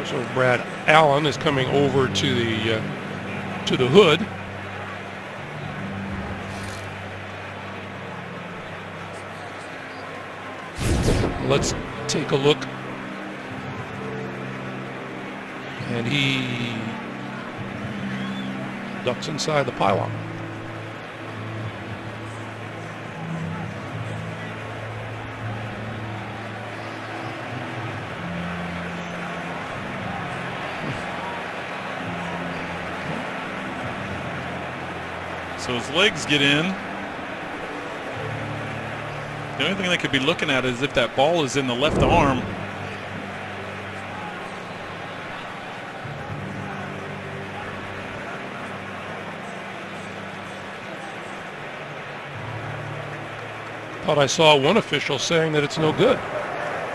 S1: So Brad Allen is coming over to the hood. Let's take a look. And he ducks inside the pylon.
S2: So his legs get in. The only thing they could be looking at is if that ball is in the left arm.
S1: Thought I saw one official saying that it's no good.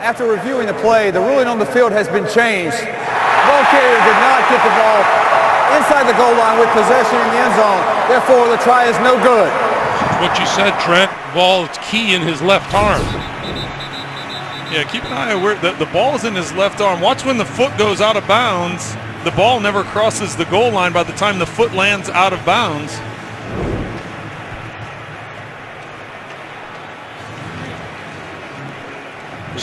S4: After reviewing the play, the ruling on the field has been changed. The ball carrier did not get the ball inside the goal line with possession in the end zone. Therefore, the try is no good.
S1: What you said, Trent. Ball is key in his left arm.
S2: Yeah, keep an eye on where the ball is in his left arm. Watch when the foot goes out of bounds. The ball never crosses the goal line by the time the foot lands out of bounds.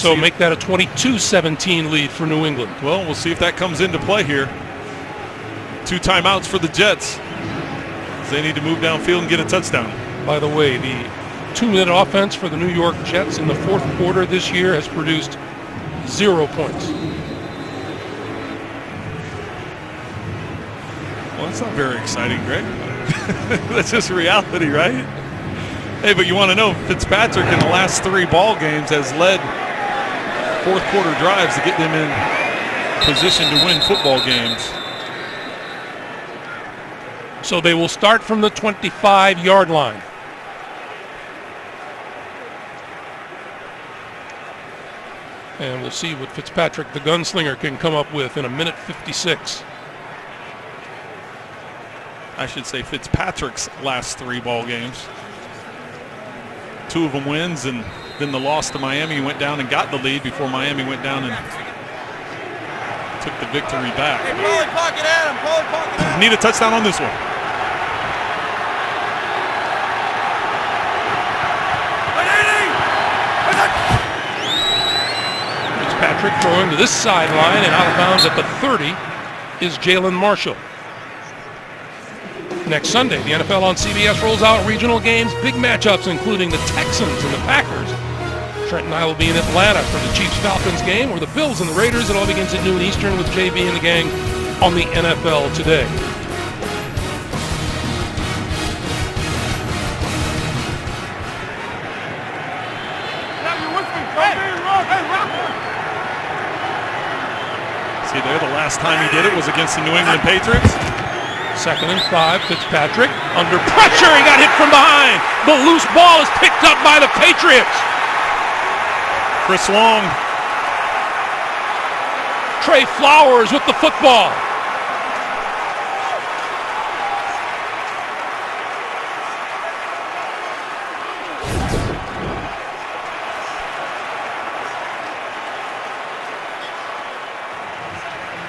S1: So make that a 22-17 lead for New England.
S2: Well, we'll see if that comes into play here. 2 timeouts for the Jets. They need to move downfield and get a touchdown.
S1: By the way, the 2-minute offense for the New York Jets in the fourth quarter this year has produced 0 points.
S2: Well, that's not very exciting, Greg. That's just reality, right? Hey, but you want to know, Fitzpatrick in the last 3 ball games has led fourth quarter drives to get them in position to win football games.
S1: So they will start from the 25-yard line. And we'll see what Fitzpatrick, the gunslinger, can come up with in a minute 56.
S2: I should say Fitzpatrick's last 3 ball games. 2 of them wins, and then the loss to Miami. He went down and got the lead before Miami went down and took the victory back.
S3: Hey, call it pocket Adam. Call it pocket Adam.
S2: Need a touchdown on this one.
S1: Fitzpatrick throwing to this sideline, and out of bounds at the 30 is Jalen Marshall. Next Sunday, the NFL on CBS rolls out regional games, big matchups including the Texans and the Packers. Trent and I will be in Atlanta for the Chiefs-Falcons game, or the Bills and the Raiders. It all begins at noon Eastern with JB and the gang on the NFL Today.
S2: See there, the last time he did it was against the New England Patriots.
S1: 2nd and 5, Fitzpatrick under pressure. He got hit from behind. The loose ball is picked up by the Patriots.
S2: Chris Long.
S1: Trey Flowers with the football.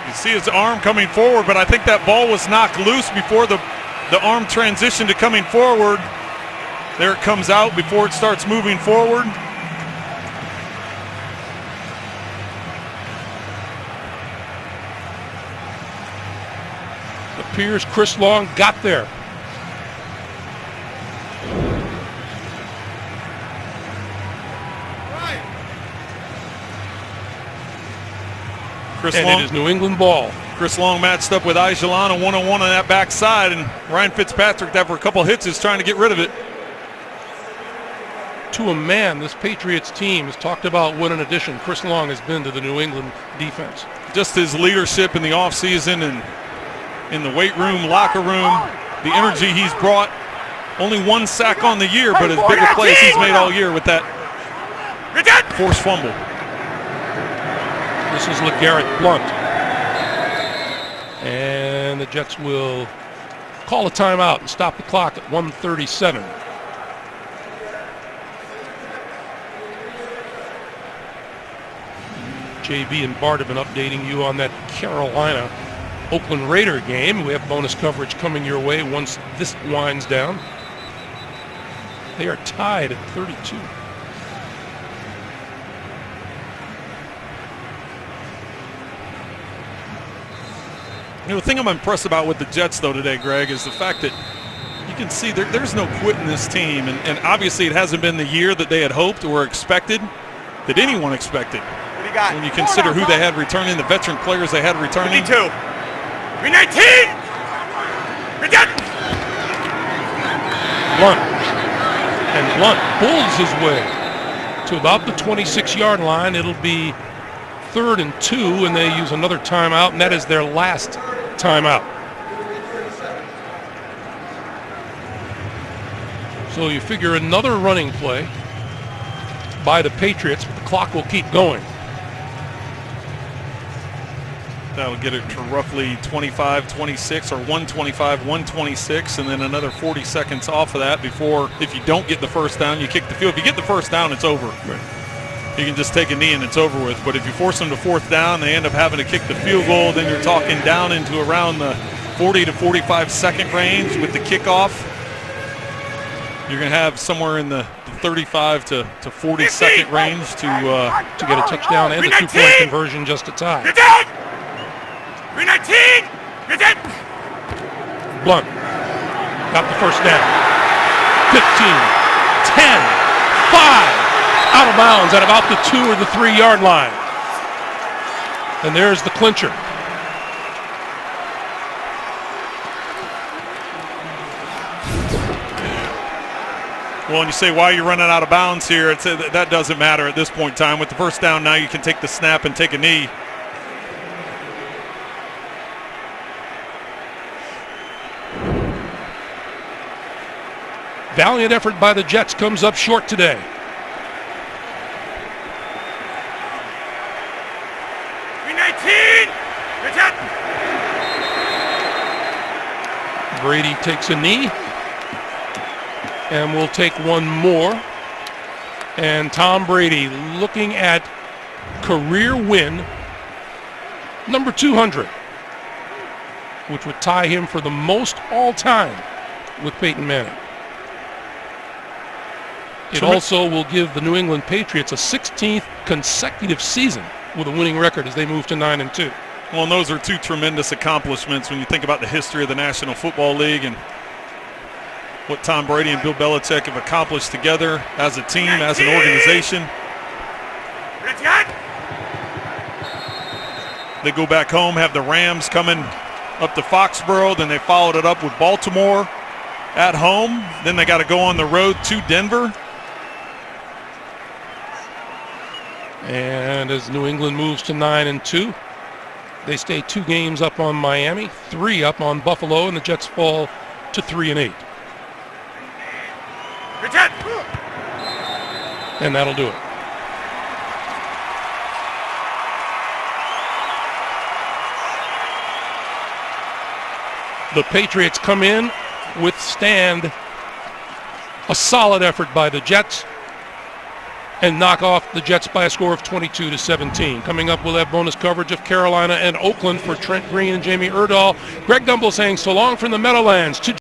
S2: You see his arm coming forward, but I think that ball was knocked loose before the arm transitioned to coming forward. There it comes out before it starts moving forward.
S1: It appears Chris Long got there.
S2: Chris
S1: And
S2: Long,
S1: it is New England ball.
S2: Chris Long matched up with Ajalon, a one-on-one on that backside, and Ryan Fitzpatrick, after a couple hits, is trying to get rid of it.
S1: To a man, this Patriots team has talked about what an addition Chris Long has been to the New England defense.
S2: Just his leadership in the offseason and in the weight room, locker room, the energy he's brought. Only 1 sack on the year, but his bigger plays he's made all year with that forced fumble.
S1: This is LeGarrette Blount. And the Jets will call a timeout and stop the clock at 1:37. JB and Bart have been updating you on that Carolina Oakland Raider game. We have bonus coverage coming your way once this winds down. They are tied at 32.
S2: You know, the thing I'm impressed about with the Jets, though, today, Greg, is the fact that you can see there's no quit in this team. And obviously it hasn't been the year that they had hoped or expected, that anyone expected. When you consider who they had returning, the veteran players they had returning.
S3: 52. 319.
S1: Blount. And Blount pulls his way to about the 26-yard line. It'll be 3rd and 2, and they use another timeout, and that is their last timeout. So you figure another running play by the Patriots, but the clock will keep going.
S2: That'll get it to roughly 25-26 or 125-126, and then another 40 seconds off of that before, if you don't get the first down, you kick the field. If you get the first down, it's over.
S1: Right.
S2: You can just take a knee and it's over with. But if you force them to 4th down, they end up having to kick the field goal. Then you're talking down into around the 40 to 45 second range with the kickoff. You're going to have somewhere in the 35 to 40 second range to
S1: get a touchdown and a 2-point conversion just to tie.
S3: 319.
S1: Blount got the first down. 15, 10, 5. Out of bounds at about the 2 or the 3-yard line. And there's the clincher.
S2: Well, and you say, why are you running out of bounds here? That doesn't matter at this point in time. With the first down, now you can take the snap and take a knee.
S1: Valiant effort by the Jets comes up short today. Brady takes a knee, and we'll take one more. And Tom Brady looking at career win number 200, which would tie him for the most all-time with Peyton Manning. It also will give the New England Patriots a 16th consecutive season with a winning record as they move to 9-2.
S2: Well, and those are two tremendous accomplishments when you think about the history of the National Football League and what Tom Brady and Bill Belichick have accomplished together as a team, as an organization. They go back home, have the Rams coming up to Foxborough, then they followed it up with Baltimore at home. Then they got to go on the road to Denver.
S1: And as New England moves to 9-2, they stay 2 games up on Miami, 3 up on Buffalo, and the Jets fall to 3-8. And that'll do it. The Patriots come in, withstand a solid effort by the Jets, and knock off the Jets by a score of 22-17. Coming up, we'll have bonus coverage of Carolina and Oakland for Trent Green and Jamie Erdahl. Greg Gumbel saying so long from the Meadowlands to